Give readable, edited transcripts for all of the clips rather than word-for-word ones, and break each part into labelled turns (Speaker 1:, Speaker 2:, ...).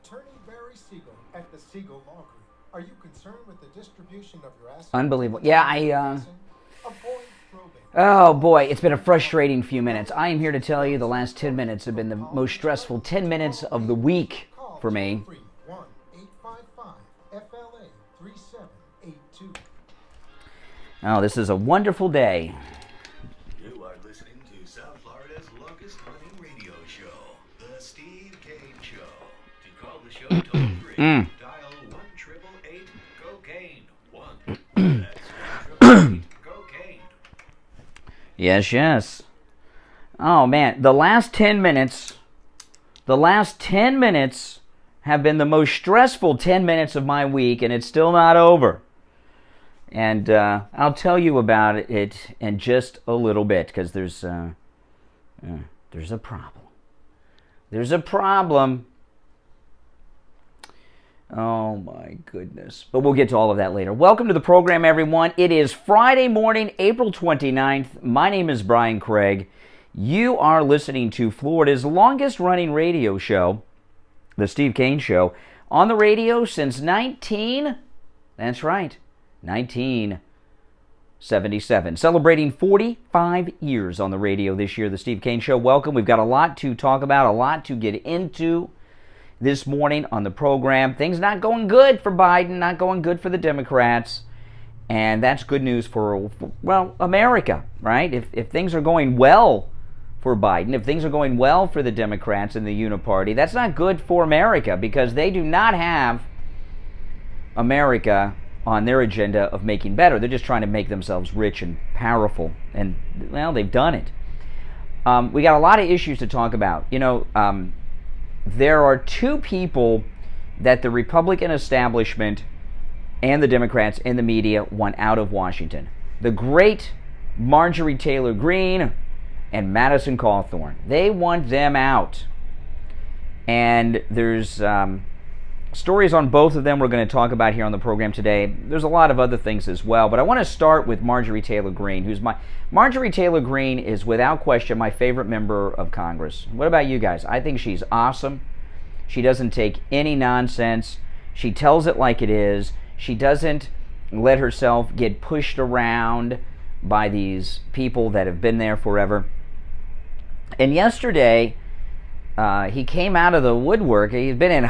Speaker 1: Attorney Barry Siegel at the Siegel Law Group. Are you concerned with the distribution of your assets?
Speaker 2: Unbelievable. Yeah, oh boy, it's been a frustrating few minutes. I am here to tell you the last 10 minutes have been the most stressful 10 minutes of the week for me. Oh, this is a wonderful day.
Speaker 3: You are listening to South Florida's longest-running radio show, The Steve Kane Show. To call the show toll-free, dial 1-888-COCAINE. 1. That's 1-888-COCAINE.
Speaker 2: Yes, yes. Oh, man, the last 10 minutes have been the most stressful 10 minutes of my week, and it's still not over. And I'll tell you about it in just a little bit, because there's a problem. There's a problem. Oh, my goodness. But we'll get to all of that later. Welcome to the program, everyone. It is Friday morning, April 29th. My name is Brian Craig. You are listening to Florida's longest-running radio show, The Steve Kane Show, on the radio since 1977. Celebrating 45 years on the radio this year, The Steve Kane Show. Welcome. We've got a lot to talk about, a lot to get into this morning on the program. Things not going good for Biden, not going good for the Democrats, and that's good news for America, right? If things are going well for Biden, if things are going well for the Democrats and the Uniparty, that's not good for America, because they do not have America on their agenda of making better. They're just trying to make themselves rich and powerful, and, well, they've done it. We got a lot of issues to talk about. You know, there are two people that the Republican establishment and the Democrats and the media want out of Washington. The great Marjorie Taylor Greene and Madison Cawthorn. They want them out. And there's stories on both of them we're going to talk about here on the program today. There's a lot of other things as well, but I want to start with Marjorie Taylor Greene, Marjorie Taylor Greene is without question my favorite member of Congress. What about you guys? I think she's awesome. She doesn't take any nonsense. She tells it like it is. She doesn't let herself get pushed around by these people that have been there forever. And yesterday, he came out of the woodwork. He's been in...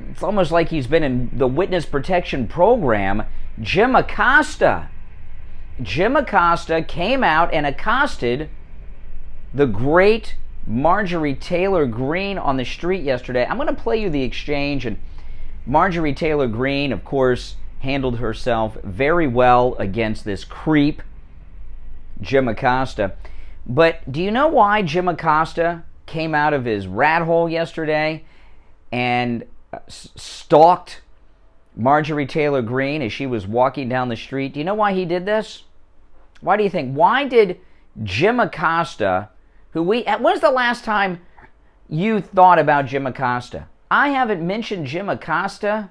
Speaker 2: It's almost like he's been in the witness protection program. Jim Acosta came out and accosted the great Marjorie Taylor Greene on the street yesterday. I'm going to play you the exchange, and Marjorie Taylor Greene, of course, handled herself very well against this creep, Jim Acosta. But do you know why Jim Acosta came out of his rat hole yesterday and stalked Marjorie Taylor Greene as she was walking down the street? Do you know why he did this? Why do you think? Why did Jim Acosta, when's the last time you thought about Jim Acosta? I haven't mentioned Jim Acosta.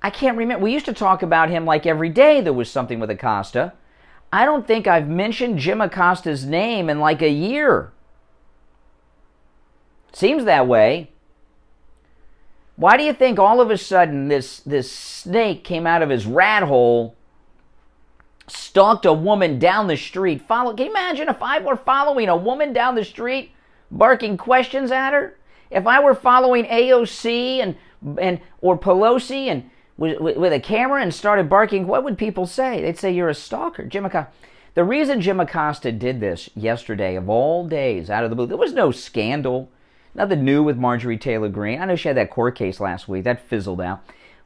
Speaker 2: I can't remember. We used to talk about him like every day there was something with Acosta. I don't think I've mentioned Jim Acosta's name in like a year. Seems that way. Why do you think all of a sudden this snake came out of his rat hole, stalked a woman down the street? Can you imagine if I were following a woman down the street, barking questions at her? If I were following AOC or Pelosi and with a camera and started barking, what would people say? They'd say you're a stalker, Jim Acosta. The reason Jim Acosta did this yesterday, of all days, out of the blue, there was no scandal. Nothing new with Marjorie Taylor Greene. I know she had that court case last week. That fizzled out.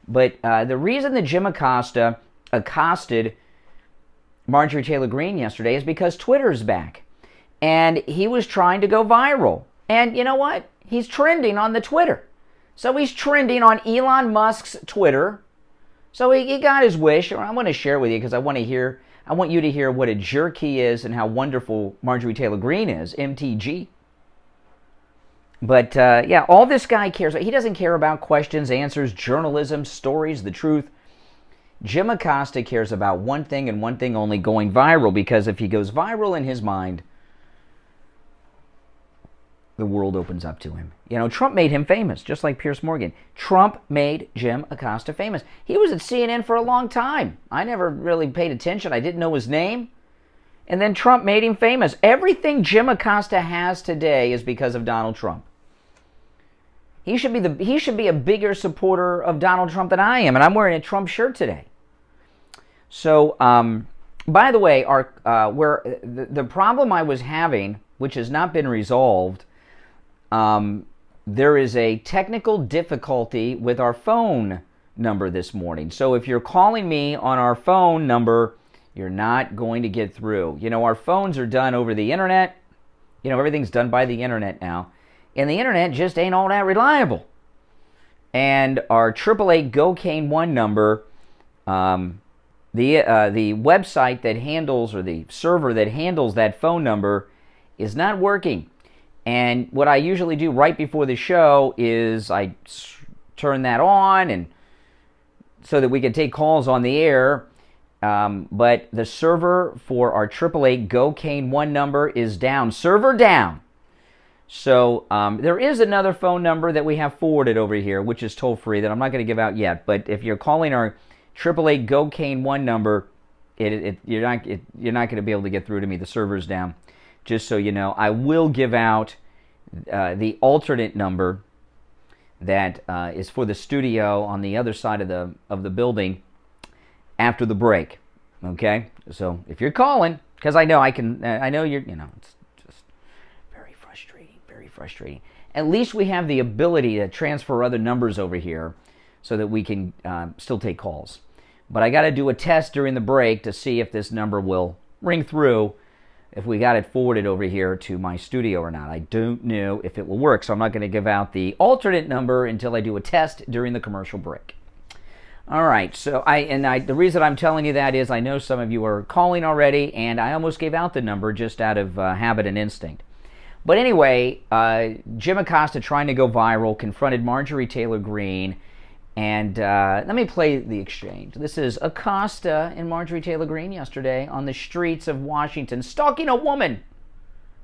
Speaker 2: But the reason that Jim Acosta accosted Marjorie Taylor Greene yesterday is because Twitter's back. And he was trying to go viral. And you know what? He's trending on the Twitter. So he's trending on Elon Musk's Twitter. So he got his wish. I want to share with you because I want you to hear what a jerk he is and how wonderful Marjorie Taylor Greene is, MTG. But, yeah, all this guy cares about, he doesn't care about questions, answers, journalism, stories, the truth. Jim Acosta cares about one thing and one thing only, going viral, because if he goes viral in his mind, the world opens up to him. You know, Trump made him famous, just like Piers Morgan. Trump made Jim Acosta famous. He was at CNN for a long time. I never really paid attention. I didn't know his name. And then Trump made him famous. Everything Jim Acosta has today is because of Donald Trump. He should be a bigger supporter of Donald Trump than I am, and I'm wearing a Trump shirt today. So, by the way, the problem I was having, which has not been resolved, there is a technical difficulty with our phone number this morning. So if you're calling me on our phone number, you're not going to get through. You know, our phones are done over the internet. You know, everything's done by the internet now. And the internet just ain't all that reliable. And our 888-GO-CANE-1 number, the website that handles, or the server that handles that phone number, is not working. And what I usually do right before the show is I turn that on, and so that we can take calls on the air. But the server for our 888-GO-CANE-1 number is down. Server down. So there is another phone number that we have forwarded over here, which is toll-free, that I'm not going to give out yet. But if you're calling our 888-GO-CANE-1 number, you're not going to be able to get through to me. The server's down. Just so you know, I will give out the alternate number that is for the studio on the other side of the building after the break. Okay, so if you're calling, because I know you're, it's just very frustrating. At least we have the ability to transfer other numbers over here, so that we can still take calls. But I got to do a test during the break to see if this number will ring through, if we got it forwarded over here to my studio or not. I don't know if it will work, so I'm not going to give out the alternate number until I do a test during the commercial break. All right, so the reason I'm telling you that is I know some of you are calling already, and I almost gave out the number just out of habit and instinct. But anyway, Jim Acosta, trying to go viral, confronted Marjorie Taylor Greene. And let me play the exchange. This is Acosta and Marjorie Taylor Greene yesterday on the streets of Washington, stalking a woman.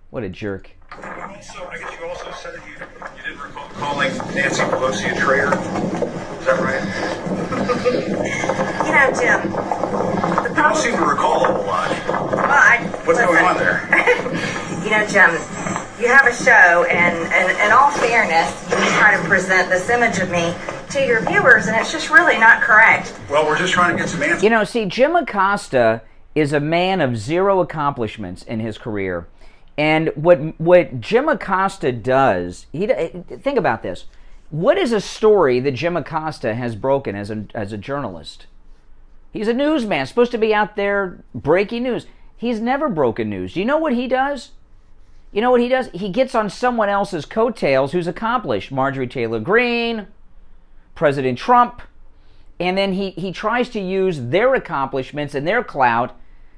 Speaker 2: What a jerk.
Speaker 4: So I guess you also said that you didn't recall calling Nancy Pelosi a traitor. Is that right?
Speaker 5: You know, Jim, the
Speaker 4: You don't seem to recall a whole lot. What's going on there?
Speaker 5: You know, Jim, you have a show, and in all fairness, you try to present this image of me to your viewers, and it's just really not correct.
Speaker 4: Well, we're just trying to get some answers.
Speaker 2: You know, see, Jim Acosta is a man of zero accomplishments in his career. And what Jim Acosta does, think about this. What is a story that Jim Acosta has broken as a journalist? He's a newsman, supposed to be out there breaking news. He's never broken news. Do you know what he does? You know what he does? He gets on someone else's coattails who's accomplished. Marjorie Taylor Greene, President Trump, and then he tries to use their accomplishments and their clout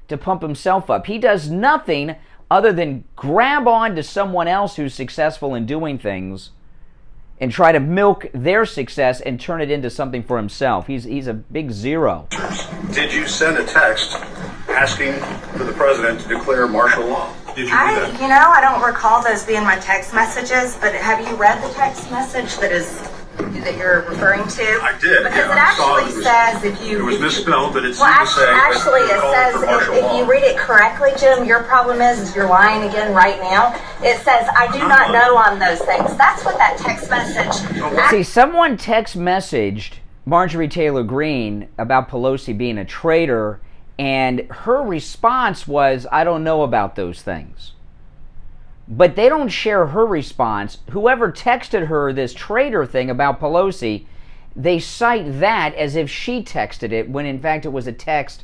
Speaker 2: to pump himself up. He does nothing other than grab on to someone else who's successful in doing things and try to milk their success and turn it into something for himself. He's a big zero.
Speaker 4: Did you send a text asking for the president to declare martial law? Did you do that?
Speaker 5: You know, I don't recall those being my text messages, but have you read the text message that you're referring to?
Speaker 4: I did.
Speaker 5: Because
Speaker 4: yeah,
Speaker 5: it actually says if you...
Speaker 4: It was misspelled, but it seemed
Speaker 5: Well,
Speaker 4: to say...
Speaker 5: actually, it says, if you read it correctly, Jim, your problem is you're lying again right now. It says, I do not know on those things. That's what that text message...
Speaker 2: See, someone text messaged Marjorie Taylor Greene about Pelosi being a traitor, and her response was, I don't know about those things. But they don't share her response. Whoever texted her this traitor thing about Pelosi, they cite that as if she texted it, when in fact it was a text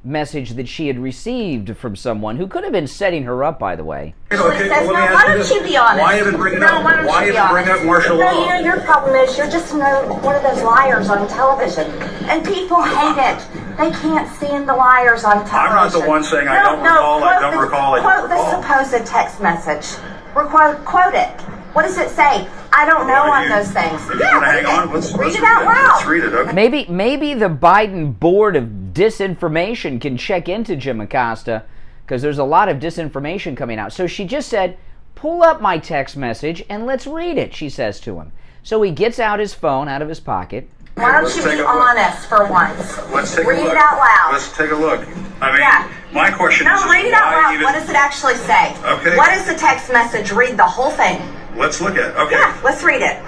Speaker 2: message that she had received from someone who could have been setting her up, by the way.
Speaker 4: Okay,
Speaker 5: says,
Speaker 4: well, let me
Speaker 5: why
Speaker 4: ask you
Speaker 5: don't
Speaker 4: this.
Speaker 5: you be honest?
Speaker 4: Why even bring it up?
Speaker 5: Why don't
Speaker 4: Why
Speaker 5: you be
Speaker 4: even bring
Speaker 5: honest?
Speaker 4: up martial law?
Speaker 5: You know, your problem is you're just one of those liars on television. And people hate it. They can't stand the liars on television.
Speaker 4: I'm not the one saying I don't recall, I don't recall, I don't
Speaker 5: Quote the supposed text message. Quote it. What does it say? I don't know on those things.
Speaker 4: If you want to hang on, let's
Speaker 5: read
Speaker 4: read
Speaker 5: it out loud.
Speaker 4: Let's read it, okay?
Speaker 2: Maybe the Biden board of disinformation can check into Jim Acosta, because there's a lot of disinformation coming out. So she just said, Pull up my text message and let's read it, she says to him. So he gets out his phone out of his pocket.
Speaker 5: Why don't you be honest for once?
Speaker 4: Let's take a
Speaker 5: Read
Speaker 4: look.
Speaker 5: it out loud.
Speaker 4: Let's take a look. I mean,
Speaker 5: Yeah.
Speaker 4: my question is,
Speaker 5: No, read it out
Speaker 4: why
Speaker 5: loud.
Speaker 4: even...
Speaker 5: What does it actually say?
Speaker 4: Okay.
Speaker 5: What is the text message? Read the whole thing.
Speaker 4: Let's look at it. Okay.
Speaker 5: Yeah, let's read it.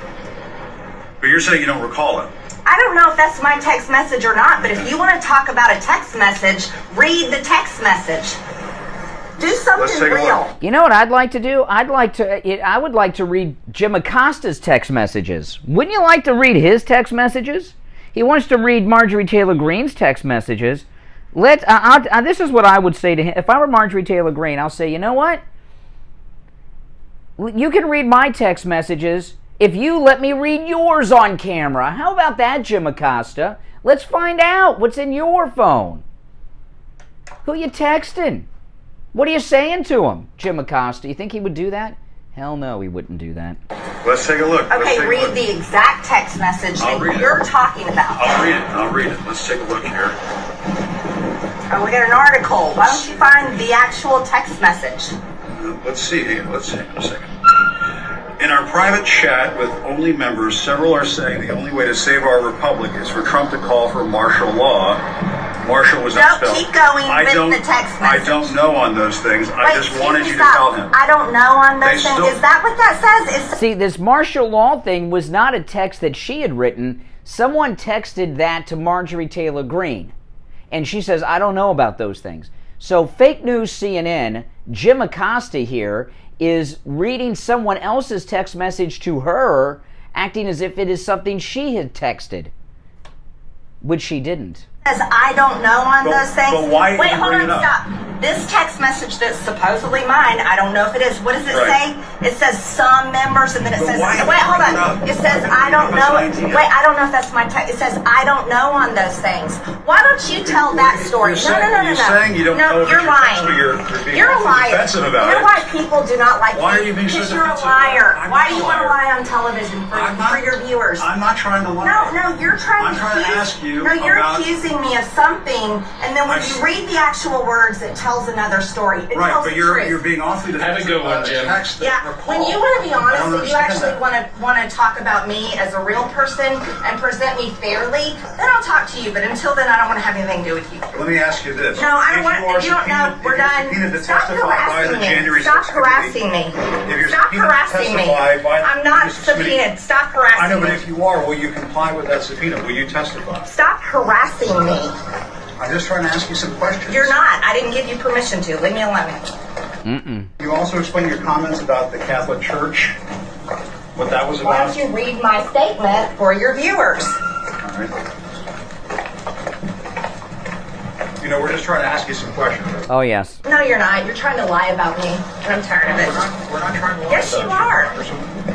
Speaker 4: But you're saying you don't recall it.
Speaker 5: I don't know if that's my text message or not, but if you want to talk about a text message, read the text message. Do something
Speaker 4: take a
Speaker 5: real.
Speaker 4: look.
Speaker 2: You know what I'd like to do? I would like to read Jim Acosta's text messages. Wouldn't you like to read his text messages? He wants to read Marjorie Taylor Greene's text messages. This is what I would say to him. If I were Marjorie Taylor Greene, I'll say, you know what? You can read my text messages if you let me read yours on camera. How about that, Jim Acosta? Let's find out what's in your phone. Who you texting? What are you saying to him, Jim Acosta? You think he would do that? Hell no, he wouldn't do that.
Speaker 4: Let's take a look.
Speaker 5: Okay, read the exact text message
Speaker 4: I'll read
Speaker 5: that
Speaker 4: it.
Speaker 5: you're talking about.
Speaker 4: I'll read it. Let's take a look here.
Speaker 5: Oh, we got an article. Why don't you find the actual text message?
Speaker 4: Let's see here. Let's see. A second. In our private chat with only members, several are saying the only way to save our republic is for Trump to call for martial law. Martial was
Speaker 5: No,
Speaker 4: unspelled.
Speaker 5: keep going with the text
Speaker 4: I
Speaker 5: message.
Speaker 4: don't know on those things. I
Speaker 5: Wait,
Speaker 4: just
Speaker 5: excuse
Speaker 4: wanted
Speaker 5: me,
Speaker 4: you to
Speaker 5: stop.
Speaker 4: tell him.
Speaker 5: I don't know on
Speaker 4: They
Speaker 5: those things.
Speaker 4: still-
Speaker 5: Is that what that says?
Speaker 2: See, this martial law thing was not a text that she had written. Someone texted that to Marjorie Taylor Greene. And she says, I don't know about those things. So fake news CNN, Jim Acosta here, is reading someone else's text message to her, acting as if it is something she had texted, which she didn't.
Speaker 5: Says I don't know on
Speaker 4: But-
Speaker 5: those things.
Speaker 4: but why
Speaker 5: Wait,
Speaker 4: you
Speaker 5: hold
Speaker 4: bring
Speaker 5: on,
Speaker 4: it up?
Speaker 5: stop. This text message that's supposedly mine, I don't know if it is. What does it
Speaker 4: Right.
Speaker 5: say? It says some members, and then it
Speaker 4: But
Speaker 5: says,
Speaker 4: why you
Speaker 5: wait, hold
Speaker 4: bring it
Speaker 5: on.
Speaker 4: up?
Speaker 5: It says
Speaker 4: Why
Speaker 5: I don't
Speaker 4: give us
Speaker 5: know.
Speaker 4: an idea?
Speaker 5: Wait, I don't know if that's my text. It says I don't know on those things. Why don't you tell that story?
Speaker 4: You're saying you don't know if
Speaker 5: you're
Speaker 4: it's your text,
Speaker 5: lying.
Speaker 4: but you're being
Speaker 5: You're a
Speaker 4: awfully
Speaker 5: liar.
Speaker 4: defensive about
Speaker 5: You know
Speaker 4: it.
Speaker 5: why people do not like
Speaker 4: Why
Speaker 5: you?
Speaker 4: are you being so
Speaker 5: Because you're a
Speaker 4: defensive?
Speaker 5: liar.
Speaker 4: I'm
Speaker 5: Why
Speaker 4: not
Speaker 5: do you
Speaker 4: a
Speaker 5: want to
Speaker 4: liar.
Speaker 5: lie on television for
Speaker 4: I'm
Speaker 5: your viewers?
Speaker 4: I'm not trying to lie.
Speaker 5: No, you're trying
Speaker 4: I'm
Speaker 5: to
Speaker 4: trying to
Speaker 5: accuse,
Speaker 4: ask you
Speaker 5: no, you're
Speaker 4: about-
Speaker 5: accusing me of something, and then when
Speaker 4: I
Speaker 5: you
Speaker 4: s-
Speaker 5: read the actual words, it tells another story. It
Speaker 4: Right,
Speaker 5: tells
Speaker 4: but
Speaker 5: the
Speaker 4: you're
Speaker 5: truth.
Speaker 4: being awfully defensive
Speaker 6: good one,
Speaker 4: about a
Speaker 6: Jim.
Speaker 4: text that
Speaker 5: Yeah,
Speaker 4: recall.
Speaker 5: when you want to be
Speaker 4: I
Speaker 5: honest
Speaker 4: don't
Speaker 5: and you
Speaker 4: understand
Speaker 5: actually
Speaker 4: that.
Speaker 5: want to talk about me as a real person and present me fairly, then I'll talk to you. But until then, I don't want to have anything to do with you.
Speaker 4: Let me ask you this.
Speaker 5: No, I don't want.
Speaker 4: If
Speaker 5: If you don't know, we're done.
Speaker 4: Subpoenaed to
Speaker 5: Stop
Speaker 4: testify by the
Speaker 5: harassing me.
Speaker 4: January
Speaker 5: Stop
Speaker 4: 6th committee,
Speaker 5: harassing me.
Speaker 4: if you're
Speaker 5: Stop
Speaker 4: subpoenaed to
Speaker 5: harassing me.
Speaker 4: testify by
Speaker 5: I'm not
Speaker 4: the committee-
Speaker 5: subpoenaed. Stop harassing
Speaker 4: I know, but
Speaker 5: me.
Speaker 4: if you are, will you comply with that subpoena? Will you testify?
Speaker 5: Stop harassing me.
Speaker 4: I'm just trying to ask you some questions.
Speaker 5: You're not. I didn't give you permission to. Leave me alone.
Speaker 4: You also explain your comments about the Catholic Church, what that was
Speaker 5: Why
Speaker 4: about.
Speaker 5: don't you read my statement for your viewers?
Speaker 4: All right. You know, we're just trying to ask you some questions.
Speaker 2: Oh, yes.
Speaker 5: No, you're not. You're trying to lie about me, and I'm tired of it.
Speaker 4: We're not trying to lie
Speaker 5: Yes, you
Speaker 4: about
Speaker 5: are.
Speaker 4: We're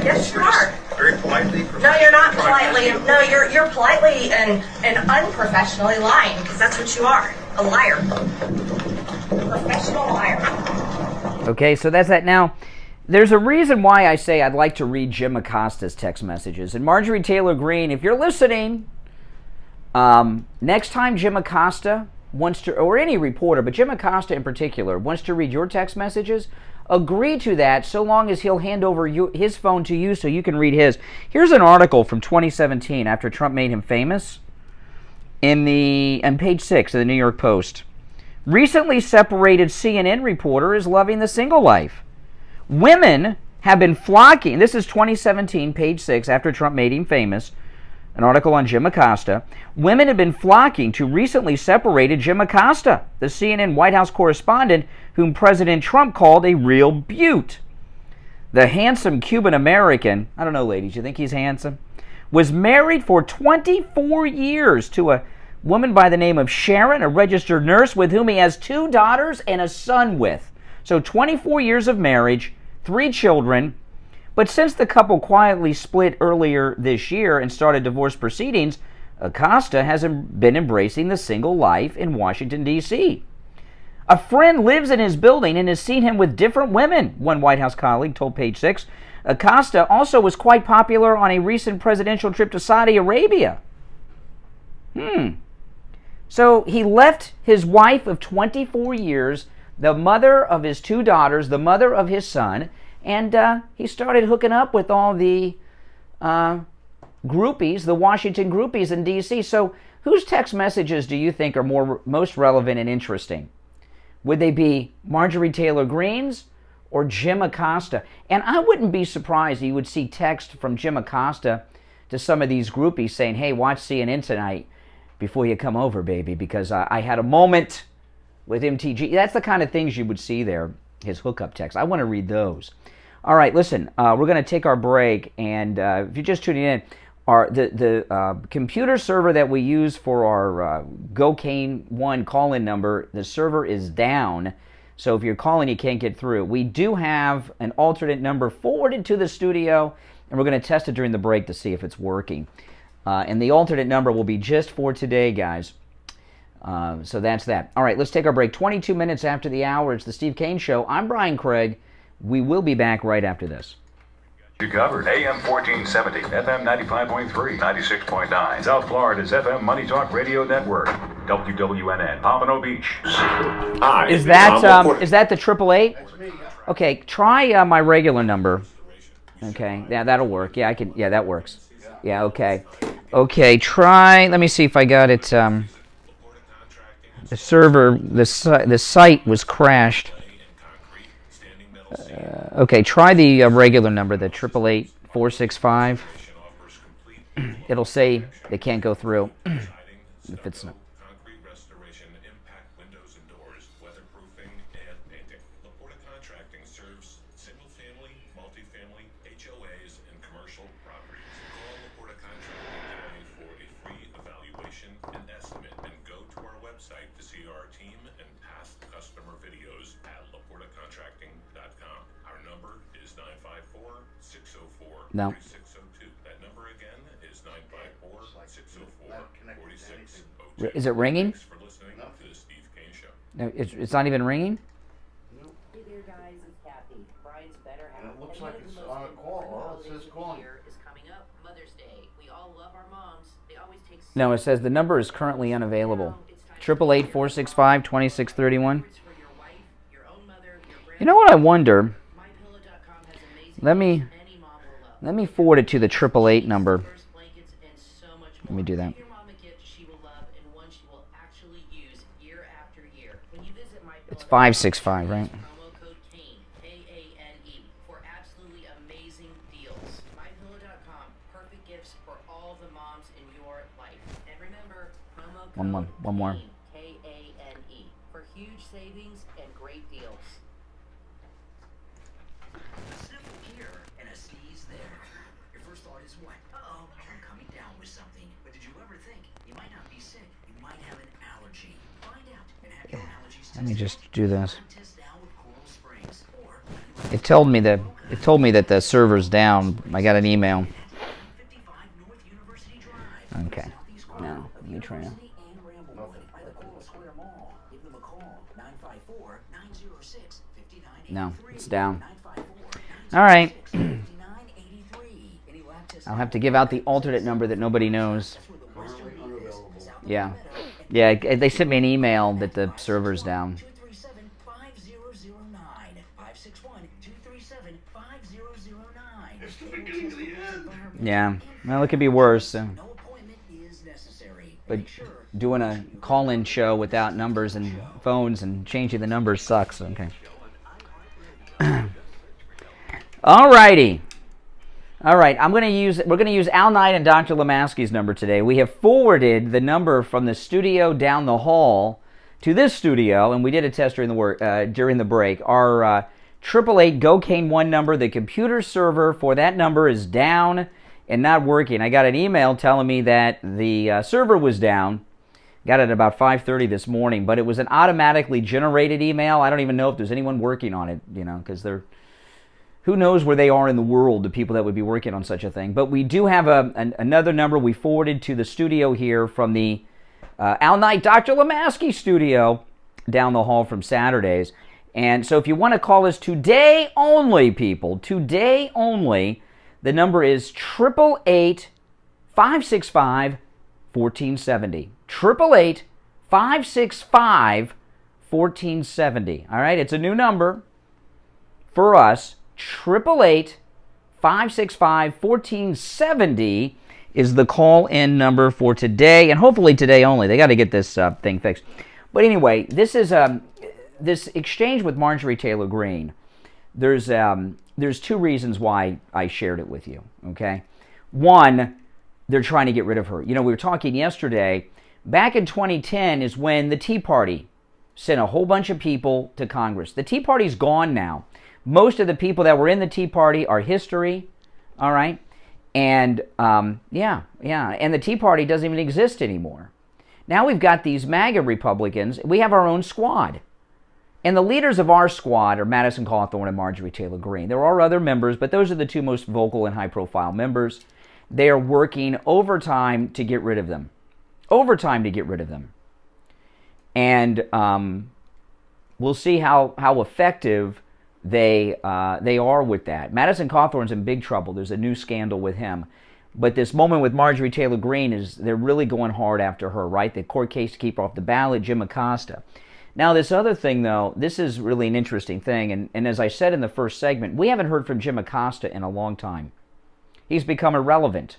Speaker 5: Yes, you
Speaker 4: just
Speaker 5: are.
Speaker 4: very politely.
Speaker 5: No, you're not
Speaker 4: trying to
Speaker 5: politely.
Speaker 4: ask you-
Speaker 5: No, you're politely and unprofessionally lying, because that's what you are. A liar. A professional liar.
Speaker 2: Okay, so that's that. Now, there's a reason why I say I'd like to read Jim Acosta's text messages. And Marjorie Taylor Greene, if you're listening, next time Jim Acosta wants to, or any reporter, but Jim Acosta in particular, wants to read your text messages, agree to that so long as he'll hand over his phone to you so you can read his. Here's an article from 2017 after Trump made him famous on page 6 of the New York Post. Recently separated CNN reporter is loving the single life. Women have been flocking, this is 2017, page 6, after Trump made him famous, an article on Jim Acosta. Women have been flocking to recently separated Jim Acosta, the CNN White House correspondent whom President Trump called a real beaut. The handsome Cuban-American, I don't know, ladies, you think he's handsome? Was married for 24 years to a woman by the name of Sharon, a registered nurse with whom he has 2 daughters and a son with. So 24 years of marriage, 3 children. But since the couple quietly split earlier this year and started divorce proceedings, Acosta has been embracing the single life in Washington, D.C. A friend lives in his building and has seen him with different women, one White House colleague told Page 6. Acosta also was quite popular on a recent presidential trip to Saudi Arabia. So he left his wife of 24 years, the mother of his 2 daughters, the mother of his son, And he started hooking up with all the groupies, the Washington groupies in D.C. So whose text messages do you think are most relevant and interesting? Would they be Marjorie Taylor Greene's or Jim Acosta? And I wouldn't be surprised you would see text from Jim Acosta to some of these groupies saying, hey, watch CNN tonight before you come over, baby, because I had a moment with MTG. That's the kind of things you would see there, his hookup text. I want to read those. All right, listen, we're going to take our break, and if you're just tuning in, the computer server that we use for our Gokane 1 call-in number, the server is down. So if you're calling, you can't get through. We do have an alternate number forwarded to the studio, and we're going to test it during the break to see if it's working. And the alternate number will be just for today, guys. So that's that. All right, let's take our break. 22 minutes after the hour, it's the Steve Kane Show. I'm Brian Craig. We will be back right after this.
Speaker 6: You covered AM 1470, FM 95.3, 96.9. South Florida's FM Money Talk Radio Network. WWNN, Pompano Beach.
Speaker 7: Hi.
Speaker 2: Is that the 888? Okay, try my regular number. Okay, yeah, that'll work. Yeah, I can. Yeah, that works. Yeah, okay. Okay, try. Let me see if I got it. The server, the site was crashed. Okay, try the regular number, the 888-465. It'll say they can't go through. If it's not.
Speaker 7: Concrete restoration, impact windows and doors, weatherproofing, and painting. Laporta Contracting serves single-family, multifamily, HOAs, and commercial properties. Call Laporta Contracting today for a free evaluation and estimate, and go to our website to see our team and past customer videos at laportacontracting.com. Our number is 954-604-4602.
Speaker 2: No.
Speaker 7: That number again is 954-604-4602.
Speaker 2: Is it ringing?
Speaker 7: Thanks for listening to the Steve Kane Show.
Speaker 2: No, it's not even ringing?
Speaker 8: Hey there, guys. It's Kathy, Brian's better half.
Speaker 1: And it looks
Speaker 8: And
Speaker 1: like
Speaker 8: one of
Speaker 1: it's
Speaker 8: the most
Speaker 1: on a call.
Speaker 8: important
Speaker 1: Well, it
Speaker 8: holidays
Speaker 1: says
Speaker 8: of the
Speaker 1: calling.
Speaker 8: year is coming up, Mother's Day. We all love our moms. They always take
Speaker 2: No, it says the number is currently unavailable.
Speaker 8: It's time
Speaker 2: 888-465-2631.
Speaker 8: for your wife, your own mother, your
Speaker 2: You know what I wonder?
Speaker 8: MyPillow.com has amazing
Speaker 2: Let me
Speaker 8: deals any mom will love.
Speaker 2: let me forward it to the 888 number.
Speaker 8: First blankets and so much more.
Speaker 2: Let me do that.
Speaker 8: Give your mom a gift she will love and one she will actually use year after year. When you visit MyPillow.com,
Speaker 2: It's 565, right?
Speaker 8: promo code KANE, K-A-N-E, for absolutely amazing deals. MyPillow.com, perfect gifts for all the moms in your life. And remember, promo code
Speaker 2: One more.
Speaker 8: KANE, K-A-N-E, for huge savings and great deals.
Speaker 9: A sniffle here and a sneeze there. Your first thought is what? Uh-oh, I'm coming down with something. But did you ever think you might not be sick? You might have an allergy. Find out and have your allergies tested.
Speaker 2: Let me just do this.
Speaker 9: Test now with Coral Springs. Or
Speaker 2: It told me that the server's down. I got an email.
Speaker 9: 55 North University Drive.
Speaker 2: Okay.
Speaker 9: Southeast
Speaker 2: Now, let me try it.
Speaker 9: University and Ramblewood by the Coral Square Mall. Give them a call. 954-906-5983.
Speaker 2: No, it's down.
Speaker 9: 954-906-5983.
Speaker 2: All right.
Speaker 9: Any lab tests
Speaker 2: I'll have to give out the alternate number that nobody knows. Yeah. Yeah, they sent me an email that the server's down.
Speaker 9: 237-5009. 561-237-5009.
Speaker 3: It's the beginning of the end.
Speaker 2: Yeah. Well, it could be worse.
Speaker 9: No appointment is necessary.
Speaker 2: But
Speaker 9: Make sure
Speaker 2: doing a call-in show without numbers and phones and changing the numbers sucks. Okay. All righty. All right. We're going to use Al Knight and Dr. Lemaski's number today. We have forwarded the number from the studio down the hall to this studio, and we did a test during the break. Our 888 Gokane 1 number, the computer server for that number is down and not working. I got an email telling me that the server was down. Got it at about 5:30 this morning, but it was an automatically generated email. I don't even know if there's anyone working on it, because who knows where they are in the world, the people that would be working on such a thing. But we do have another number we forwarded to the studio here from the Al Knight, Dr. Lemaski studio down the hall from Saturdays. And so if you want to call us today only, people, today only, the number is 888-565-1470. 888-565-1470. All right, it's a new number for us. 888-565-1470 is the call-in number for today, and hopefully today only. They got to get this thing fixed. But anyway, this is this exchange with Marjorie Taylor Greene. There's two reasons why I shared it with you, okay? One, they're trying to get rid of her. You know, we were talking yesterday, back in 2010 is when the Tea Party sent a whole bunch of people to Congress. The Tea Party's gone now. Most of the people that were in the Tea Party are history, all right? And, and the Tea Party doesn't even exist anymore. Now we've got these MAGA Republicans. We have our own squad. And the leaders of our squad are Madison Cawthorn and Marjorie Taylor Greene. There are other members, but those are the two most vocal and high-profile members. They are working overtime to get rid of them. And we'll see how effective they are with that. Madison Cawthorn's in big trouble. There's a new scandal with him. But this moment with Marjorie Taylor Greene is they're really going hard after her, right? The court case to keep her off the ballot, Jim Acosta. Now, this other thing, though, this is really an interesting thing. And as I said in the first segment, we haven't heard from Jim Acosta in a long time. He's become irrelevant.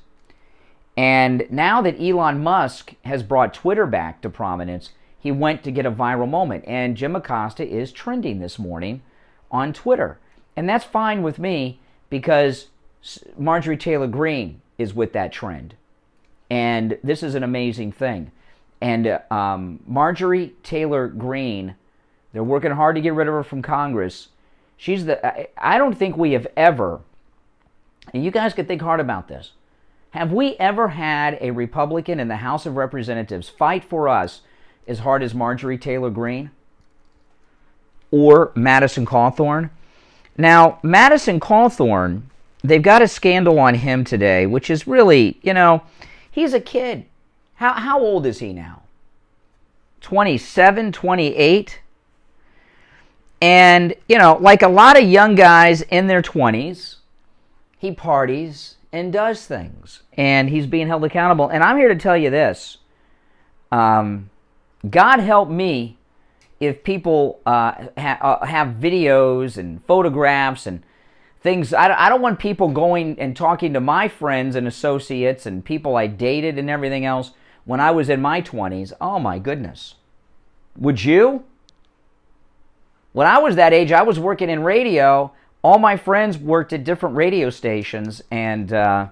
Speaker 2: And now that Elon Musk has brought Twitter back to prominence, he went to get a viral moment. And Jim Acosta is trending this morning on Twitter. And that's fine with me because Marjorie Taylor Greene is with that trend. And this is an amazing thing. And Marjorie Taylor Greene, they're working hard to get rid of her from Congress. I don't think we have ever, and you guys can think hard about this, have we ever had a Republican in the House of Representatives fight for us as hard as Marjorie Taylor Greene or Madison Cawthorn? Now, Madison Cawthorn, they've got a scandal on him today, which is really, he's a kid. How old is he now? 27, 28? And, like a lot of young guys in their 20s, he parties and does things. And he's being held accountable. And I'm here to tell you this. God help me if people have videos and photographs and things. I don't want people going and talking to my friends and associates and people I dated and everything else when I was in my 20s. Oh my goodness. Would you? When I was that age, I was working in radio. All my friends worked at different radio stations. And, oh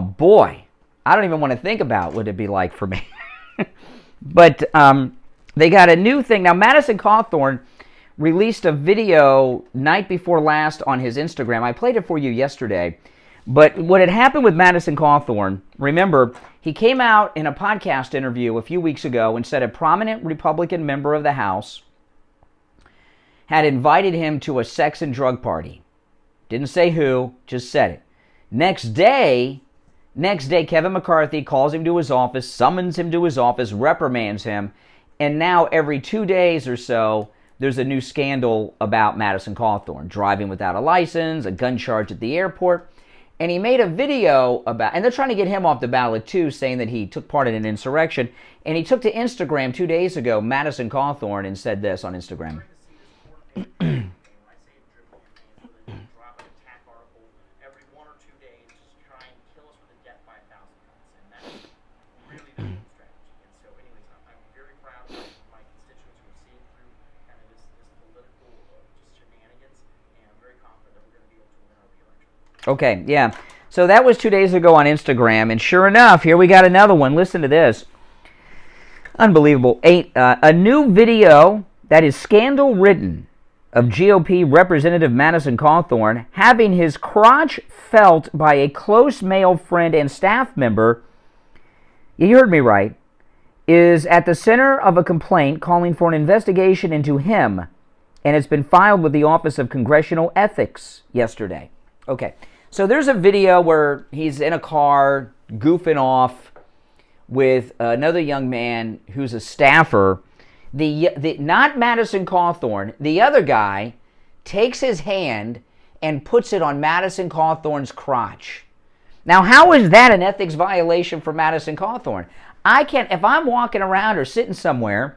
Speaker 2: boy, I don't even want to think about what it'd be like for me. But they got a new thing. Now, Madison Cawthorn released a video night before last on his Instagram. I played it for you yesterday. But what had happened with Madison Cawthorn, remember, he came out in a podcast interview a few weeks ago and said a prominent Republican member of the House had invited him to a sex and drug party. Didn't say who, just said it. Next day, Kevin McCarthy calls him to his office, summons him to his office, reprimands him, and now every 2 days or so, there's a new scandal about Madison Cawthorn, driving without a license, a gun charge at the airport. And he made a video about, and they're trying to get him off the ballot too, saying that he took part in an insurrection. And he took to Instagram 2 days ago, Madison Cawthorn, and said this on Instagram. Okay, yeah. So that was 2 days ago on Instagram, and sure enough, here we got another one. Listen to this. Unbelievable. A new video that is scandal-ridden of GOP Representative Madison Cawthorn having his crotch felt by a close male friend and staff member, you heard me right, is at the center of a complaint calling for an investigation into him, and it's been filed with the Office of Congressional Ethics yesterday. Okay. So there's a video where he's in a car goofing off with another young man who's a staffer. Not Madison Cawthorn, the other guy takes his hand and puts it on Madison Cawthorn's crotch. Now, how is that an ethics violation for Madison Cawthorn? If I'm walking around or sitting somewhere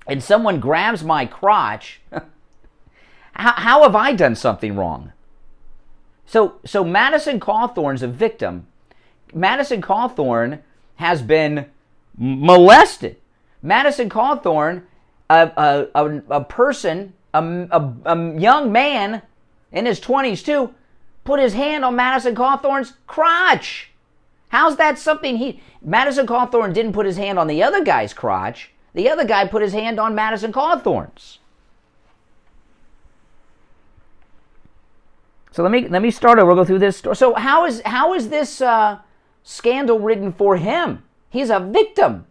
Speaker 2: and someone grabs my crotch, How have I done something wrong? So Madison Cawthorn's a victim. Madison Cawthorn has been molested. Madison Cawthorn, a person, a young man in his 20s too, put his hand on Madison Cawthorn's crotch. How's that something Madison Cawthorn didn't put his hand on the other guy's crotch. The other guy put his hand on Madison Cawthorn's. So let me start over. We'll go through this story. So how is this scandal ridden for him? He's a victim,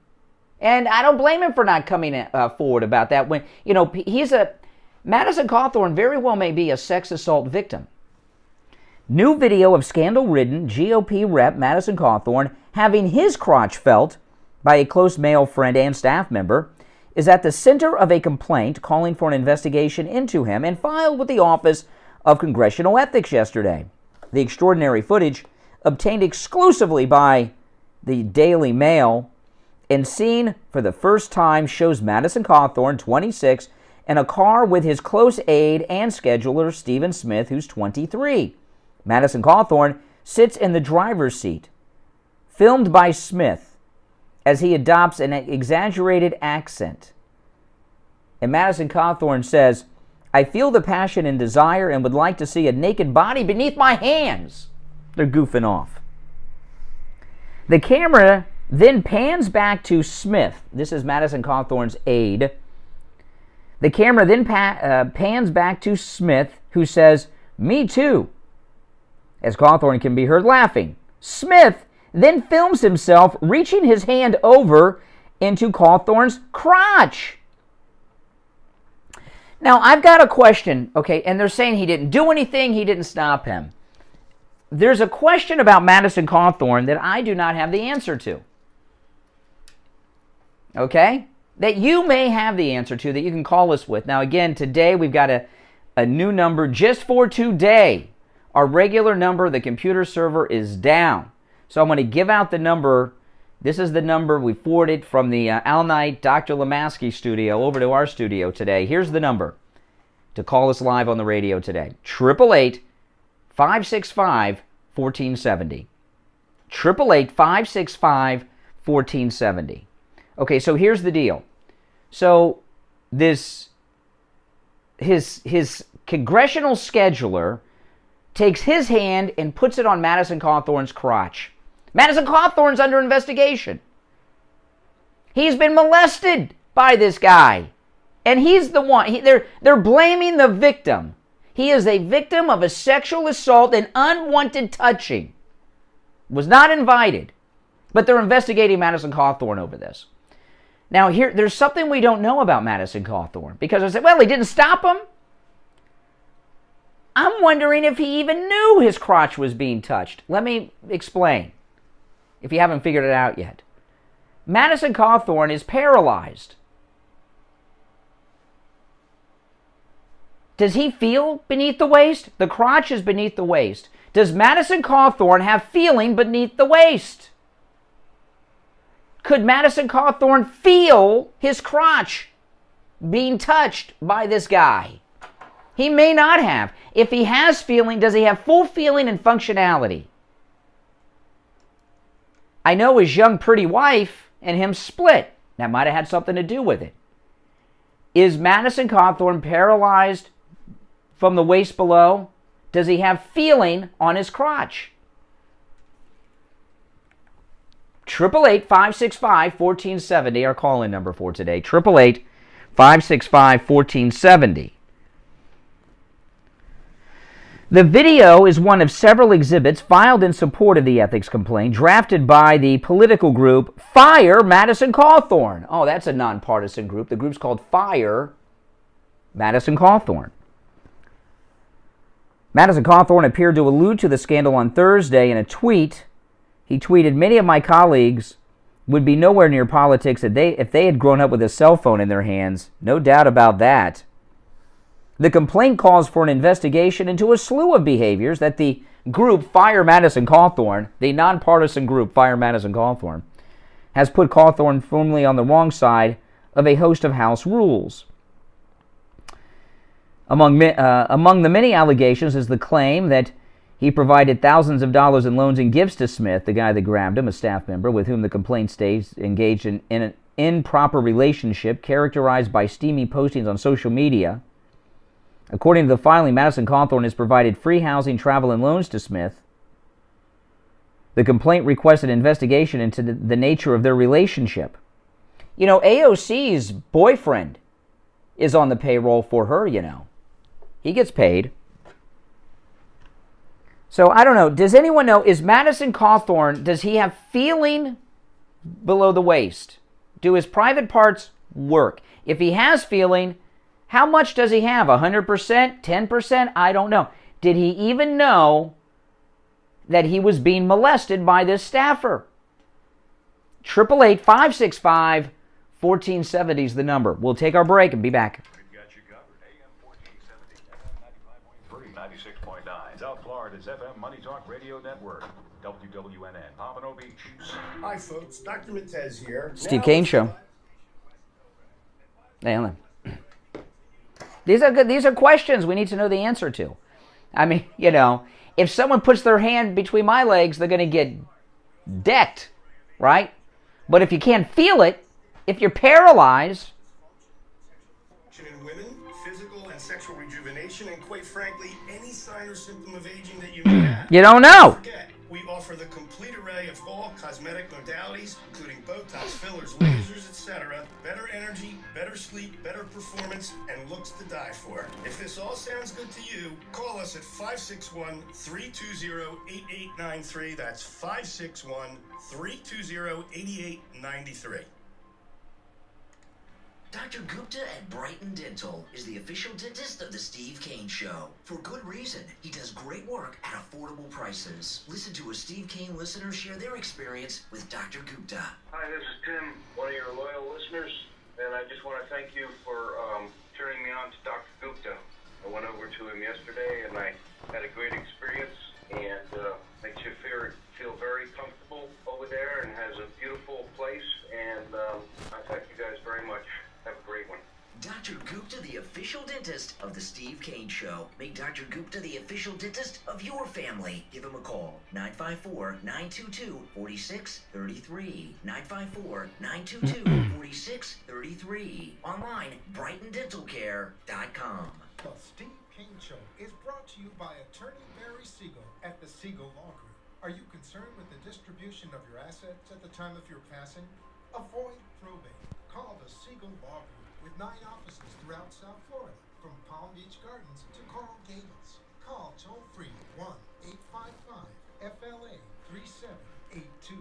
Speaker 2: and I don't blame him for not coming forward about that. When Madison Cawthorn very well may be a sex assault victim. New video of scandal-ridden GOP rep Madison Cawthorn having his crotch felt by a close male friend and staff member is at the center of a complaint calling for an investigation into him and filed with the Office of Congressional Ethics yesterday. The extraordinary footage, obtained exclusively by the Daily Mail and seen for the first time, shows Madison Cawthorn, 26, in a car with his close aide and scheduler, Stephen Smith, who's 23. Madison Cawthorn sits in the driver's seat, filmed by Smith as he adopts an exaggerated accent. And Madison Cawthorn says, "I feel the passion and desire and would like to see a naked body beneath my hands." They're goofing off. The camera then pans back to Smith. This is Madison Cawthorn's aide. The camera then pans back to Smith, who says, "Me too," as Cawthorn can be heard laughing. Smith then films himself reaching his hand over into Cawthorn's crotch. Now, I've got a question, okay, and they're saying he didn't do anything, he didn't stop him. There's a question about Madison Cawthorn that I do not have the answer to. Okay? That you may have the answer to, that you can call us with. Now, again, today we've got a new number just for today. Our regular number, the computer server, is down. So I'm going to give out the number. This is the number we forwarded from the Al Knight Dr. Lemaski studio over to our studio today. Here's the number to call us live on the radio today. 888-565-1470. 888-565-1470. Okay, so here's the deal. So his congressional scheduler takes his hand and puts it on Madison Cawthorn's crotch. Madison Cawthorn's under investigation. He's been molested by this guy. And he's the one. They're blaming the victim. He is a victim of a sexual assault and unwanted touching. Was not invited. But they're investigating Madison Cawthorn over this. Now, there's something we don't know about Madison Cawthorn. Because I said, well, he didn't stop him. I'm wondering if he even knew his crotch was being touched. Let me explain, if you haven't figured it out yet. Madison Cawthorn is paralyzed. Does he feel beneath the waist? The crotch is beneath the waist. Does Madison Cawthorn have feeling beneath the waist? Could Madison Cawthorn feel his crotch being touched by this guy? He may not have. If he has feeling, does he have full feeling and functionality? I know his young pretty wife and him split. That might have had something to do with it. Is Madison Cawthorn paralyzed from the waist below? Does he have feeling on his crotch? 888-565-1470, our call-in number for today. 888-565-1470. The video is one of several exhibits filed in support of the ethics complaint, drafted by the political group Fire Madison Cawthorn. Oh, that's a nonpartisan group. The group's called Fire Madison Cawthorn. Madison Cawthorn appeared to allude to the scandal on Thursday in a tweet. He tweeted, "Many of my colleagues would be nowhere near politics if they had grown up with a cell phone in their hands. No doubt about that." The complaint calls for an investigation into a slew of behaviors that the group Fire Madison Cawthorn, the nonpartisan group Fire Madison Cawthorn, has put Cawthorn firmly on the wrong side of a host of House rules. Among the many allegations is the claim that he provided thousands of dollars in loans and gifts to Smith, the guy that grabbed him, a staff member, with whom the complaint states engaged in an improper relationship characterized by steamy postings on social media. According to the filing, Madison Cawthorn has provided free housing, travel, and loans to Smith. The complaint requested an investigation into the nature of their relationship. You know, AOC's boyfriend is on the payroll for her, you know. He gets paid. So, I don't know. Does anyone know, is Madison Cawthorn, does he have feeling below the waist? Do his private parts work? If he has feeling, how much does he have? 100%? 10%? I don't know. Did he even know that he was being molested by this staffer? 888-565-1470 is the number. We'll take our break and be back.
Speaker 6: We've got you covered. AM 1470, FM 95.3, 96.9. South Florida's FM Money Talk Radio Network. WWNN, Pompano Beach.
Speaker 10: Hi, folks. Dr. Matez here.
Speaker 2: Steve Kane Show. Hey, Ellen. These are good. These are questions we need to know the answer to. I mean, you know, if someone puts their hand between my legs, they're going to get decked, right? But if you can't feel it, if you're paralyzed,
Speaker 10: in women, physical and sexual rejuvenation, and quite frankly, any sign or symptom of aging that you may have.
Speaker 2: you don't know.
Speaker 10: Forget, we offer the complete array of all cosmetic modalities, including Botox, fillers, lasers, etc. Better energy, better sleep, better performance, and looks to die for. If this all sounds good to you, call us at 561-320-8893. That's 561-320-8893.
Speaker 9: Dr. Gupta at Brighton Dental is the official dentist of the Steve Kane Show. For good reason. He does great work at affordable prices. Listen to a Steve Kane listener share their experience with Dr. Gupta.
Speaker 11: Hi, this is Tim, one of your loyal listeners, and I just want to thank you for turning me on to Dr. Gupta. I went over to him yesterday, and I had a great experience, and makes you feel very comfortable over there, and has a beautiful place, and I thank you guys very much. Have a great one.
Speaker 9: Dr. Gupta, the official dentist of the Steve Kane Show. Make Dr. Gupta the official dentist of your family. Give him a call. 954-922-4633. 954-922-4633. Online, BrightonDentalCare.com.
Speaker 1: The Steve Kane Show is brought to you by Attorney Barry Siegel at the Siegel Law Group. Are you concerned with the distribution of your assets at the time of your passing? Avoid probate. Call the Siegel Law Group with 9 offices throughout South Florida, from Palm Beach Gardens to Coral Gables. Call toll-free 1-855-FLA-3782.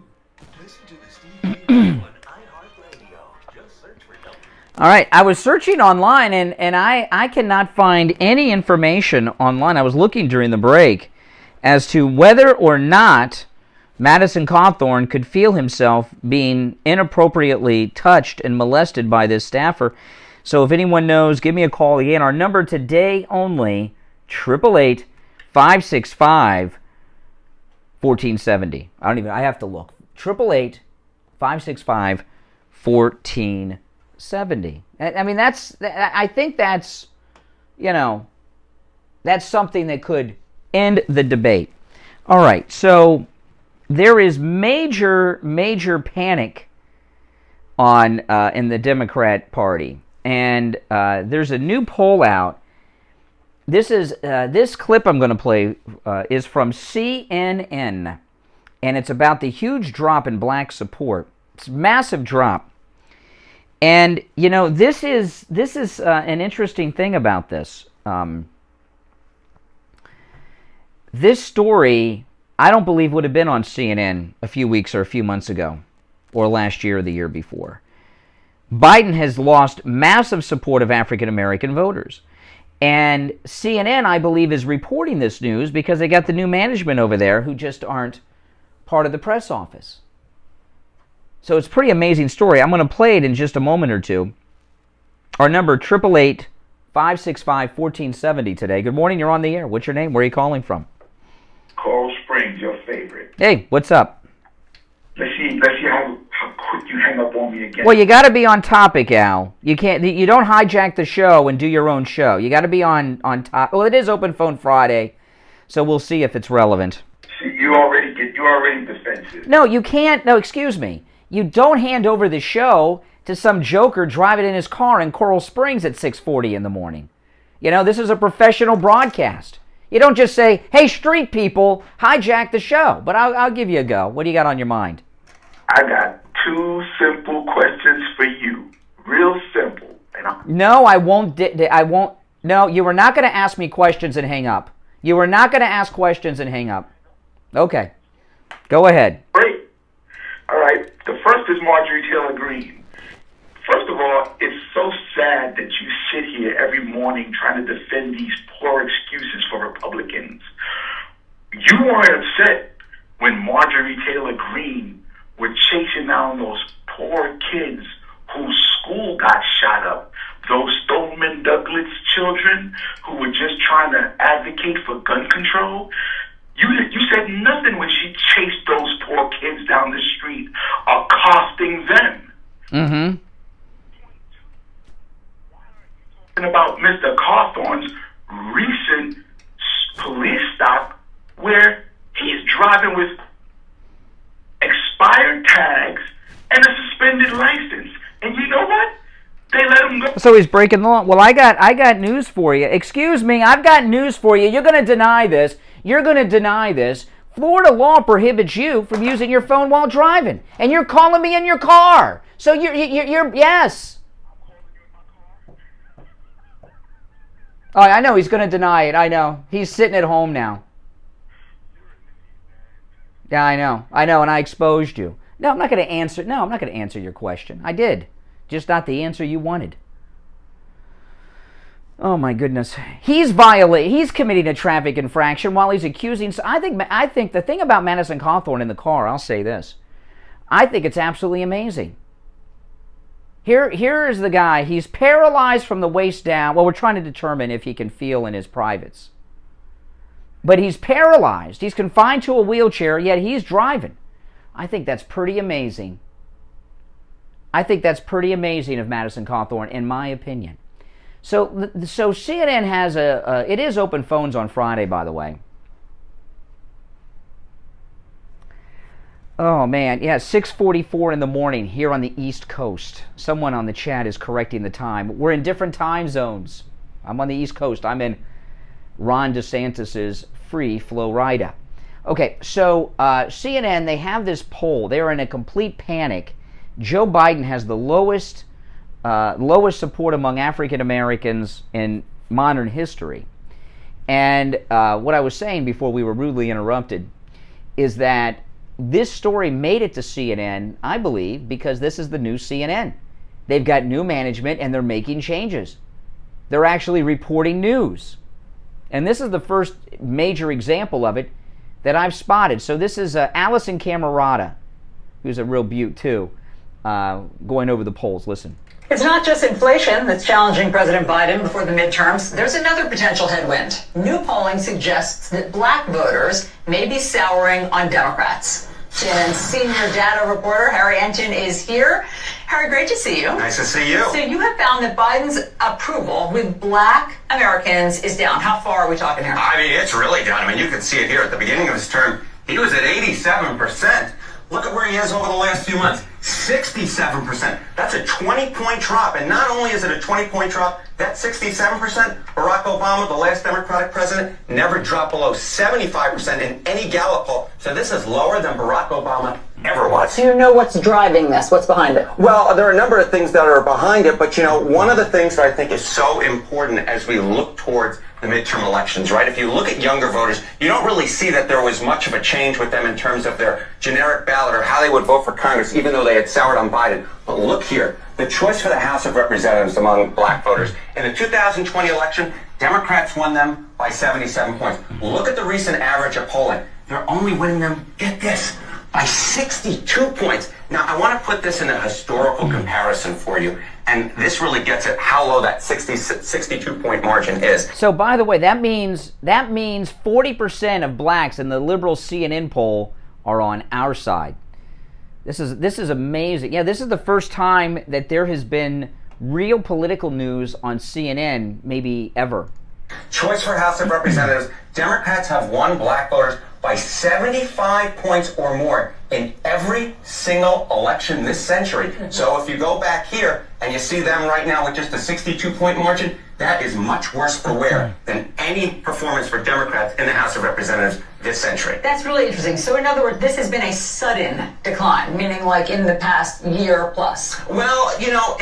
Speaker 3: Listen to the Steve Kane Show on iHeartRadio. Just search for W.
Speaker 2: All right, I was searching online, and I cannot find any information online. I was looking during the break as to whether or not Madison Cawthorn could feel himself being inappropriately touched and molested by this staffer. So if anyone knows, give me a call. Again, our number today only, 888-565-1470. I have to look. 888-565-1470. I mean, I think that's, you know, that's something that could end the debate. All right, so there is major panic on in the Democrat Party, and there's a new poll out. This clip I'm going to play is from CNN, and it's about the huge drop in black support. It's a massive drop, and you know this is an interesting thing about this. This story, I don't believe, would have been on CNN a few weeks or a few months ago, or last year or the year before. Biden has lost massive support of African American voters. And CNN, I believe, is reporting this news because they got the new management over there who just aren't part of the press office. So it's a pretty amazing story. I'm going to play it in just a moment or two. Our number, 888-565-1470 today. Good morning, you're on the air. What's your name? Where are you calling from?
Speaker 12: Coral Springs, your favorite.
Speaker 2: Hey, what's up?
Speaker 12: Let's see how quick you hang up on me again.
Speaker 2: Well, you got to be on topic, Al. You can't. You don't hijack the show and do your own show. You got to be on top. Well, it is Open Phone Friday, so we'll see if it's relevant.
Speaker 12: See, you already defensive.
Speaker 2: No, you can't. No, excuse me. You don't hand over the show to some joker driving in his car in Coral Springs at 6:40 in the morning. You know, this is a professional broadcast. You don't just say, "Hey, street people, hijack the show." But I'll give you a go. What do you got on your mind?
Speaker 12: I got 2 simple questions for you. Real simple.
Speaker 2: No, I won't. I won't. No, you were not going to ask me questions and hang up. You were not going to ask questions and hang up. Okay. Go ahead.
Speaker 12: Great. All right. The first is Marjorie Taylor Greene. First of all, it's so sad that you sit here every morning trying to defend these poor excuses for Republicans. You weren't upset when Marjorie Taylor Greene were chasing down those poor kids whose school got shot up, those Stoneman Douglas children who were just trying to advocate for gun control. You said nothing when she chased those poor kids down the street, accosting them.
Speaker 2: Mm-hmm.
Speaker 12: About Mr. Cawthorn's recent police stop where he's driving with expired tags and a suspended license. And you know what? They let him go.
Speaker 2: So he's breaking the law. Well, I got news for you. Excuse me, I've got news for you. You're going to deny this. You're going to deny this. Florida law prohibits you from using your phone while driving. And you're calling me in your car. So you're yes. Oh, I know he's going to deny it. I know. He's sitting at home now. Yeah, I know, and I exposed you. No, I'm not going to answer. No, I'm not going to answer your question. I did, just not the answer you wanted. Oh my goodness, he's committing a traffic infraction while he's accusing. I think the thing about Madison Cawthorn in the car. I'll say this. I think it's absolutely amazing. Here is the guy. He's paralyzed from the waist down. Well, we're trying to determine if he can feel in his privates. But he's paralyzed. He's confined to a wheelchair, yet he's driving. I think that's pretty amazing. I think that's pretty amazing of Madison Cawthorn, in my opinion. So CNN has it is open phones on Friday, by the way. Oh, man. Yeah, 6:44 in the morning here on the East Coast. Someone on the chat is correcting the time. We're in different time zones. I'm on the East Coast. I'm in Ron DeSantis's free Florida. Okay, so CNN, they have this poll. They're in a complete panic. Joe Biden has the lowest support among African Americans in modern history. And what I was saying before we were rudely interrupted is that this story made it to CNN, I believe, because this is the new CNN. They've got new management and they're making changes. They're actually reporting news. And this is the first major example of it that I've spotted. So this is Allison Camerata, who's a real beaut too, going over the polls. Listen.
Speaker 13: It's not just inflation that's challenging President Biden before the midterms. There's another potential headwind. New polling suggests that black voters may be souring on Democrats. CNN's senior data reporter, Harry Enton, is here. Harry, great to see you.
Speaker 14: Nice to see you.
Speaker 13: So you have found that Biden's approval with black Americans is down. How far are we talking here?
Speaker 14: I mean, it's really down. I mean, you can see it here. At the beginning of his term, he was at 87%. Look at where he is over the last few months. 67%. That's a 20-point drop. And not only is it a 20-point drop, that 67%, Barack Obama, the last Democratic president, never dropped below 75% in any Gallup poll. So this is lower than Barack Obama ever was.
Speaker 13: Do you know what's driving this? What's behind it?
Speaker 14: Well, there are a number of things that are behind it, but, you know, one of the things that I think is so important as we look towards the midterm elections, right? If you look at younger voters, you don't really see that there was much of a change with them in terms of their generic ballot or how they would vote for Congress, even though they had soured on Biden. But look here, the choice for the House of Representatives among black voters. In the 2020 election, Democrats won them by 77 points. Look at the recent average of polling. They're only winning them, get this, by 62 points. Now, I want to put this in a historical comparison for you, and this really gets at how low that 62-point margin is.
Speaker 2: So, by the way, that means 40% of blacks in the liberal CNN poll are on our side. This is amazing. Yeah, this is the first time that there has been real political news on CNN, maybe ever.
Speaker 14: Choice for House of Representatives. Democrats have won black voters by 75 points or more in every single election this century. So if you go back here and you see them right now with just a 62-point margin, that is much worse for wear than any performance for Democrats in the House of Representatives this century.
Speaker 13: That's really interesting. So in other words, this has been a sudden decline, meaning like in the past year plus.
Speaker 14: Well, you know,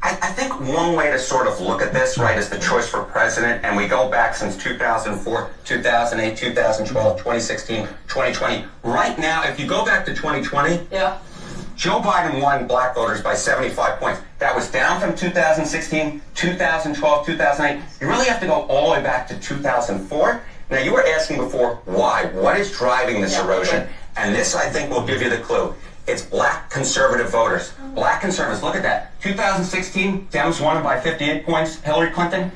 Speaker 14: I think one way to sort of look at this, right, is the choice for president, and we go back since 2004, 2008, 2012, 2016, 2020. Right now, if you go back to 2020, Joe Biden won black voters by 75 points. That was down from 2016, 2012, 2008. You really have to go all the way back to 2004. Now, you were asking before, why? What is driving this erosion? And this, I think, will give you the clue. It's black conservative voters. Black conservatives, look at that. 2016, Dems won by 58 points. Hillary Clinton,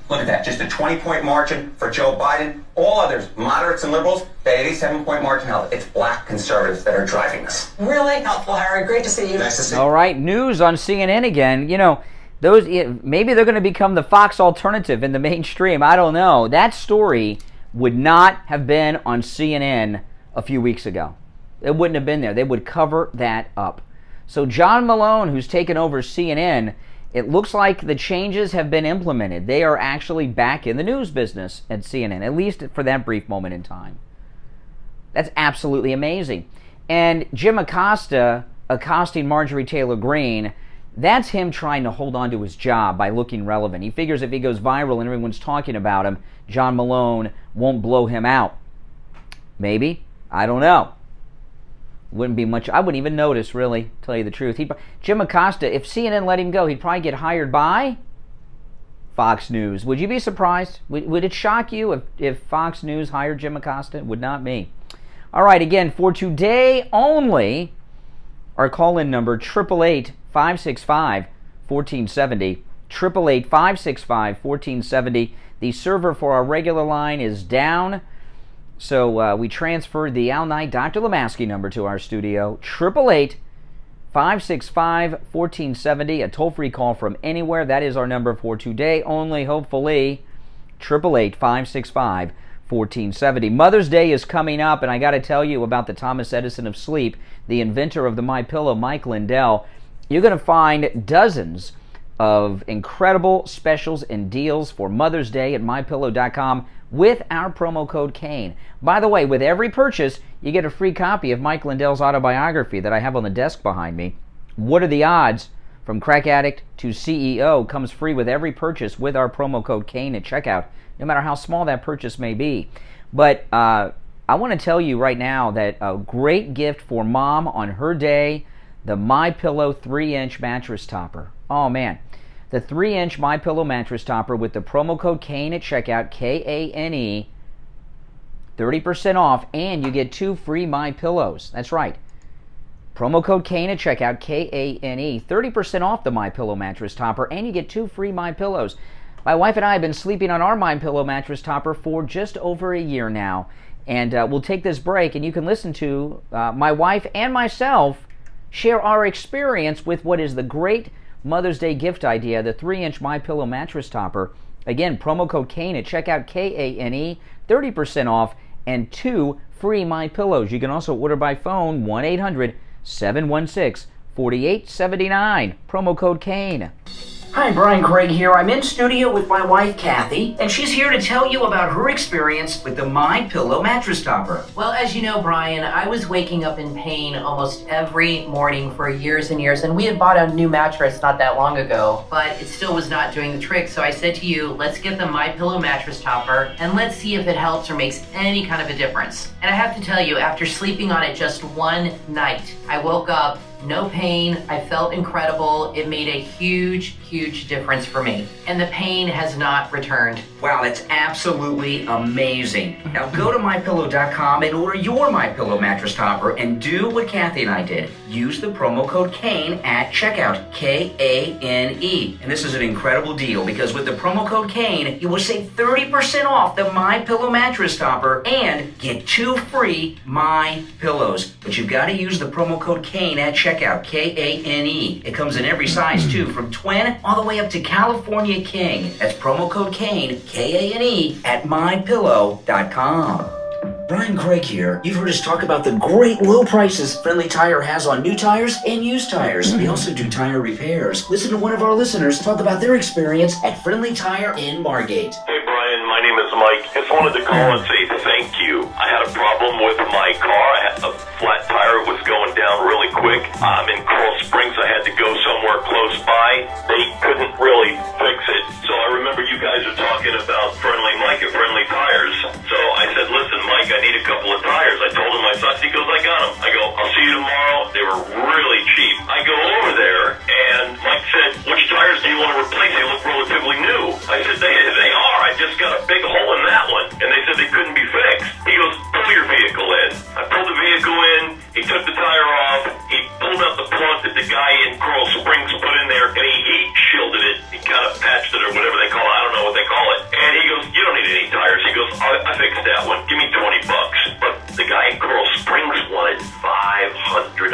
Speaker 14: look at that. Just a 20-point margin for Joe Biden. All others, moderates and liberals, the 87-point margin held. It's black conservatives that are driving this.
Speaker 13: Really helpful, Harry. Great to see you.
Speaker 14: Nice to see you.
Speaker 2: All right, news on CNN again. You know, those maybe they're going to become the Fox alternative in the mainstream. I don't know. That story would not have been on CNN a few weeks ago. It wouldn't have been there. They would cover that up. So John Malone, who's taken over CNN, it looks like the changes have been implemented. They are actually back in the news business at CNN, at least for that brief moment in time. That's absolutely amazing. And Jim Acosta accosting Marjorie Taylor Greene, that's him trying to hold on to his job by looking relevant. He figures if he goes viral and everyone's talking about him, John Malone won't blow him out. Maybe. I don't know. Wouldn't be much. I wouldn't even notice, really, to tell you the truth. Jim Acosta, if CNN let him go, he'd probably get hired by Fox News. Would you be surprised? Would it shock you if Fox News hired Jim Acosta? It would not me. All right, again, for today only, our call-in number, 888-565-1470. 888-565-1470. The server for our regular line is down. So we transferred the Al Knight Dr. Lemaski number to our studio. 888-565-1470. A toll-free call from anywhere. That is our number for today only, hopefully. 888-565-1470. Mother's Day is coming up, and I got to tell you about the Thomas Edison of sleep, the inventor of the MyPillow, Mike Lindell. You're going to find dozens of incredible specials and deals for Mother's Day at MyPillow.com with our promo code Kane. By the way, with every purchase, you get a free copy of Mike Lindell's autobiography that I have on the desk behind me. What Are the Odds? From Crack Addict to CEO comes free with every purchase with our promo code Kane at checkout, no matter how small that purchase may be. But I want to tell you right now that a great gift for mom on her day, the MyPillow 3-inch mattress topper. Oh, man. The 3-inch MyPillow mattress topper with the promo code Kane at checkout, K-A-N-E, 30% off, and you get 2 free MyPillows. That's right. Promo code Kane at checkout, K-A-N-E, 30% off the MyPillow mattress topper, and you get 2 free MyPillows. My wife and I have been sleeping on our MyPillow mattress topper for just over a year now, and we'll take this break, and you can listen to my wife and myself share our experience with what is the great Mother's Day gift idea, the 3-inch MyPillow mattress topper. Again, promo code Kane at checkout, K-A-N-E, 30% off, and 2 free MyPillows. You can also order by phone, 1-800-716-4879, promo code Kane.
Speaker 15: Hi, Brian Craig here. I'm in studio with my wife, Kathy, and she's here to tell you about her experience with the MyPillow mattress topper.
Speaker 8: Well, as you know, Brian, I was waking up in pain almost every morning for years and years, and we had bought a new mattress not that long ago, but it still was not doing the trick. So I said to you, let's get the MyPillow mattress topper, and let's see if it helps or makes any kind of a difference. And I have to tell you, after sleeping on it just one night, I woke up No pain. I felt incredible. It made a huge, huge difference for me. And the pain has not returned.
Speaker 15: Wow, that's absolutely amazing. Now go to MyPillow.com and order your MyPillow mattress topper and do what Kathy and I did. Use the promo code KANE at checkout, K-A-N-E. And this is an incredible deal because with the promo code KANE, you will save 30% off the MyPillow mattress topper and get 2 free MyPillows. But you've got to use the promo code KANE at checkout, K-A-N-E. It comes in every size too, from twin all the way up to California King. That's promo code KANE, K-A-N-E, at MyPillow.com. Brian Craig here. You've heard us talk about the great low prices Friendly Tire has on new tires and used tires. They also do tire repairs. Listen to one of our listeners talk about their experience at Friendly Tire in Margate.
Speaker 16: Hey Brian, my name is Mike. Just wanted to call and say thank you. I had a problem with my car. I had a flat tire was going down really quick. I'm in Coral Springs. I had to go somewhere close by. They couldn't really fix it. So I remember you guys are talking about Friendly Mike at Friendly Tires. So I said, listen, Mike, I need a couple of tires. I told him my size. He goes, I got them. I go, I'll see you tomorrow. They were really cheap. I go over there, and Mike said, which tires do you want to replace? They look relatively new. I said, they are. I just got a big hole in that one. And they said they couldn't be fixed. He goes, pull your vehicle in. I pulled the vehicle in. He took the tire off. He pulled out the plug that the guy in Coral Springs put in there, and he heat shielded it. He kind of patched it or whatever they call it. I don't know what they call it. And he goes, you don't need any tires. He goes, I fixed that one. Give me $20. But the guy in Coral Springs wanted $500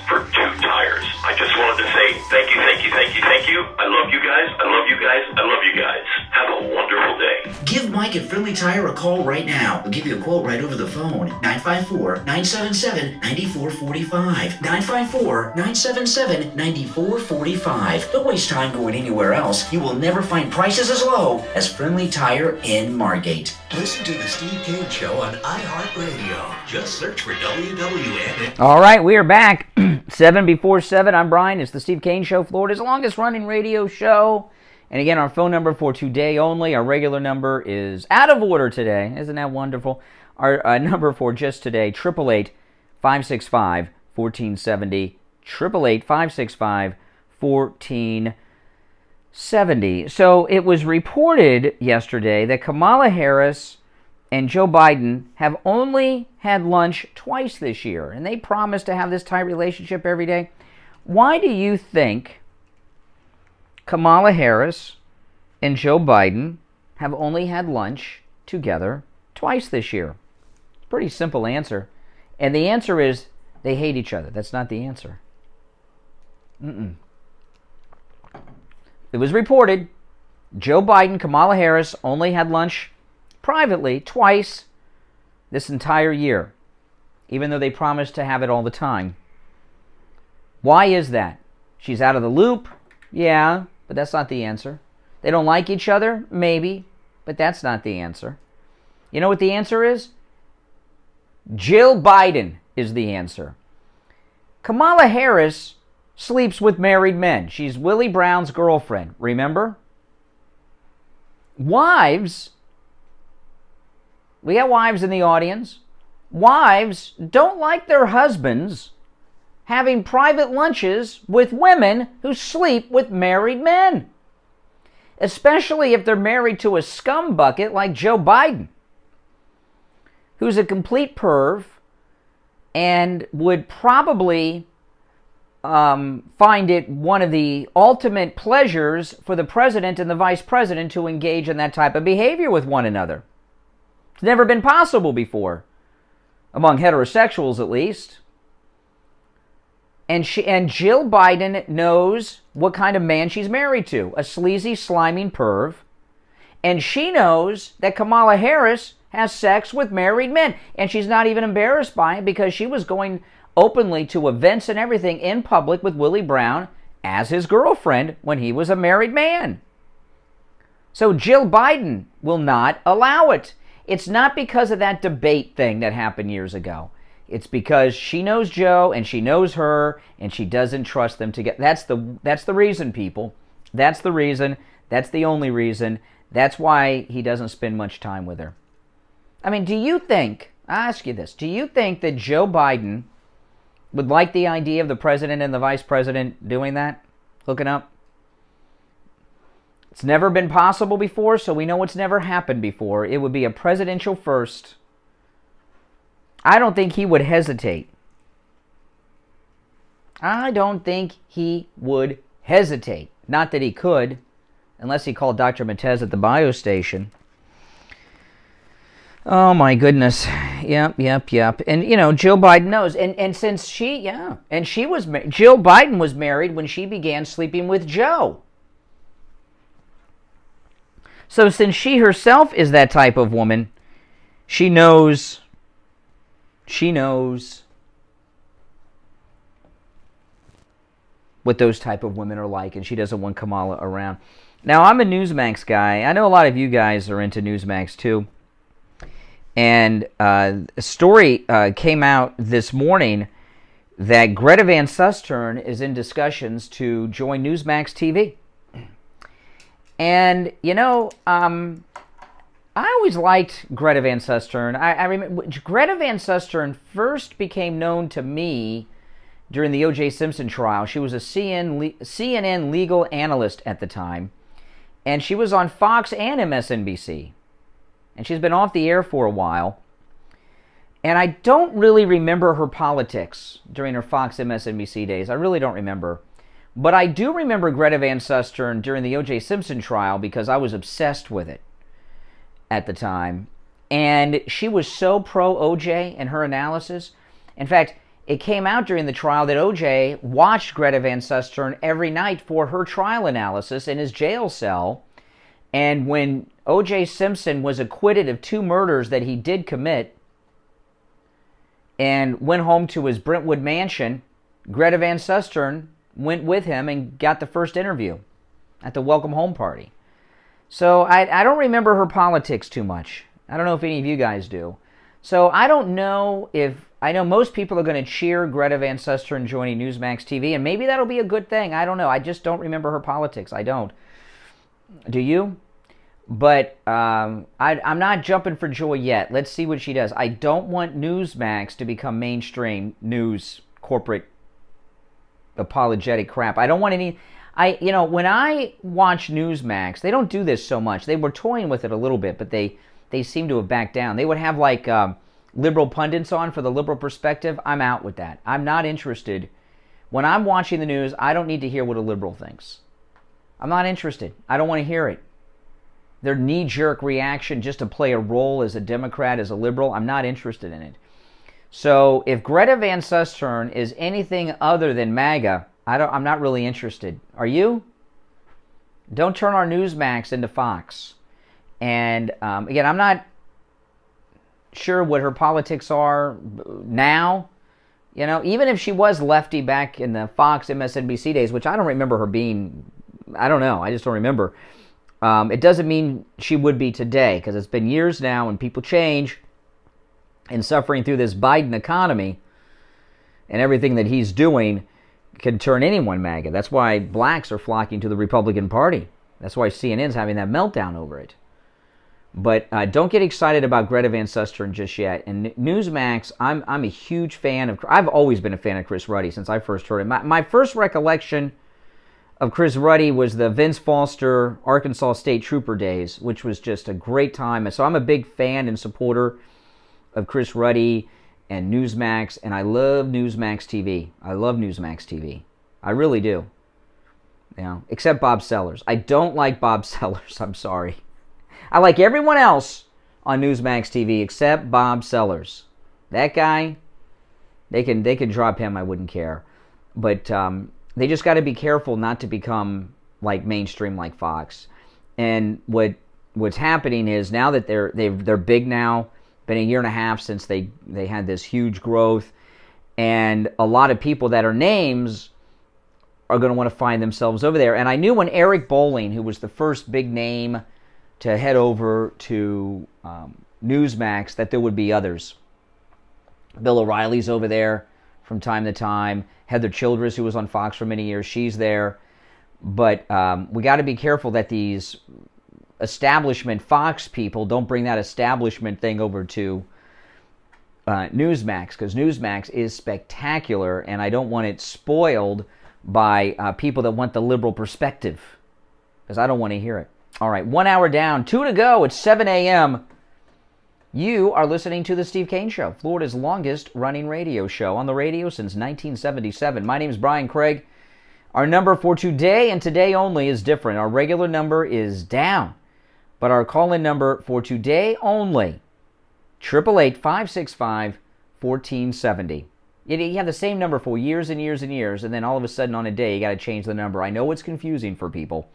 Speaker 16: for 2 tires. I just wanted to say thank you, thank you, thank you, thank you. I love you guys. I love you guys. I love you guys. Have a wonderful day.
Speaker 15: Give Mike at Friendly Tire a call right now. We'll give you a quote right over the phone. 954-977-9445. 954-977-9445. Don't waste time going anywhere else. You will never find prices as low as Friendly Tire in Margate.
Speaker 3: Listen to the Steve Kane Show on iHeartRadio. Just search for WWN.
Speaker 2: All right, we are back. 7 before 7. I'm Brian. It's the Steve Kane Show, Florida's longest running radio show. And again, our phone number for today only. Our regular number is out of order today. Isn't that wonderful? Our number for just today, 888-565-1470. 888-565-1470. So it was reported yesterday that Kamala Harris and Joe Biden have only had lunch twice this year, and they promised to have this tight relationship every day. Why do you think Kamala Harris and Joe Biden have only had lunch together twice this year? Pretty simple answer. And the answer is they hate each other. That's not the answer. It was reported Joe Biden, Kamala Harris only had lunch privately twice this entire year, even though they promised to have it all the time. Why is that? She's out of the loop? Yeah, but that's not the answer. They don't like each other? Maybe, but that's not the answer. You know what the answer is? Jill Biden is the answer. Kamala Harris sleeps with married men. She's Willie Brown's girlfriend, remember? Wives, we got wives in the audience. Wives don't like their husbands having private lunches with women who sleep with married men. Especially if they're married to a scumbucket like Joe Biden, who's a complete perv and would probably find it one of the ultimate pleasures for the president and the vice president to engage in that type of behavior with one another. It's never been possible before, among heterosexuals at least. And Jill Biden knows what kind of man she's married to, a sleazy, sliming perv. And she knows that Kamala Harris has sex with married men. And she's not even embarrassed by it because she was going openly to events and everything in public with Willie Brown as his girlfriend when he was a married man. So Jill Biden will not allow it. It's not because of that debate thing that happened years ago. It's because she knows Joe and she knows her and she doesn't trust them to get. That's the reason, people. That's the reason. That's the only reason. That's why he doesn't spend much time with her. I mean, do you think, I ask you this, do you think that Joe Biden would like the idea of the president and the vice president doing that, hooking up. It's never been possible before, so we know it's never happened before. It would be a presidential first. I don't think he would hesitate. I don't think he would hesitate. Not that he could, unless he called Dr. Matez at the bio station. Oh my goodness. Yep. And you know, Jill Biden knows. And since Jill Biden was married when she began sleeping with Joe. So since she herself is that type of woman, she knows what those type of women are like, and she doesn't want Kamala around. Now, I'm a Newsmax guy. I know a lot of you guys are into Newsmax too. And a story came out this morning that Greta Van Susteren is in discussions to join Newsmax TV. And, you know, I always liked Greta Van Susteren. I remember Greta Van Susteren first became known to me during the O.J. Simpson trial. She was a CNN legal analyst at the time. And she was on Fox and MSNBC. And she's been off the air for a while. And I don't really remember her politics during her Fox MSNBC days. I really don't remember. But I do remember Greta Van Susteren during the O.J. Simpson trial because I was obsessed with it at the time. And she was so pro-O.J. in her analysis. In fact, it came out during the trial that O.J. watched Greta Van Susteren every night for her trial analysis in his jail cell. And when O.J. Simpson was acquitted of 2 murders that he did commit and went home to his Brentwood mansion, Greta Van Susteren went with him and got the first interview at the welcome home party. So I don't remember her politics too much. I don't know if any of you guys do. So I don't know if... I know most people are going to cheer Greta Van Susteren joining Newsmax TV, and maybe that'll be a good thing. I don't know. I just don't remember her politics. I don't. Do you? But I'm not jumping for joy yet. Let's see what she does. I don't want Newsmax to become mainstream news, corporate, apologetic crap. I don't want any... when I watch Newsmax, they don't do this so much. They were toying with it a little bit, but they seem to have backed down. They would have like liberal pundits on for the liberal perspective. I'm out with that. I'm not interested. When I'm watching the news, I don't need to hear what a liberal thinks. I'm not interested. I don't want to hear it. Their knee-jerk reaction just to play a role as a Democrat, as a liberal, I'm not interested in it. So if Greta Van Susteren is anything other than MAGA, I'm not really interested. Are you? Don't turn our Newsmax into Fox. And again, I'm not sure what her politics are now. You know, even if she was lefty back in the Fox MSNBC days, which I don't remember her being, I don't know, I just don't remember. It doesn't mean she would be today, because it's been years now and people change, and suffering through this Biden economy and everything that he's doing can turn anyone MAGA. That's why blacks are flocking to the Republican Party. That's why CNN's having that meltdown over it. But don't get excited about Greta Van Susteren just yet. And Newsmax, I'm a huge fan of... I've always been a fan of Chris Ruddy since I first heard him. My first recollection of Chris Ruddy was the Vince Foster Arkansas State Trooper days, which was just a great time. And so I'm a big fan and supporter of Chris Ruddy and Newsmax, and I love Newsmax TV. I love Newsmax TV. I really do. You know, except Bob Sellers. I don't like Bob Sellers. I'm sorry. I like everyone else on Newsmax TV except Bob Sellers. That guy, they can drop him. I wouldn't care. But they just got to be careful not to become like mainstream like Fox. And what's happening is now that they're big now, been a year and a half since they had this huge growth, and a lot of people that are names are going to want to find themselves over there. And I knew when Eric Bolling, who was the first big name to head over to Newsmax, that there would be others. Bill O'Reilly's over there from time to time. Heather Childress, who was on Fox for many years, she's there. But we got to be careful that these establishment Fox people don't bring that establishment thing over to Newsmax, because Newsmax is spectacular, and I don't want it spoiled by people that want the liberal perspective, because I don't want to hear it. All right, 1 hour down, 2 to go. It's 7 a.m. You are listening to The Steve Kane Show, Florida's longest-running radio show on the radio since 1977. My name is Brian Craig. Our number for today and today only is different. Our regular number is down, but our call-in number for today only, 888-565-1470. You have the same number for years and years and years, and then all of a sudden on a day you got to change the number. I know it's confusing for people.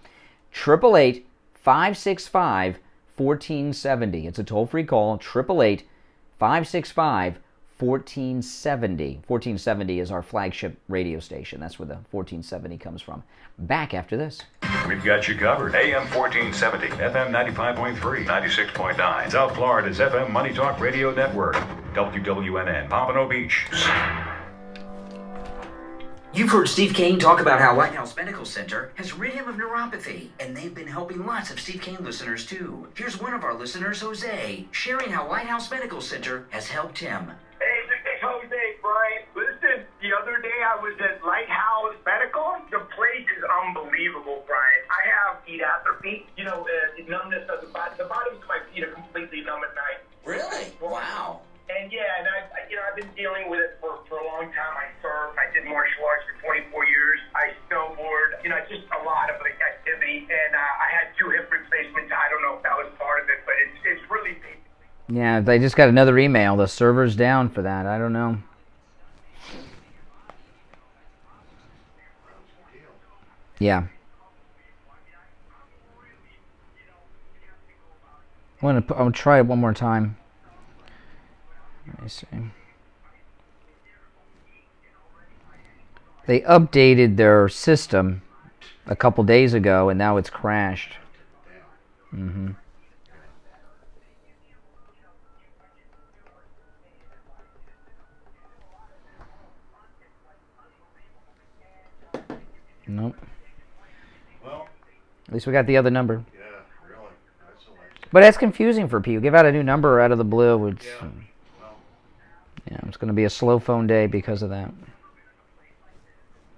Speaker 2: 888-565-1470. It's a toll-free call. 888-565-1470. 1470 is our flagship radio station. That's where the 1470 comes from. Back after this.
Speaker 6: We've got you covered. AM 1470, FM 95.3, 96.9. South Florida's FM Money Talk Radio Network. WWNN, Pompano Beach.
Speaker 15: You've heard Steve Kane talk about how Lighthouse Medical Center has rid him of neuropathy, and they've been helping lots of Steve Kane listeners too. Here's one of our listeners, Jose, sharing how Lighthouse Medical Center has helped him.
Speaker 17: Hey, this is Jose, Brian. Listen, the other day I was at Lighthouse Medical. The place is unbelievable, Brian. I have feet atrophy, numbness of the bottom. The bottoms of my feet are completely numb at night.
Speaker 15: Really? Wow.
Speaker 17: And I've been dealing with it for a long time. I surfed. I did martial arts for 24 years. I snowboard. Just a lot of activity. And I had 2 hip replacements. I don't know if that was part of it, but it's really painful.
Speaker 2: Yeah, they just got another email. The server's down for that. I don't know. Yeah. I'll try it one more time. Let me see. They updated their system a couple days ago, and now it's crashed. Mm-hmm. Nope.
Speaker 18: Well,
Speaker 2: at least we got the other number.
Speaker 18: Yeah, really. That's hilarious.
Speaker 2: But that's confusing for people. Give out a new number out of the blue. It's, it's going to be a slow phone day because of that.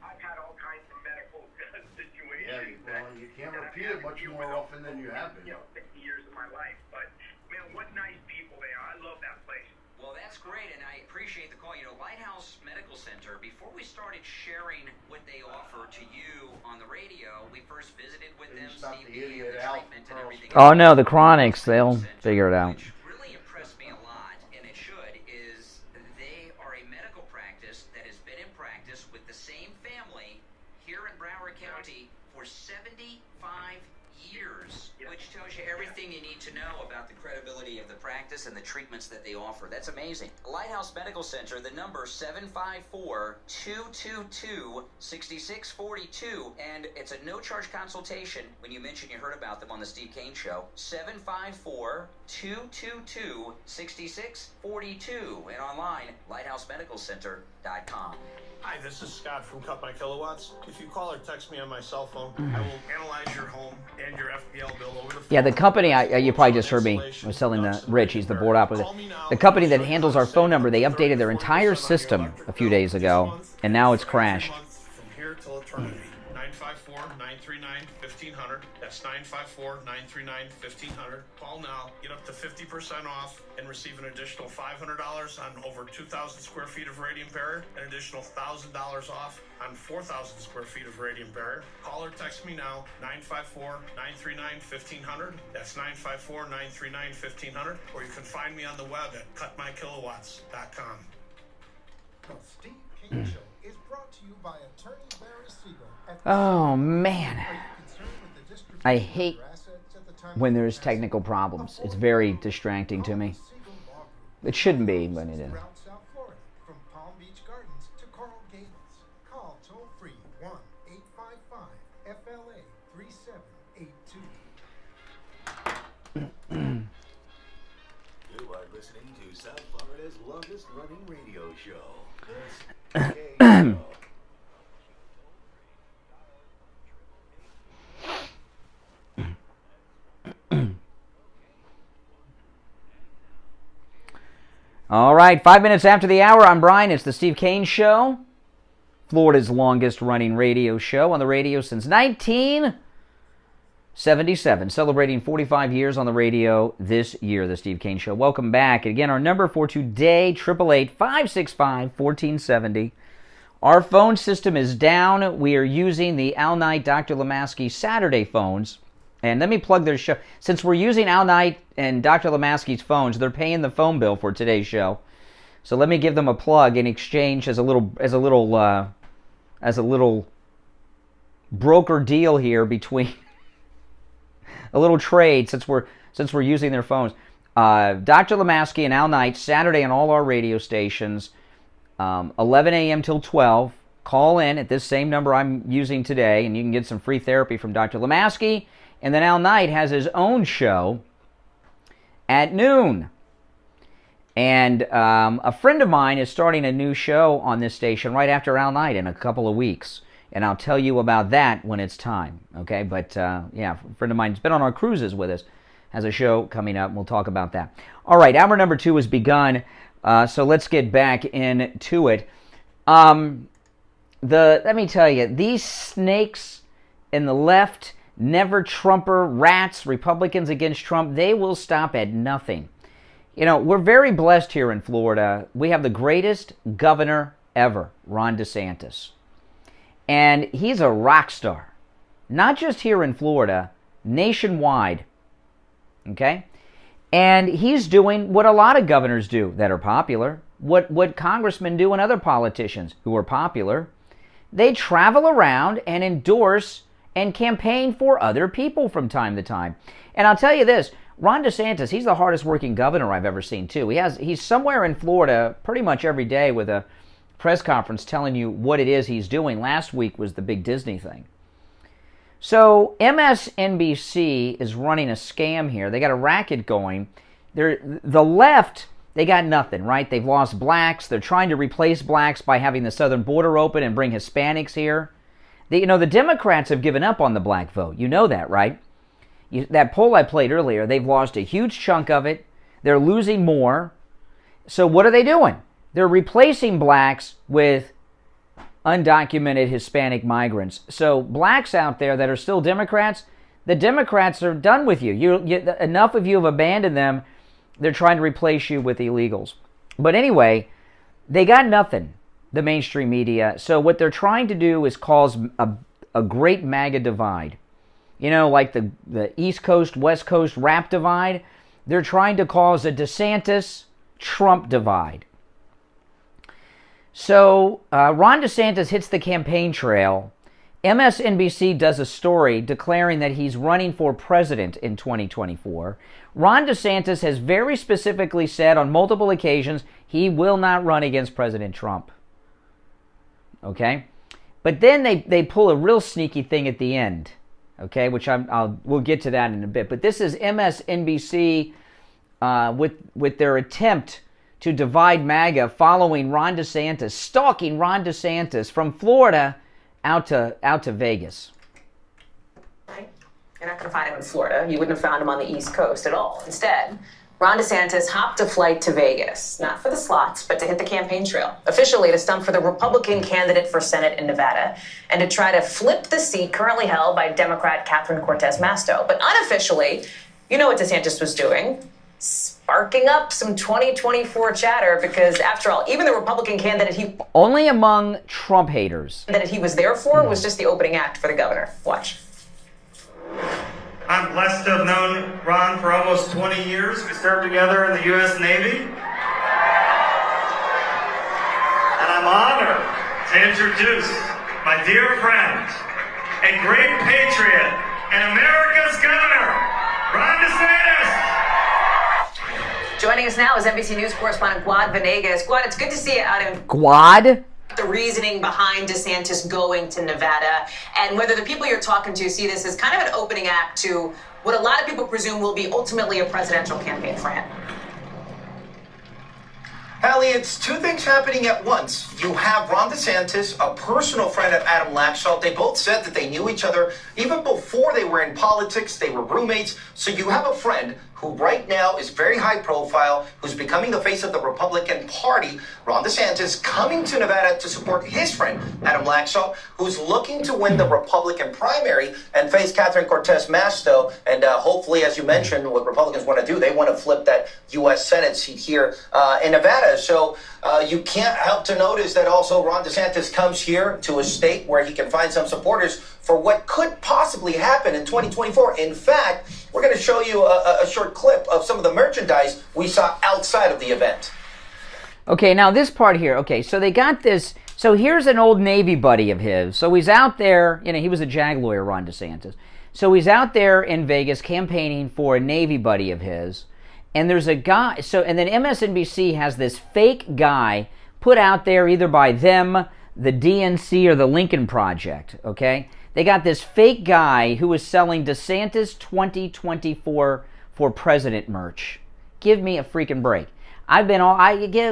Speaker 17: I've had all kinds of medical situations.
Speaker 18: Yeah, you can't repeat it much more often than you have been.
Speaker 17: 50 years of my life. But, man, what nice people they are. I love that place.
Speaker 15: Well, that's great, and I appreciate the call. Lighthouse Medical Center, before we started sharing what they offer to you on the radio, we first visited with them, Steve, the treatment and everything.
Speaker 2: Oh, no, the chronics. They'll figure it out.
Speaker 15: Which really impressed me a lot, and it should, is they are a medical practice that has been in practice with the same family here in Broward County for 75 years, which tells you everything you need to know about the credibility of the practice and the treatments that they offer. That's amazing. Lighthouse Medical Center, the number 754-222-6642, and it's a no-charge consultation when you mention you heard about them on the Steve Kane Show. 754-222-6642, and online, lighthousemedicalcenter.com.
Speaker 10: Hi, this is Scott from Cut My Kilowatts. If you call or text me on my cell phone, I will analyze your home and your FPL bill over the phone.
Speaker 2: Yeah, the company, you probably just heard me, I was telling Rich, he's the board operator. The company that handles our phone number, they updated their entire system a few days ago, and now it's crashed.
Speaker 10: From here till eternity. 954-939-1500. That's 954-939-1500. Call now. Get up to 50% off and receive an additional $500 on over 2,000 square feet of radiant barrier, an additional $1,000 off on 4,000 square feet of radiant barrier. Call or text me now, 954-939-1500. That's 954-939-1500. Or you can find me on the web at cutmykilowatts.com.
Speaker 1: The Steve Kane Show is brought to you by Attorney Barry Siegel.
Speaker 2: Oh, man. I hate when there's technical problems. It's very distracting to me. It shouldn't be, but it is.
Speaker 1: South Florida, from Palm Beach Gardens to Coral Gables. Call toll free 1-855-FLA-3782.
Speaker 3: You are listening to South Florida's longest running radio show, The Steve Kane Show.
Speaker 2: All right, 5 minutes after the hour, I'm Brian. It's the Steve Kane Show, Florida's longest-running radio show on the radio since 1977, celebrating 45 years on the radio this year, the Steve Kane Show. Welcome back. Again, our number for today, 888-565-1470. Our phone system is down. We are using the Al Knight, Dr. Lemaski Saturday phones. And let me plug their show. Since we're using Al Knight and Dr. Lemaski's phones, they're paying the phone bill for today's show. So let me give them a plug in exchange as a little broker deal here between a little trade since we're using their phones. Dr. Lemaski and Al Knight Saturday on all our radio stations, 11 a.m. till 12. Call in at this same number I'm using today, and you can get some free therapy from Dr. Lemaski. And then Al Knight has his own show at noon. And a friend of mine is starting a new show on this station right after Al Knight in a couple of weeks. And I'll tell you about that when it's time. Okay, but yeah, a friend of mine who's been on our cruises with us has a show coming up, and we'll talk about that. All right, hour number 2 has begun, so let's get back into it. Let me tell you, these snakes in the left, never Trumper, rats, Republicans against Trump, they will stop at nothing. You know, we're very blessed here in Florida. We have the greatest governor ever, Ron DeSantis. And he's a rock star. Not just here in Florida, nationwide. Okay? And he's doing what a lot of governors do that are popular. What congressmen do and other politicians who are popular. They travel around and endorse and campaign for other people from time to time. And I'll tell you this, Ron DeSantis, he's the hardest working governor I've ever seen too. He's somewhere in Florida pretty much every day with a press conference telling you what it is he's doing. Last week was the big Disney thing. So MSNBC is running a scam here. They got a racket going. The left, they got nothing, right? They've lost blacks. They're trying to replace blacks by having the southern border open and bring Hispanics here. The Democrats have given up on the black vote. You know that, right? That poll I played earlier, they've lost a huge chunk of it. They're losing more. So what are they doing? They're replacing blacks with undocumented Hispanic migrants. So blacks out there that are still Democrats, the Democrats are done with you. Enough of you have abandoned them. They're trying to replace you with illegals. But anyway, they got nothing, the mainstream media. So what they're trying to do is cause a great MAGA divide. You know, like the East Coast, West Coast rap divide. They're trying to cause a DeSantis-Trump divide. So Ron DeSantis hits the campaign trail. MSNBC does a story declaring that he's running for president in 2024. Ron DeSantis has very specifically said on multiple occasions he will not run against President Trump. Okay? But then they pull a real sneaky thing at the end. Okay? Which we'll get to that in a bit. But this is MSNBC with their attempt to divide MAGA following Ron DeSantis, stalking Ron DeSantis from Florida out to Vegas.
Speaker 13: You're not going to find him in Florida. You wouldn't have found him on the East Coast at all. Instead, Ron DeSantis hopped a flight to Vegas, not for the slots, but to hit the campaign trail, officially to stump for the Republican candidate for Senate in Nevada, and to try to flip the seat currently held by Democrat Catherine Cortez Masto. But unofficially, you know what DeSantis was doing? Sparking up some 2024 chatter, because after all, even the Republican candidate
Speaker 2: only among Trump haters
Speaker 13: that he was there for was just the opening act for the governor. Watch.
Speaker 19: I'm blessed to have known Ron for almost 20 years. We served together in the U.S. Navy. And I'm honored to introduce my dear friend, a great patriot, and America's governor, Ron DeSantis.
Speaker 13: Joining us now is NBC News correspondent Guad Venegas. Guad, it's good to see you out in
Speaker 2: Guad.
Speaker 13: The reasoning behind DeSantis going to Nevada, and whether the people you're talking to see this as kind of an opening act to what a lot of people presume will be ultimately a presidential campaign for him.
Speaker 20: Hallie, it's two things happening at once. You have Ron DeSantis, a personal friend of Adam Laxalt. They both said that they knew each other even before they were in politics. They were roommates. So you have a friend who right now is very high profile, who's becoming the face of the Republican Party, Ron DeSantis, coming to Nevada to support his friend, Adam Laxalt, who's looking to win the Republican primary and face Catherine Cortez Masto. And hopefully, as you mentioned, what Republicans want to do, they want to flip that U.S. Senate seat here in Nevada. So you can't help to notice that also Ron DeSantis comes here to a state where he can find some supporters for what could possibly happen in 2024. In fact, we're going to show you a short clip of some of the merchandise we saw outside of the event.
Speaker 2: Okay, now this part here. Okay, so they got this. So here's an old Navy buddy of his. So he's out there, he was a JAG lawyer, Ron DeSantis. So he's out there in Vegas campaigning for a Navy buddy of his. And there's a guy, and then MSNBC has this fake guy put out there either by them, the DNC, or the Lincoln Project, okay? They got this fake guy who is selling DeSantis 2024 for president merch. Give me a freaking break.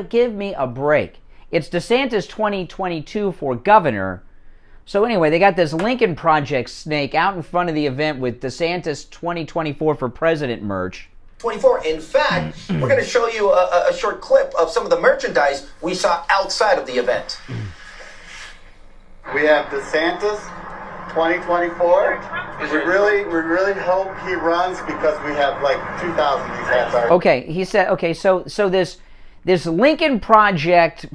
Speaker 2: Give me a break. It's DeSantis 2022 for governor. So anyway, they got this Lincoln Project snake out in front of the event with DeSantis 2024 for president merch.
Speaker 20: 24. In fact, we're going to show you a short clip of some of the merchandise we saw outside of the event.
Speaker 21: We have DeSantis 2024. We really hope he runs because we have like 2,000 of these hats already.
Speaker 2: Okay, he said. Okay, so this Lincoln Project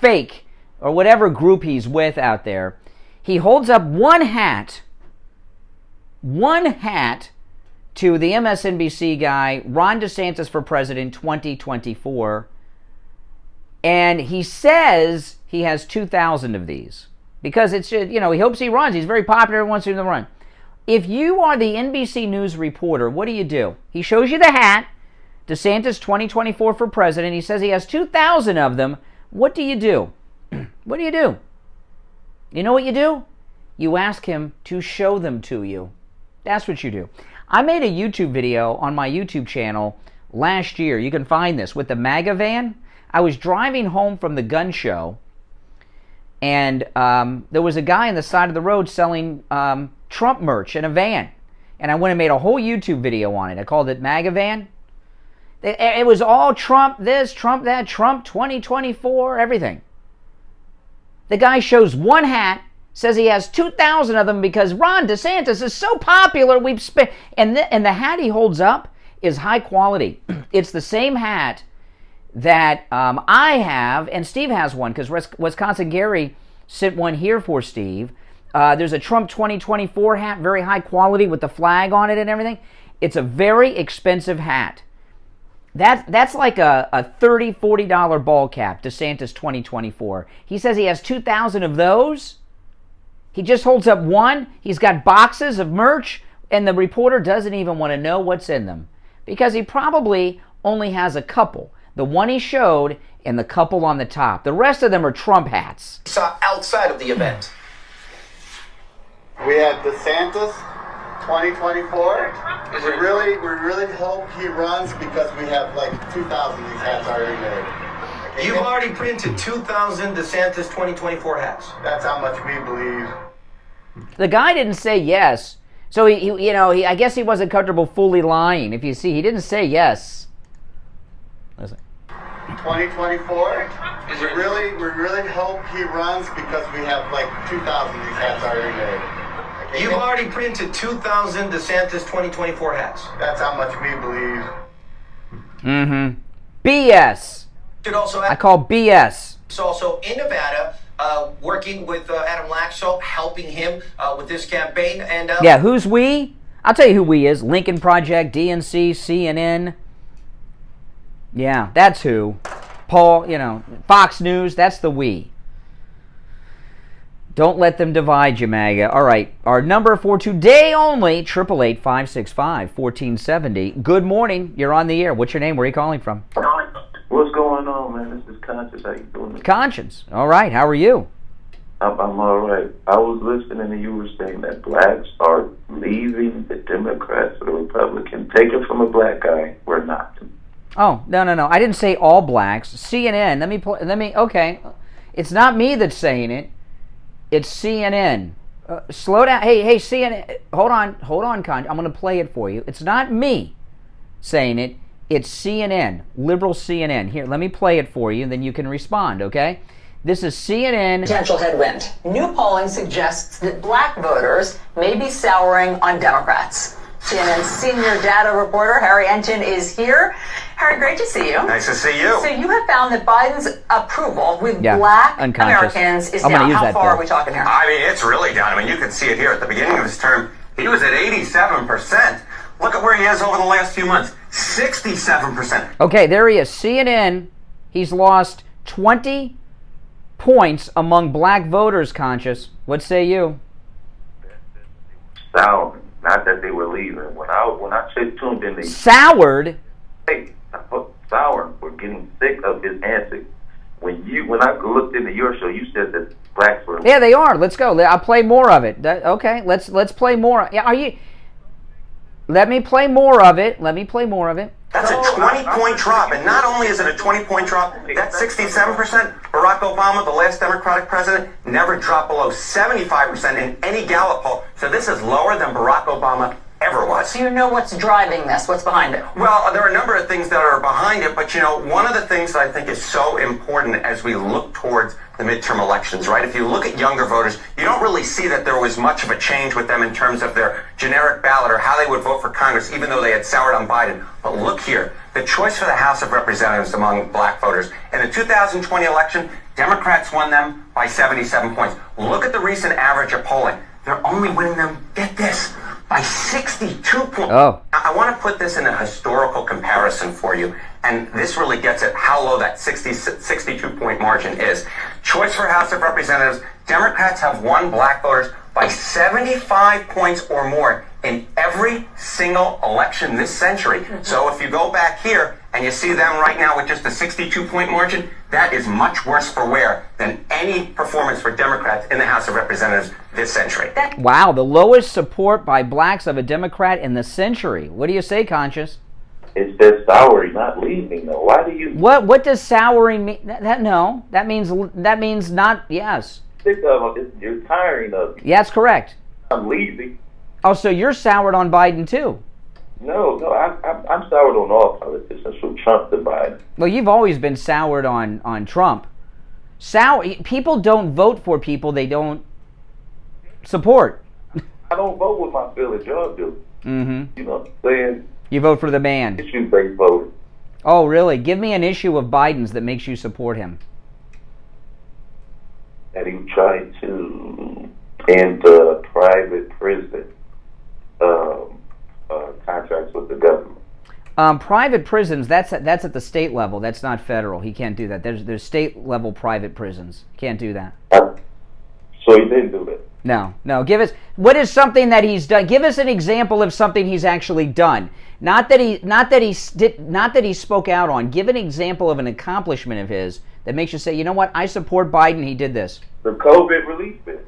Speaker 2: fake or whatever group he's with out there, he holds up one hat to the MSNBC guy, Ron DeSantis for president 2024, and he says he has 2,000 of these. Because it's, he hopes he runs. He's very popular and wants him to run. If you are the NBC News reporter, what do? He shows you the hat, DeSantis 2024 for president. He says he has 2,000 of them. What do? What do? You know what you do? You ask him to show them to you. That's what you do. I made a YouTube video on my YouTube channel last year. You can find this with the MAGA van. I was driving home from the gun show. And there was a guy on the side of the road selling Trump merch in a van. And I went and made a whole YouTube video on it. I called it MAGA Van. It was all Trump this, Trump that, Trump 2024, everything. The guy shows one hat, says he has 2,000 of them because Ron DeSantis is so popular. And the hat he holds up is high quality. It's the same hat that I have, and Steve has one, because Wisconsin Gary sent one here for Steve. There's a Trump 2024 hat, very high quality with the flag on it and everything. It's a very expensive hat. That's like a $30, $40 ball cap, DeSantis 2024. He says he has 2,000 of those. He just holds up one. He's got boxes of merch, and the reporter doesn't even want to know what's in them because he probably only has a couple. The one he showed and the couple on the top. The rest of them are Trump hats.
Speaker 20: Saw outside of the event.
Speaker 21: We have DeSantis 2024. We really hope he runs because we have like 2,000 of these hats already made.
Speaker 20: You've already printed 2,000 DeSantis 2024 hats.
Speaker 21: That's how much we believe.
Speaker 2: The guy didn't say yes. So I guess he wasn't comfortable fully lying. If you see, he didn't say yes. Listen.
Speaker 21: 2024. We really hope he runs because we have like 2,000 of these hats already made.
Speaker 20: You've already printed 2,000 DeSantis 2024 hats.
Speaker 21: That's how much we believe.
Speaker 2: Mm-hmm. BS. I call BS.
Speaker 20: It's also in Nevada, working with Adam Laxalt, helping him with this campaign. And
Speaker 2: yeah, who's we? I'll tell you who we is. Lincoln Project, DNC, CNN. Yeah, that's who. Paul, Fox News, that's the we. Don't let them divide you, MAGA. All right, our number for today only, 888-565-1470. Good morning, you're on the air. What's your name? Where are you calling from?
Speaker 22: What's going on, man? This is Conscience. How you doing?
Speaker 2: Conscience. All right, how are you?
Speaker 22: I'm all right. I was listening and you were saying that blacks are leaving the Democrats or the Republicans. Take it from a black guy. We're not.
Speaker 2: Oh, no. I didn't say all blacks. CNN. Okay. It's not me that's saying it. It's CNN. Slow down. Hey, CNN. Hold on, Con. I'm going to play it for you. It's not me saying it. It's CNN, liberal CNN. Here, let me play it for you, and then you can respond, okay? This is CNN.
Speaker 13: Potential headwind. New polling suggests that black voters may be souring on Democrats. CNN's senior data reporter, Harry Enton, is here. Harry, great to see you.
Speaker 14: Nice to see you.
Speaker 13: So you have found that Biden's approval with black Americans is down. How far are we talking here?
Speaker 14: I mean, it's really down. I mean, you can see it here at the beginning of his term. He was at 87%. Look at where he is over the last few months. 67%.
Speaker 2: Okay, there he is. CNN, he's lost 20 points among black voters, Conscious. What say you?
Speaker 22: Soured. Not that they were leaving. When I tuned in,
Speaker 2: soured.
Speaker 22: Hey, soured. We're getting sick of his antics. When I looked into your show, you said that blacks were.
Speaker 2: Yeah, they are. Let's go. I'll play more of it. Okay, let's play more. Yeah, are you? Let me play more of it.
Speaker 14: That's a 20-point drop, and not only is it a 20-point drop, that's 67%. Barack Obama, the last Democratic president, never dropped below 75% in any Gallup poll. So this is lower than Barack Obama ever was.
Speaker 13: Do you know what's driving this? What's behind it?
Speaker 14: Well, there are a number of things that are behind it, but one of the things that I think is so important as we look towards the midterm elections, right? If you look at younger voters, you don't really see that there was much of a change with them in terms of their generic ballot or how they would vote for Congress, even though they had soured on Biden. But look here, the choice for the House of Representatives among black voters. In the 2020 election, Democrats won them by 77 points. Look at the recent average of polling. They're only winning them, get this, by 62 points.
Speaker 2: Oh.
Speaker 14: I want to put this in a historical comparison for you, and this really gets at how low that 62-point margin is. Choice for House of Representatives, Democrats have won black voters by 75 points or more in every single election this century. So if you go back here and you see them right now with just a 62-point margin, that is much worse for wear than any performance for Democrats in the House of Representatives this century.
Speaker 2: Wow, the lowest support by blacks of a Democrat in the century. What do you say, Conscious?
Speaker 22: It says souring, not leaving, though. Why do you...
Speaker 2: What does souring mean? That means not, yes.
Speaker 22: Sick of it. You're tiring of it.
Speaker 2: Yeah, that's correct.
Speaker 22: I'm leaving.
Speaker 2: Oh, so you're soured on Biden, too?
Speaker 22: No, I'm soured on all politicians, from Trump to Biden.
Speaker 2: Well, you've always been soured on Trump. People don't vote for people they don't support.
Speaker 22: I don't vote with my feelings. Y'all do.
Speaker 2: Mm-hmm.
Speaker 22: You know what I'm saying?
Speaker 2: You vote for the man.
Speaker 22: Issue-based voting.
Speaker 2: Oh, really? Give me an issue of Biden's that makes you support him.
Speaker 22: That he tried to end the private prison contracts with the government.
Speaker 2: Private prisons, that's at the state level. That's not federal. He can't do that. There's state level private prisons. Can't do that.
Speaker 22: So he didn't do that.
Speaker 2: No. Give us what is something that he's done. Give us an example of something he's actually done. Not that he spoke out on. Give an example of an accomplishment of his that makes you say, you know what, I support Biden. He did this.
Speaker 22: The COVID relief bill.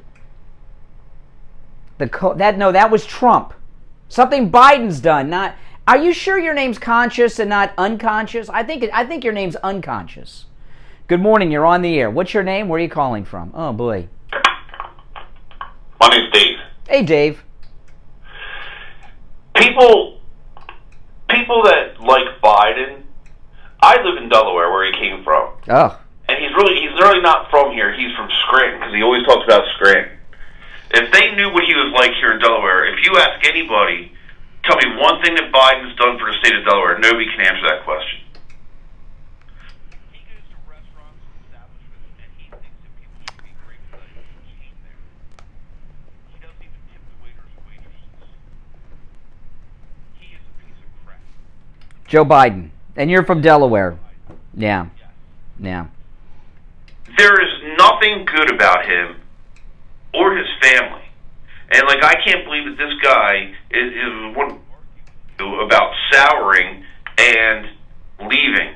Speaker 2: That was Trump. Something Biden's done. Not. Are you sure your name's Conscious and not Unconscious? I think your name's Unconscious. Good morning. You're on the air. What's your name? Where are you calling from? Oh boy.
Speaker 4: My name's Dave.
Speaker 2: Hey, Dave.
Speaker 4: People that like Biden, I live in Delaware, where he came from.
Speaker 2: Oh.
Speaker 4: And he's really not from here. He's from Scranton, because he always talks about Scranton. If they knew what he was like here in Delaware, if you ask anybody, tell me one thing that Biden's done for the state of Delaware, nobody can answer that question.
Speaker 2: Joe Biden. And you're from Delaware. Yeah.
Speaker 4: There is nothing good about him or his family. And, I can't believe that this guy is one about souring and leaving.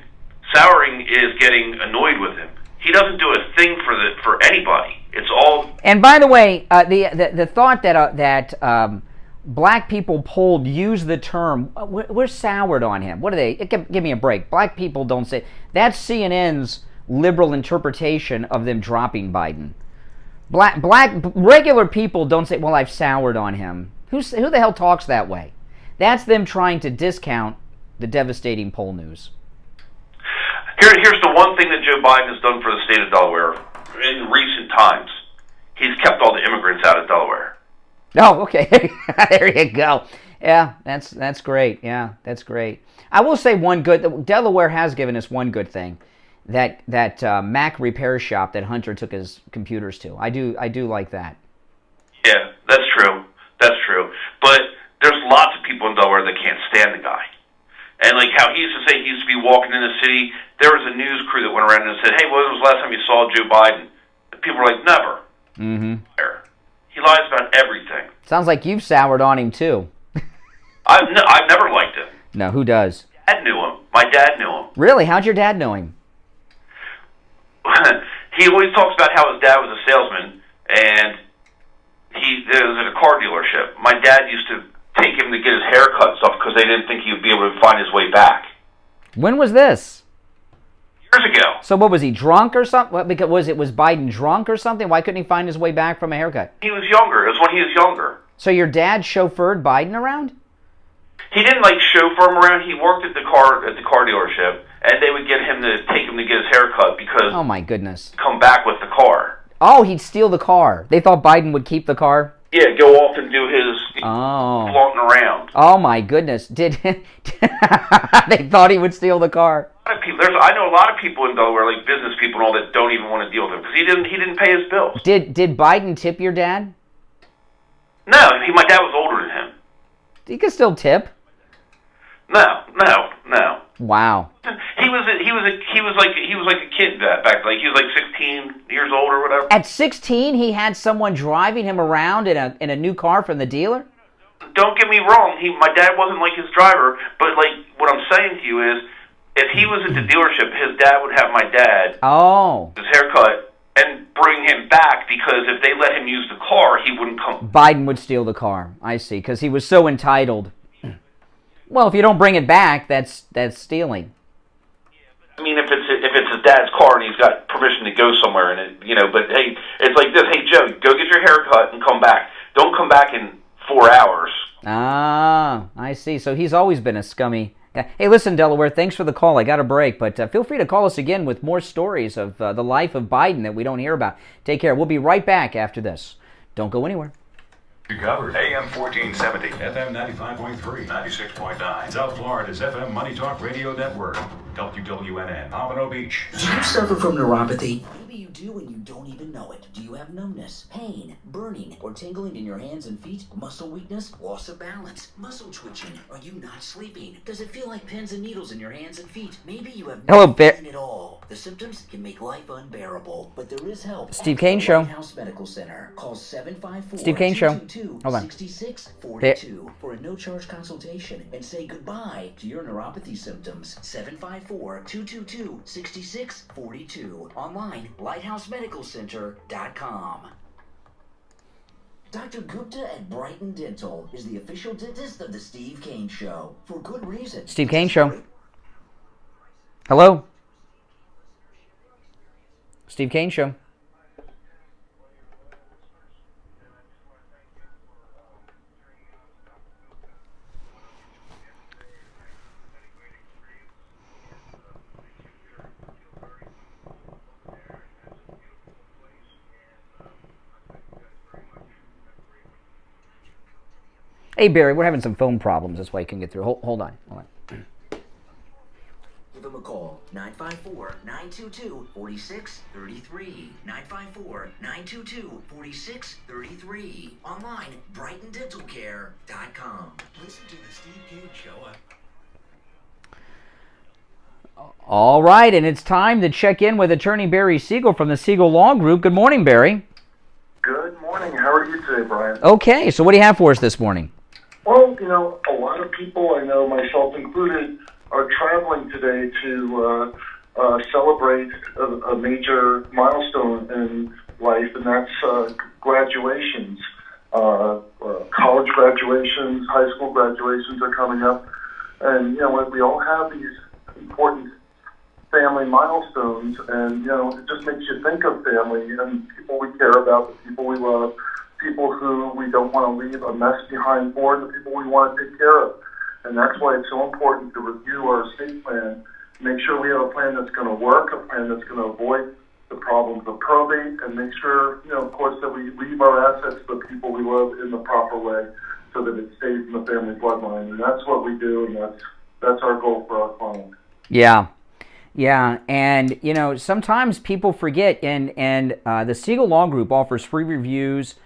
Speaker 4: Souring is getting annoyed with him. He doesn't do a thing for anybody. It's all...
Speaker 2: And by the way, the thought that black people polled use the term, we're soured on him. What are they? Give me a break. Black people don't say... That's CNN's liberal interpretation of them dropping Biden. Regular people don't say, well, I've soured on him. Who the hell talks that way? That's them trying to discount the devastating poll news.
Speaker 4: Here's the one thing that Joe Biden has done for the state of Delaware in recent times. He's kept all the immigrants out of Delaware.
Speaker 2: Oh, okay. There you go. Yeah, that's great. Yeah, that's great. I will say one good. Delaware has given us one good thing. That Mac repair shop that Hunter took his computers to. I do like that.
Speaker 4: Yeah, that's true. That's true. But there's lots of people in Delaware that can't stand the guy. And like how he used to say, he used to be walking in the city. There was a news crew that went around and said, "Hey, when was the last time you saw Joe Biden?" And people were like, "Never."
Speaker 2: Mm-hmm.
Speaker 4: He lies about everything.
Speaker 2: Sounds like you've soured on him too.
Speaker 4: I've never liked him.
Speaker 2: No, who does?
Speaker 4: Dad knew him. My dad knew him.
Speaker 2: Really? How'd your dad know him?
Speaker 4: He always talks about how his dad was a salesman, and there was at a car dealership. My dad used to take him to get his hair cut and stuff because they didn't think he would be able to find his way back.
Speaker 2: When was this?
Speaker 4: Years ago.
Speaker 2: So what, was he drunk or something? What, because was Biden drunk or something? Why couldn't he find his way back from a haircut?
Speaker 4: He was younger. It was when he was younger.
Speaker 2: So your dad chauffeured Biden around?
Speaker 4: He didn't like chauffeur him around. He worked at the car dealership, and they would get him to take him to get his hair cut because
Speaker 2: oh my goodness,
Speaker 4: come back with the car.
Speaker 2: Oh, he'd steal the car. They thought Biden would keep the car.
Speaker 4: Yeah, go off and do his flaunting around.
Speaker 2: Oh my goodness! Did they thought he would steal the car?
Speaker 4: A lot of people, I know a lot of people in Delaware, like business people and all, that don't even want to deal with him because he didn't pay his bills.
Speaker 2: Did Biden tip your dad?
Speaker 4: No, my dad was older than him.
Speaker 2: He could still tip.
Speaker 4: No.
Speaker 2: Wow.
Speaker 4: He was like a kid back. Like he was like 16 years old or whatever.
Speaker 2: At 16, he had someone driving him around in a new car from the dealer.
Speaker 4: Don't get me wrong. My dad wasn't like his driver, but like what I'm saying to you is, if he was at the dealership, his dad would have my dad. His haircut and bring him back because if they let him use the car, he wouldn't come.
Speaker 2: Biden would steal the car. I see, because he was so entitled. Well, if you don't bring it back, that's stealing.
Speaker 4: I mean, if it's his dad's car and he's got permission to go somewhere, and but hey, it's like this. Hey, Joe, go get your hair cut and come back. Don't come back in 4 hours.
Speaker 2: Ah, I see. So he's always been a scummy. Hey, listen, Delaware, thanks for the call. I got a break, but feel free to call us again with more stories of the life of Biden that we don't hear about. Take care. We'll be right back after this. Don't go anywhere.
Speaker 6: You covered AM 1470, FM 95.3, 96.9. South Florida's FM Money Talk Radio Network. WWNN, Pompano Beach.
Speaker 9: Do you suffer from neuropathy? Maybe you do and you don't even know it. Do you have numbness, pain, burning, or tingling in your hands and feet? Muscle weakness, loss of balance, muscle twitching? Are you not sleeping? Does it feel like pins and needles in your hands and feet? Maybe you have no pain at all. The symptoms can make life unbearable, but there is help.
Speaker 2: Steve Kane Show.
Speaker 9: White House Medical Center. Call 754
Speaker 2: Steve Kane Show. Hold on.
Speaker 9: 6642 for a no-charge consultation and say goodbye to your neuropathy symptoms. 754-222-6642. Online, lighthousemedicalcenter.com. Dr. Gupta at Brighton Dental is the official dentist of the Steve Kane Show. For good reason.
Speaker 2: Steve Kane Show. Hello? Steve Kane Show. Hey, Barry, we're having some phone problems. That's why you can get through. Hold on.
Speaker 9: Give them a call. 954-922-4633. 954-922-4633. Online, BrightonDentalCare.com.
Speaker 3: Listen to the Steve Kane Show.
Speaker 2: All right, and it's time to check in with attorney Barry Siegel from the Siegel Law Group. Good morning, Barry.
Speaker 5: Good morning. How are you today, Brian?
Speaker 2: Okay, so what do you have for us this morning?
Speaker 5: Well, a lot of people, I know myself included, are traveling today to celebrate a major milestone in life, and that's graduations. College graduations, high school graduations are coming up. And, we all have these important family milestones, and, it just makes you think of family and people we care about, the people we love, people who we don't want to leave a mess behind for, and the people we want to take care of. And that's why it's so important to review our estate plan, make sure we have a plan that's going to work, a plan that's going to avoid the problems of probate, and make sure, of course, that we leave our assets to the people we love in the proper way so that it stays in the family bloodline. And that's what we do, and that's our goal for our clients.
Speaker 2: Yeah. Yeah, and sometimes people forget, and the Siegel Law Group offers free reviews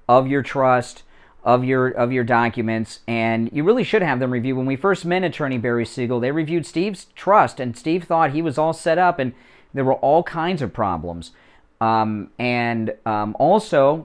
Speaker 2: of your trust, of your documents, and you really should have them reviewed. When we first met Attorney Barry Siegel, they reviewed Steve's trust, and Steve thought he was all set up, and there were all kinds of problems. Also,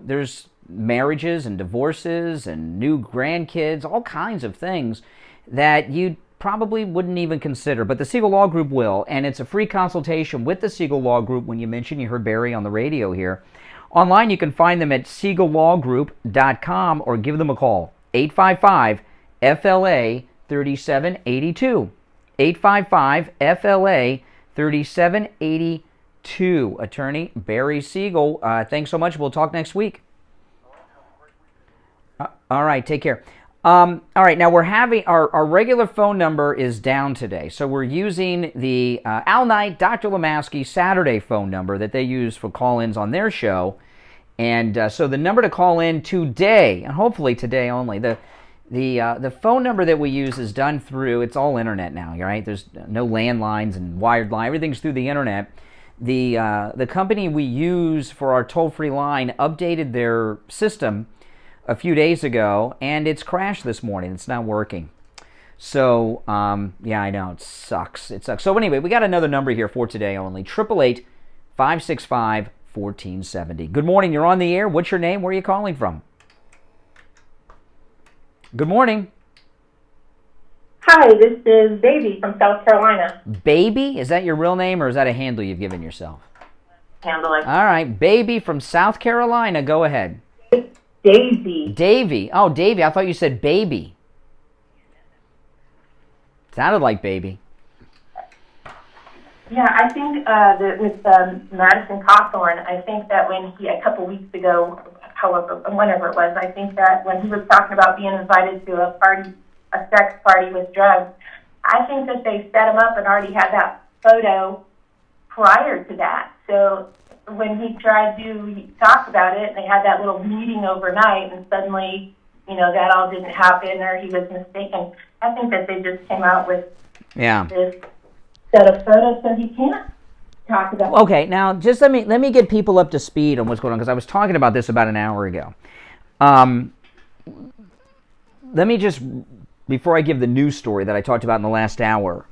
Speaker 2: there's marriages and divorces and new grandkids, all kinds of things that you probably wouldn't even consider, but the Siegel Law Group will, and it's a free consultation with the Siegel Law Group. When you heard Barry on the radio here. Online, you can find them at SiegelLawGroup.com or give them a call, 855-FLA-3782, 855-FLA-3782. Attorney Barry Siegel, thanks so much. We'll talk next week. All right, take care. All right, now we're having our regular phone number is down today, so we're using the Al Knight, Dr. Lemaski Saturday phone number that they use for call-ins on their show, and so the number to call in today, and hopefully today only, the phone number that we use is done through, it's all internet now, right? There's no landlines and wired line, everything's through the internet. The company we use for our toll-free line updated their system a few days ago, and it's crashed this morning. It's not working. So, yeah, I know. It sucks. It sucks. So anyway, we got another number here for today only. 888-565-1470. Good morning. You're on the air. What's your name? Where are you calling from? Good morning.
Speaker 7: Hi, this is Baby from South Carolina.
Speaker 2: Baby? Is that your real name, or is that a handle you've given yourself?
Speaker 7: Handle it.
Speaker 2: All right. Baby from South Carolina. Go ahead.
Speaker 7: Daisy.
Speaker 2: Davy. Oh, Davy. I thought you said baby. Sounded like baby.
Speaker 7: Yeah, I think that with Madison Cawthorn, I think that when a couple weeks ago, whenever it was, I think that when he was talking about being invited to a sex party with drugs, I think that they set him up and already had that photo prior to that. So when he tried to talk about it, they had that little meeting overnight, and suddenly, that all didn't happen, or he was mistaken. I think that they just came out with this set of photos, so he can't talk about.
Speaker 2: Okay, now just let me get people up to speed on what's going on, because I was talking about this about an hour ago. Let me just, before I give the news story that I talked about in the last hour.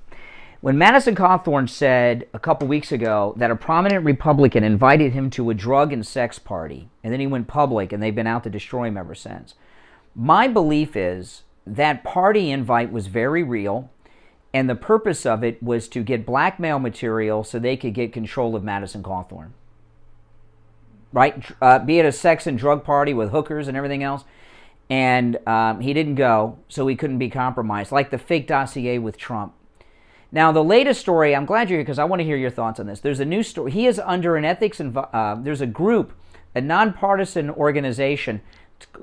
Speaker 2: When Madison Cawthorn said a couple weeks ago that a prominent Republican invited him to a drug and sex party, and then he went public, and they've been out to destroy him ever since, my belief is that party invite was very real, and the purpose of it was to get blackmail material so they could get control of Madison Cawthorn. Right? Be it a sex and drug party with hookers and everything else. And he didn't go, so he couldn't be compromised, like the fake dossier with Trump. Now, the latest story, I'm glad you're here because I want to hear your thoughts on this. There's a new story. He is under an ethics, there's a group, a nonpartisan organization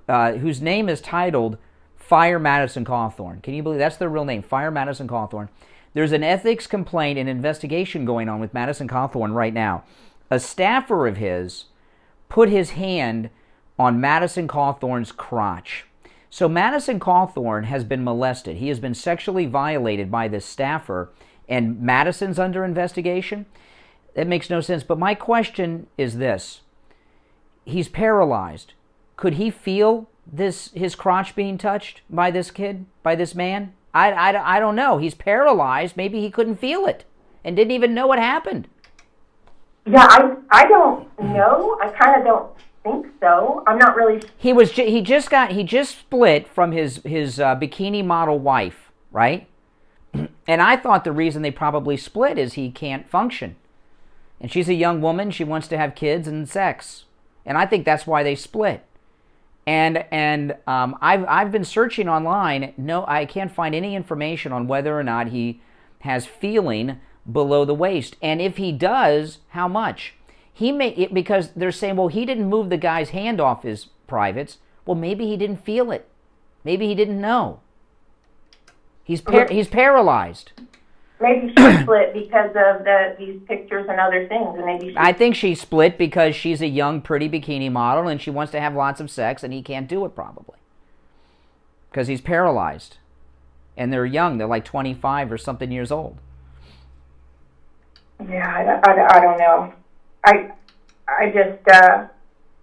Speaker 2: whose name is titled Fire Madison Cawthorn. Can you believe that's their real name, Fire Madison Cawthorn? There's an ethics complaint and investigation going on with Madison Cawthorn right now. A staffer of his put his hand on Madison Cawthorn's crotch. So Madison Cawthorn has been molested. He has been sexually violated by this staffer, and Madison's under investigation? That makes no sense. But my question is this. He's paralyzed. Could he feel his crotch being touched by this kid, by this man? I don't know. He's paralyzed. Maybe he couldn't feel it and didn't even know what happened.
Speaker 7: Yeah, I don't know. I kind of don't think so. I'm not really. He
Speaker 2: just split from his bikini model wife, right? And I thought the reason they probably split is he can't function, and she's a young woman. She wants to have kids and sex, and I think that's why they split. And I've been searching online. No, I can't find any information on whether or not he has feeling below the waist, and if he does, how much. He may, because they're saying, well, he didn't move the guy's hand off his privates. Well, maybe he didn't feel it. Maybe he didn't know. He's paralyzed.
Speaker 7: Maybe she split because of these pictures and other things, and maybe
Speaker 2: I think she split because she's a young, pretty bikini model, and she wants to have lots of sex, and he can't do it probably because he's paralyzed, and they're young. They're like 25 or something years old.
Speaker 7: Yeah, I don't know. I just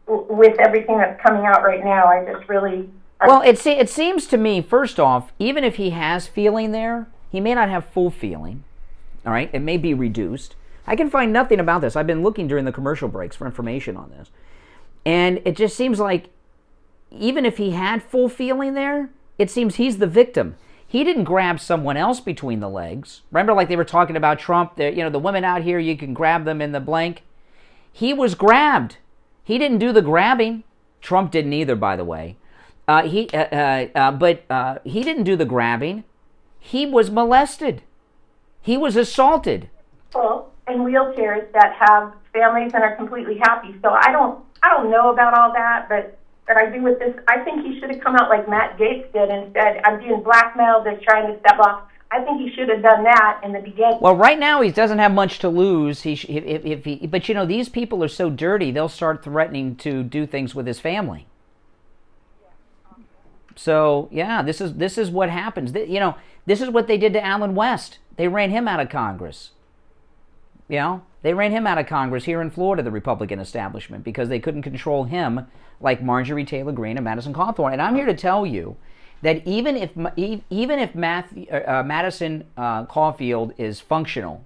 Speaker 7: with everything that's coming out right now, I just really.
Speaker 2: Well, it seems to me, first off, even if he has feeling there, he may not have full feeling. All right, it may be reduced. I can find nothing about this. I've been looking during the commercial breaks for information on this, and it just seems like even if he had full feeling there, it seems he's the victim. He didn't grab someone else between the legs. Remember, like they were talking about Trump, the women out here, you can grab them in the blank. He was grabbed. He didn't do the grabbing. Trump didn't either, by the way. But he didn't do the grabbing. He was molested. He was assaulted.
Speaker 7: People in wheelchairs that have families and are completely happy. So I don't know about all that, but I do with this. I think he should have come out like Matt Gaetz did and said, "I'm being blackmailed. They're trying to step off." I think he should have done that in the beginning.
Speaker 2: Well, right now he doesn't have much to lose. But these people are so dirty, they'll start threatening to do things with his family. So yeah, this is what happens. This is what they did to Alan West. They ran him out of Congress. They ran him out of Congress here in Florida, the Republican establishment, because they couldn't control him like Marjorie Taylor Greene and Madison Cawthorn. And I'm here to tell you that even if Madison Caulfield is functional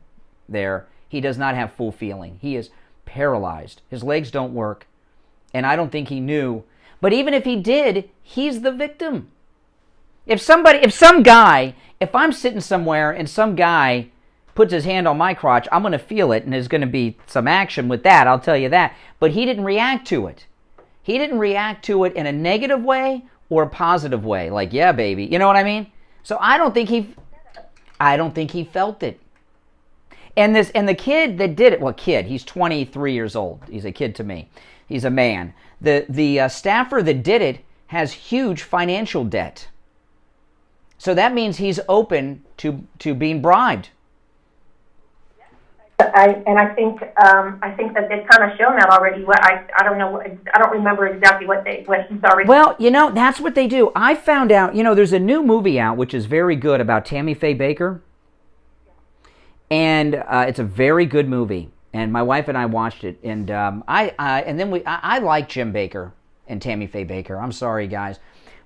Speaker 2: there, he does not have full feeling. He is paralyzed. His legs don't work, and I don't think he knew. But even if he did, he's the victim. If I'm sitting somewhere and some guy puts his hand on my crotch, I'm going to feel it, and there's going to be some action with that, I'll tell you that. But he didn't react to it. He didn't react to it in a negative way or a positive way, like, yeah, baby. You know what I mean? So I don't think he felt it. And the kid that did it, he's 23 years old. He's a kid to me. He's a man. The staffer that did it has huge financial debt. So that means he's open to being bribed.
Speaker 7: I think that they've kind of shown that already. I don't know. I don't remember exactly what he's already.
Speaker 2: Well, that's what they do. I found out. There's a new movie out which is very good about Tammy Faye Baker, and it's a very good movie. And my wife and I watched it, and I like Jim Baker and Tammy Faye Baker. I'm sorry, guys,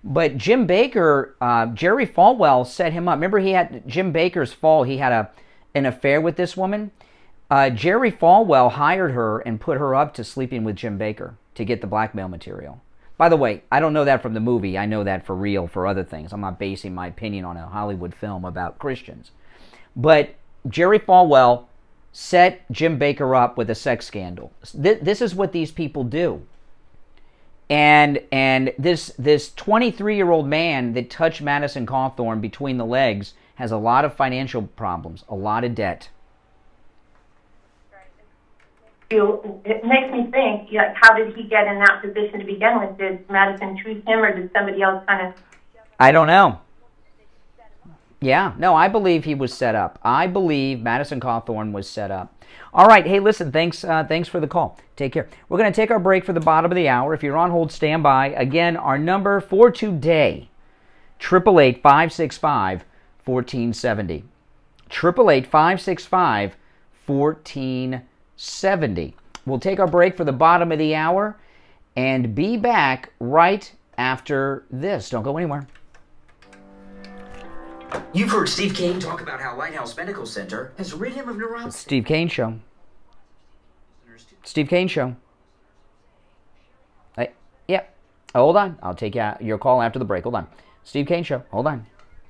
Speaker 2: but Jim Baker, Jerry Falwell set him up. Remember, Jim Baker's fall. He had an affair with this woman. Jerry Falwell hired her and put her up to sleeping with Jim Baker to get the blackmail material. By the way, I don't know that from the movie. I know that for real for other things. I'm not basing my opinion on a Hollywood film about Christians. But Jerry Falwell set Jim Baker up with a sex scandal. This is what these people do. And this 23-year-old man that touched Madison Cawthorn between the legs has a lot of financial problems, a lot of debt.
Speaker 7: It makes me think, how did he get in that position to begin with? Did Madison choose him, or did somebody else kind of...
Speaker 2: I don't know. Yeah, no, I believe he was set up. I believe Madison Cawthorn was set up. All right, hey, listen, thanks for the call. Take care. We're going to take our break for the bottom of the hour. If you're on hold, stand by. Again, our number for today, 888-565-1470. 888-565-1470. We'll take our break for the bottom of the hour and be back right after this. Don't go anywhere.
Speaker 15: You've heard Steve Kane talk about how Lighthouse Medical Center has rid him of neuropathy.
Speaker 2: Steve Kane Show. Steve Kane Show. Hey, yeah. Hold on. I'll take your call after the break. Hold on. Steve Kane Show. Hold on.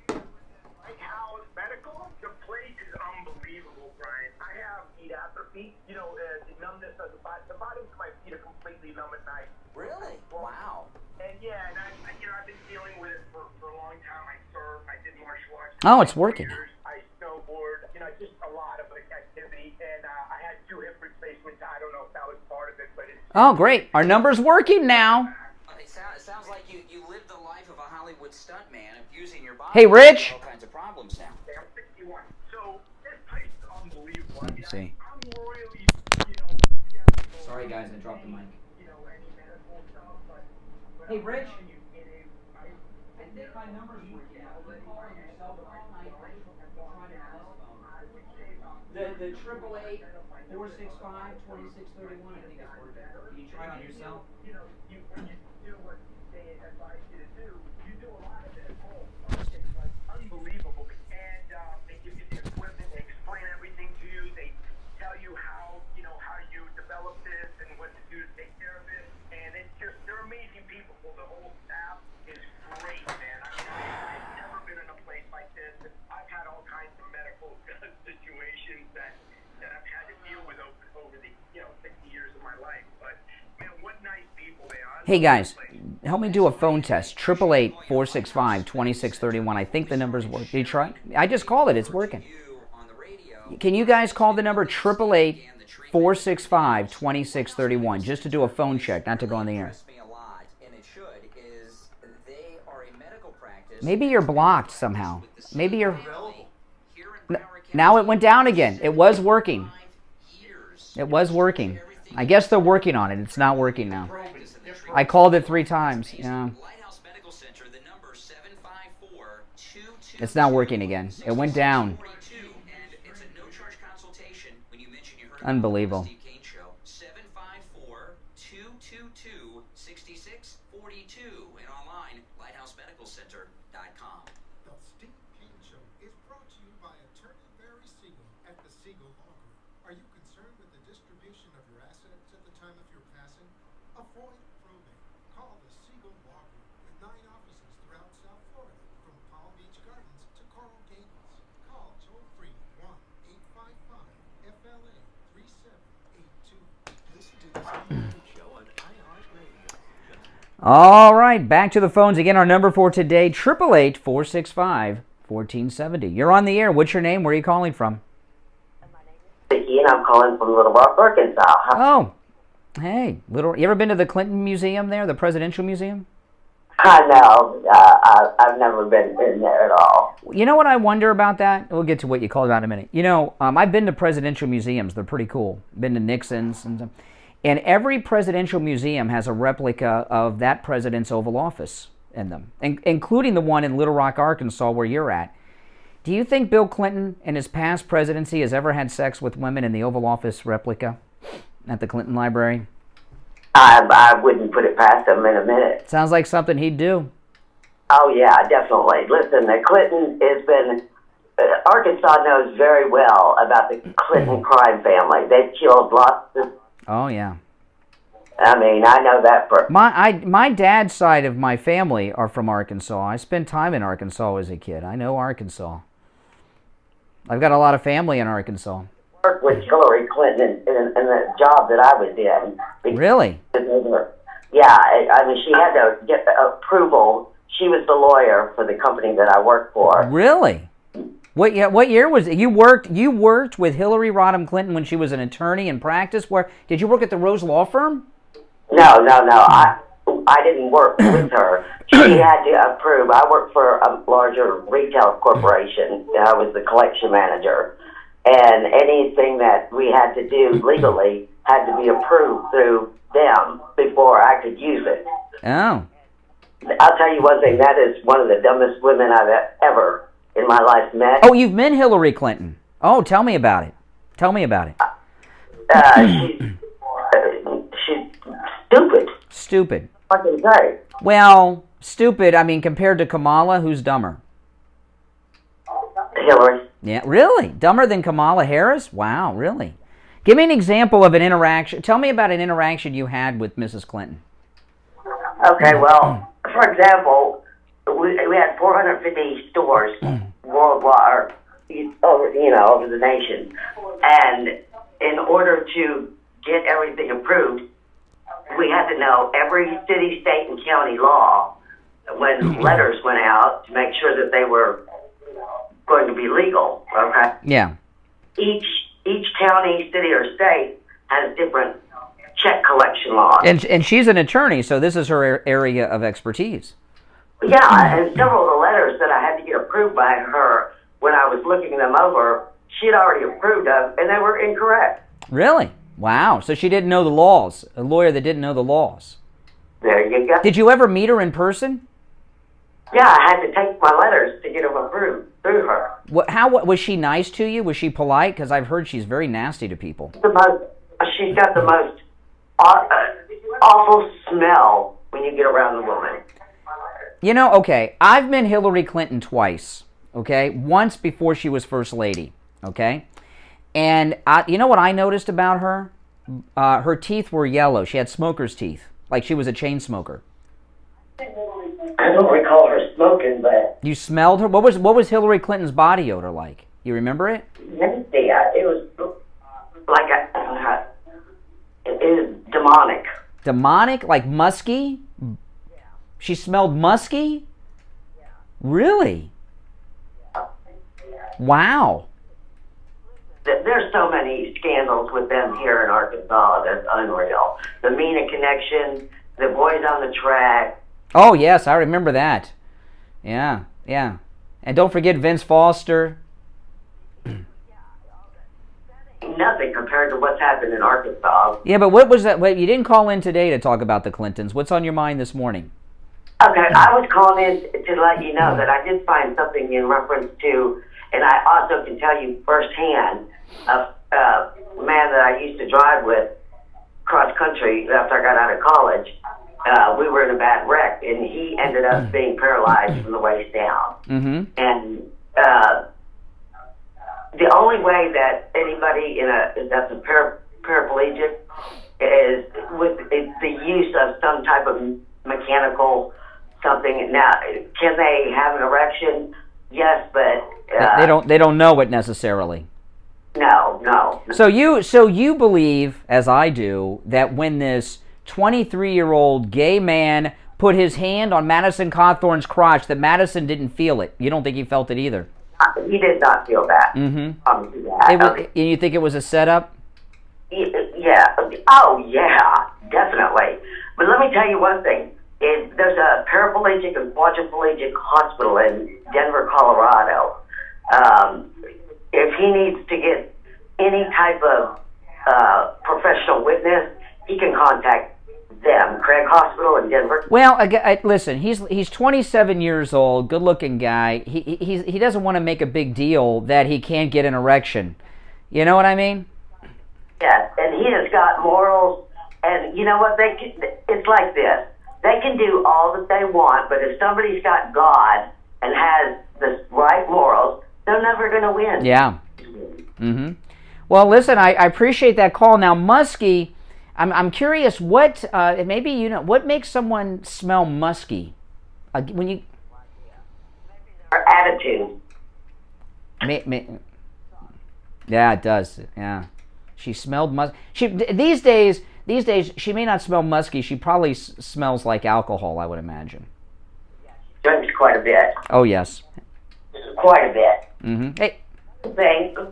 Speaker 17: Lighthouse Medical, the place is unbelievable, Brian. I have feet atrophy. The numbness of the bottoms of my feet are completely numb at night.
Speaker 15: Really? Wow.
Speaker 17: And I've been dealing with it for a long time. I surf, I did martial arts.
Speaker 2: Oh, it's working.
Speaker 17: I snowboard, just a lot of activity. And I had 2 hip replacements. I don't know if that was part of it, but it's...
Speaker 2: Oh, great. Our number's working now.
Speaker 15: It sounds like you live the life of a Hollywood stuntman, abusing your body.
Speaker 2: Hey, Rich.
Speaker 15: All kinds of problems now.
Speaker 17: I'm 61. So this place is unbelievable.
Speaker 2: Let me see.
Speaker 17: I'm royally,
Speaker 2: Sorry, guys, I dropped the mic. Hey, Rich. I think my number's working out. You call on yourself all night. The 888-465-2631, I think it's working. Can you try it on yourself?
Speaker 17: You do what they advise you to do. You do a lot of it at home. It's like unbelievable. And they give you the equipment. They explain everything to you. They tell you how you develop this and what to do to take care of it. And it's just, they're amazing people. The whole staff is great, man. I mean, I've never been in a place like this. I've had all kinds of medical situations that I've had to deal with over the 60 years of my life. But man, what nice people they are.
Speaker 2: Hey guys, help me do a phone test. 888-465-2631. I think the number's working. Did you try? I just called it. It's working. Can you guys call the number 888-465-2631 just to do a phone check, not to go on the air? Maybe you're blocked somehow. Maybe you're... Now it went down again. It was working. It was working. I guess they're working on it. It's not working now. I called it 3 times. Yeah. It's not working again. It went down. Unbelievable. All right, back to the phones again. Our number for today, 888-465-1470. You're on the air. What's your name? Where are you calling from?
Speaker 11: Dickie, and I'm calling from Little Rock, Arkansas.
Speaker 2: Oh, hey, You ever been to the Clinton Museum there, the Presidential Museum?
Speaker 11: No, I've never been in there at all.
Speaker 2: You know what I wonder about that? We'll get to what you called about in a minute. I've been to presidential museums. They're pretty cool. Been to Nixon's and every presidential museum has a replica of that president's Oval Office in them, including the one in Little Rock, Arkansas, where you're at. Do you think Bill Clinton, in his past presidency, has ever had sex with women in the Oval Office replica at the Clinton Library?
Speaker 11: I wouldn't put it past him in a minute.
Speaker 2: Sounds like something he'd do.
Speaker 11: Oh, yeah, definitely. Listen, the Clinton has been... Arkansas knows very well about the Clinton crime family. They've killed lots of...
Speaker 2: Oh, yeah.
Speaker 11: I mean, I know that for...
Speaker 2: My dad's side of my family are from Arkansas. I spent time in Arkansas as a kid. I know Arkansas. I've got a lot of family in Arkansas.
Speaker 11: Worked with Hillary Clinton in the job that I was in.
Speaker 2: Really?
Speaker 11: Yeah, I mean, she had to get the approval. She was the lawyer for the company that I worked for.
Speaker 2: Really? What year was it? You worked with Hillary Rodham Clinton when she was an attorney in practice? Where did you work at the Rose Law Firm?
Speaker 11: No. I didn't work with her. She had to approve. I worked for a larger retail corporation. I was the collection manager. And anything that we had to do legally had to be approved through them before I could use it.
Speaker 2: Oh.
Speaker 11: I'll tell you one thing. That is one of the dumbest women I've ever in my life met.
Speaker 2: Oh, you've met Hillary Clinton. Oh, tell me about it.
Speaker 11: She's stupid.
Speaker 2: Stupid.
Speaker 11: What can I say?
Speaker 2: Well, stupid, I mean, compared to Kamala, who's dumber?
Speaker 11: Hillary.
Speaker 2: Yeah, really? Dumber than Kamala Harris? Wow, really? Give me an example of an interaction. Tell me about an interaction you had with Mrs. Clinton.
Speaker 11: Okay, well, for example, we had 450 stores worldwide, over the nation. And in order to get everything approved, we had to know every city, state, and county law when letters went out to make sure that they were going to be legal, okay?
Speaker 2: Yeah.
Speaker 11: Each county, city, or state has different check collection laws.
Speaker 2: And she's an attorney, so this is her area of expertise.
Speaker 11: Yeah, and several of the letters that I had to get approved by her when I was looking them over, she had already approved of, and they were incorrect.
Speaker 2: Really? Wow. So she didn't know the laws. A lawyer that didn't know the laws.
Speaker 11: There you go.
Speaker 2: Did you ever meet her in person?
Speaker 11: Yeah, I had to take my letters to get them approved through her.
Speaker 2: What was she nice to you? Was she polite? Because I've heard she's very nasty to people.
Speaker 11: She's got the most awful smell when you get around the woman.
Speaker 2: You know, okay, I've met Hillary Clinton twice, okay? Once before she was First Lady, okay? And you know what I noticed about her? Her teeth were yellow. She had smoker's teeth, like she was a chain smoker.
Speaker 11: I don't recall her smoking, but...
Speaker 2: You smelled her? What was Hillary Clinton's body odor like? You remember it?
Speaker 11: Nasty. It was like it was demonic.
Speaker 2: Demonic? Like musky? She smelled musky? Really? Wow.
Speaker 11: There's so many scandals with them here in Arkansas that's unreal. The Mina connection, the boys on the track.
Speaker 2: Oh, yes, I remember that. Yeah, yeah. And don't forget Vince Foster.
Speaker 11: Nothing compared to what's happened in Arkansas.
Speaker 2: Yeah, but what was that? Wait, you didn't call in today to talk about the Clintons. What's on your mind this morning?
Speaker 11: Okay, I was calling in to let you know that I did find something in reference to, and I also can tell you firsthand, a man that I used to drive with cross country after I got out of college. We were in a bad wreck, and he ended up being paralyzed from the waist down.
Speaker 2: Mm-hmm.
Speaker 11: And the only way that anybody that's a paraplegic is with the use of some type of mechanical something. Now, can they have an erection? Yes, but
Speaker 2: they don't know it necessarily.
Speaker 11: No.
Speaker 2: So you believe, as I do, that when this 23-year-old gay man put his hand on Madison Cawthorn's crotch, that Madison didn't feel it. You don't think he felt it either?
Speaker 11: He did not feel that.
Speaker 2: Mm-hmm. And you think it was a setup?
Speaker 11: Yeah. Oh, yeah, definitely. But let me tell you one thing. There's a paraplegic and quadriplegic hospital in Denver, Colorado. If he needs to get any type of professional witness, he can contact them, Craig Hospital in Denver.
Speaker 2: Well, listen, he's 27 years old, good-looking guy. He doesn't want to make a big deal that he can't get an erection. You know what I mean?
Speaker 11: Yes, and he has got morals, and you know what? It's like this. They can do all that they want, but if somebody's got God and has the right morals, they're never going to win.
Speaker 2: Yeah. Mm-hmm. Well, listen, I appreciate that call. Now, musky, I'm curious what maybe you know what makes someone smell musky when you.
Speaker 11: Her attitude.
Speaker 2: Yeah, it does. Yeah, she smelled musky. These days she may not smell musky. She probably smells like alcohol, I would imagine.
Speaker 11: Drinks quite a bit.
Speaker 2: Oh yes.
Speaker 11: Quite a bit.
Speaker 2: Mm-hmm. Hey.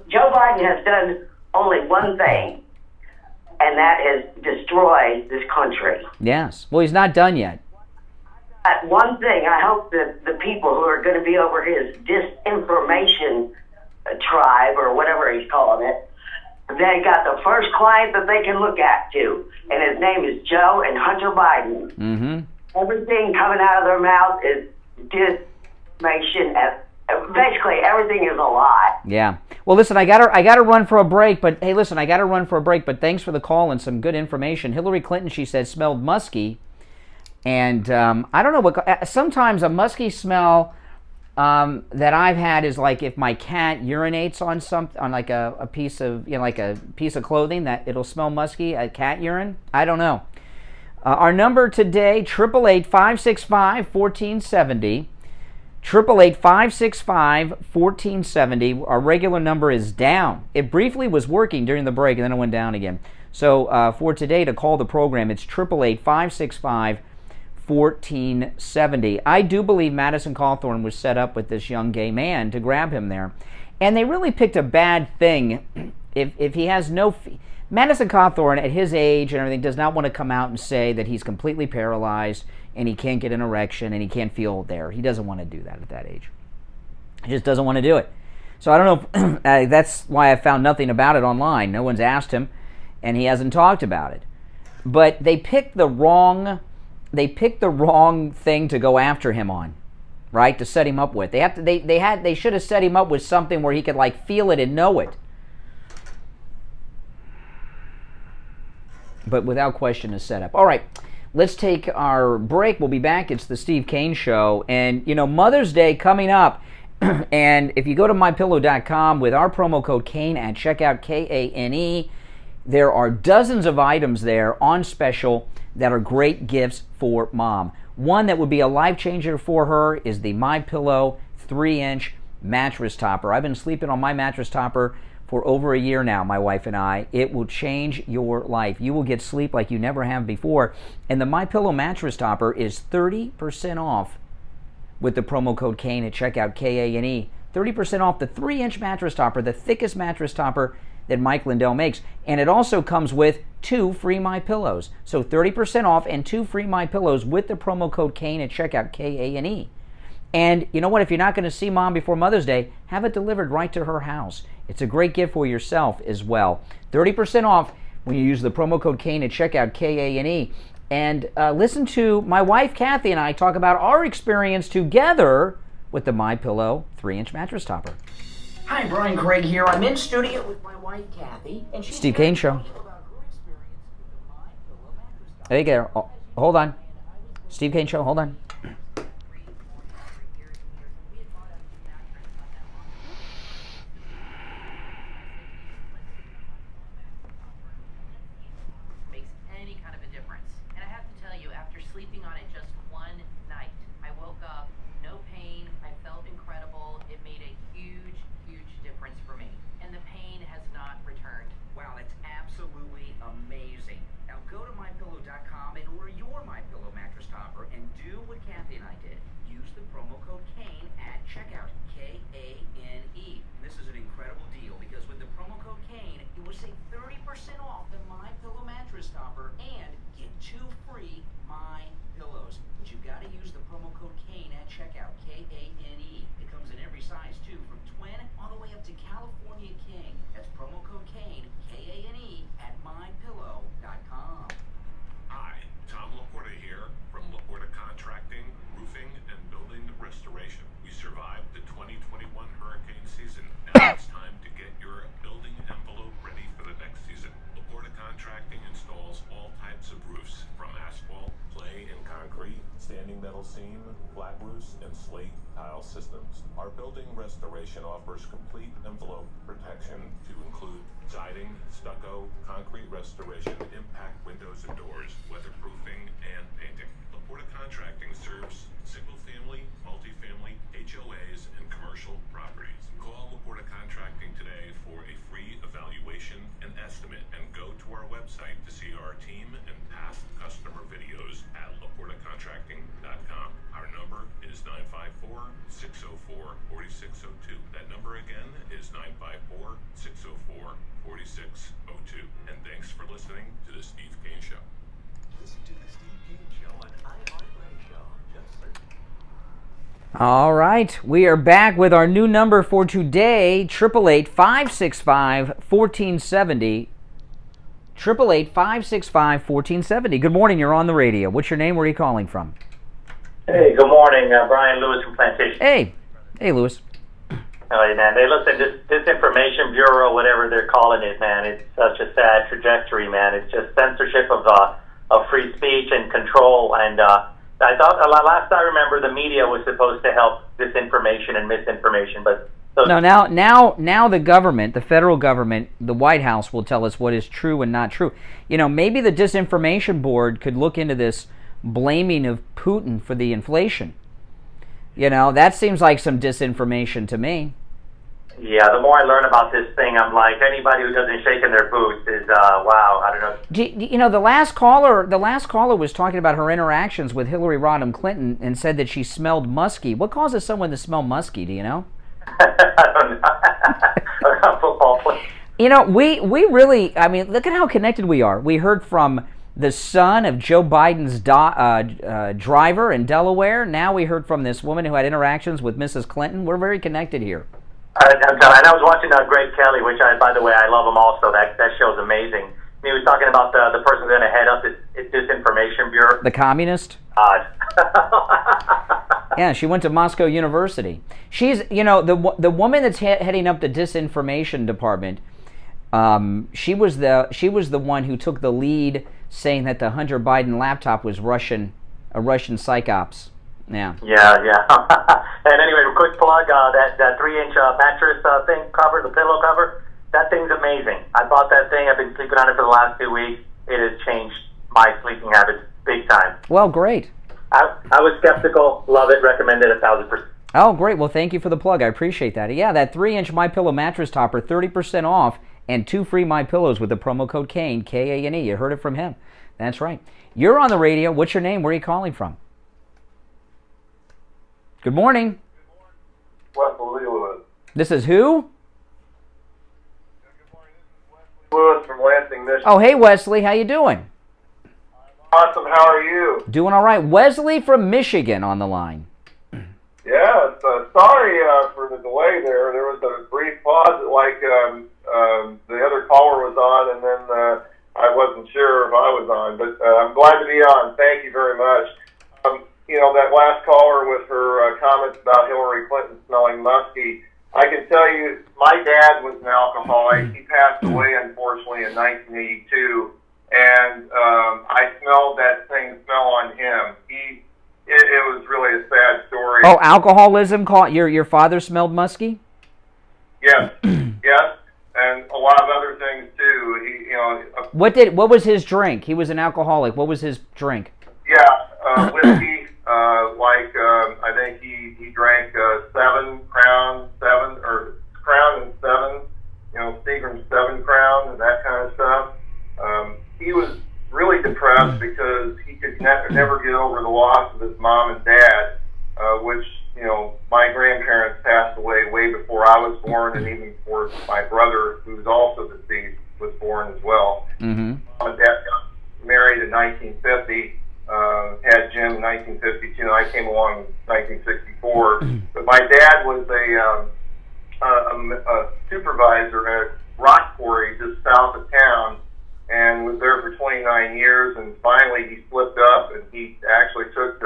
Speaker 11: Joe Biden has done only one thing, and that is destroy this country.
Speaker 2: Yes. Well, he's not done yet.
Speaker 11: One thing, I hope that the people who are going to be over his disinformation tribe, or whatever he's calling it, they got the first client that they can look at to, and his name is Joe and Hunter Biden.
Speaker 2: Mm-hmm.
Speaker 11: Everything coming out of their mouth is disinformation. Basically, everything is a lie.
Speaker 2: Yeah. Well, listen, I gotta run for a break, but hey, listen, I gotta run for a break, but thanks for the call and some good information. Hillary Clinton, she said, smelled musky, and I don't know what. Sometimes a musky smell that I've had is like if my cat urinates on like a piece of like a piece of clothing, that it'll smell musky. A cat urine. I don't know. Our number today, 888-565-1470. 888-565-1470. Our regular number is down. It briefly was working during the break, and then it went down again. So for today, to call the program, it's 888-565-1470. I do believe Madison Cawthorn was set up with this young gay man to grab him there. And they really picked a bad thing. If he has no... Madison Cawthorn, at his age and everything, does not want to come out and say that he's completely paralyzed. and he can't get an erection, and he can't feel there. He doesn't want to do that at that age. He just doesn't want to do it. So I don't know if that's why I found nothing about it online. No one's asked him, and he hasn't talked about it. But they picked the wrong thing to go after him on, right? To set him up with. They should have set him up with something where he could like feel it and know it. But without question, a setup. All right, let's take our break. We'll be back. It's the Steve Kane Show, and Mother's Day coming up. And if you go to mypillow.com with our promo code Kane at checkout, Kane, there are dozens of items there on special that are great gifts for mom. One that would be a life changer for her is the MyPillow 3-inch mattress topper. I've been sleeping on my mattress topper for over a year now, my wife and I. It will change your life. You will get sleep like you never have before. And the MyPillow mattress topper is 30% off with the promo code Kane at checkout, Kane. 30% off the 3-inch mattress topper, the thickest mattress topper that Mike Lindell makes. And it also comes with 2 free MyPillows. So 30% off and 2 free MyPillows with the promo code Kane at checkout, Kane. And you know what? If you're not going to see mom before Mother's Day, have it delivered right to her house. It's a great gift for yourself as well. 30% off when you use the promo code Kane at checkout, Kane. And listen to my wife, Kathy, and I talk about our experience together with the MyPillow 3-inch mattress topper.
Speaker 15: Hi, Brian Craig here. I'm in studio with my wife, Kathy, and she's
Speaker 2: Steve Kane Show. There you go. Oh, hold on. Steve Kane Show, hold on. All right, we are back with our new number for today, 888-565-1470. 888-565-1470. Good morning, you're on the radio. What's your name? Where are you calling from?
Speaker 8: Hey, good morning. Brian Lewis from Plantation.
Speaker 2: Hey, Lewis.
Speaker 8: Hey, man. Hey, listen, this Information Bureau, whatever they're calling it, man, it's such a sad trajectory, man. It's just censorship of free speech and control, and I thought, last I remember, the media was supposed to help disinformation and misinformation, but...
Speaker 2: No, now the government, the federal government, the White House will tell us what is true and not true. Maybe the Disinformation Board could look into this blaming of Putin for the inflation. That seems like some disinformation to me.
Speaker 8: Yeah, the more I learn about this thing, I'm like, anybody who doesn't shake in their boots is, wow, I don't know.
Speaker 2: The last caller was talking about her interactions with Hillary Rodham Clinton and said that she smelled musky. What causes someone to smell musky, do you know?
Speaker 8: I don't know. Football player.
Speaker 2: We really, look at how connected we are. We heard from the son of Joe Biden's driver in Delaware. Now we heard from this woman who had interactions with Mrs. Clinton. We're very connected here.
Speaker 8: And I was watching Greg Kelly, which, by the way, I love him also. That show's amazing. He was talking about the person going to head up this disinformation bureau.
Speaker 2: The communist? Yeah, she went to Moscow University. She's, the woman that's heading up the disinformation department. She was the one who took the lead, saying that the Hunter Biden laptop was a Russian psychops. Yeah.
Speaker 8: Yeah. And anyway, a quick plug, that 3-inch mattress thing cover, the pillow cover, that thing's amazing. I bought that thing. I've been sleeping on it for the last 2 weeks. It has changed my sleeping habits big time.
Speaker 2: Well, great.
Speaker 8: I was skeptical. Love it. Recommend it 1,000%.
Speaker 2: Oh, great. Well, thank you for the plug. I appreciate that. Yeah, that 3-inch MyPillow mattress topper, 30% off, and 2 free MyPillows with the promo code Kane, K-A-N-E. You heard it from him. That's right. You're on the radio. What's your name? Where are you calling from? Good morning.
Speaker 12: Wesley Lewis.
Speaker 2: This is who?
Speaker 12: Lewis from Lansing, Michigan.
Speaker 2: Oh, hey, Wesley. How you doing?
Speaker 12: Awesome. How are you?
Speaker 2: Doing all right. Wesley from Michigan on the line.
Speaker 12: Yeah, sorry for the delay there. There was a brief pause, like the other caller was on, and then I wasn't sure if I was on. But I'm glad to be on. Thank you very much. That last caller with her comments about Hillary Clinton smelling musky, I can tell you, my dad was an alcoholic. He passed away, unfortunately, in 1982, and I smelled that same smell on him. It was really a sad story.
Speaker 2: Oh, alcoholism? Your father smelled musky?
Speaker 12: Yes, yes, and a lot of other things too.
Speaker 2: What was his drink? He was an alcoholic. What was his drink?
Speaker 12: Yeah, whiskey. I think he drank Crown and 7. Seagram's 7 Crown and that kind of stuff. He was really depressed because he could never get over the loss of his mom and dad, which, my grandparents passed away way before I was born, and even before my brother, who's also deceased, was born as well.
Speaker 2: Mm-hmm.
Speaker 12: Mom and dad got married in 1950, had Jim in 1952, and I came along in 1964. But my dad was a supervisor at rock quarry just south of town, and was there for 29 years, and finally he slipped up, and he actually took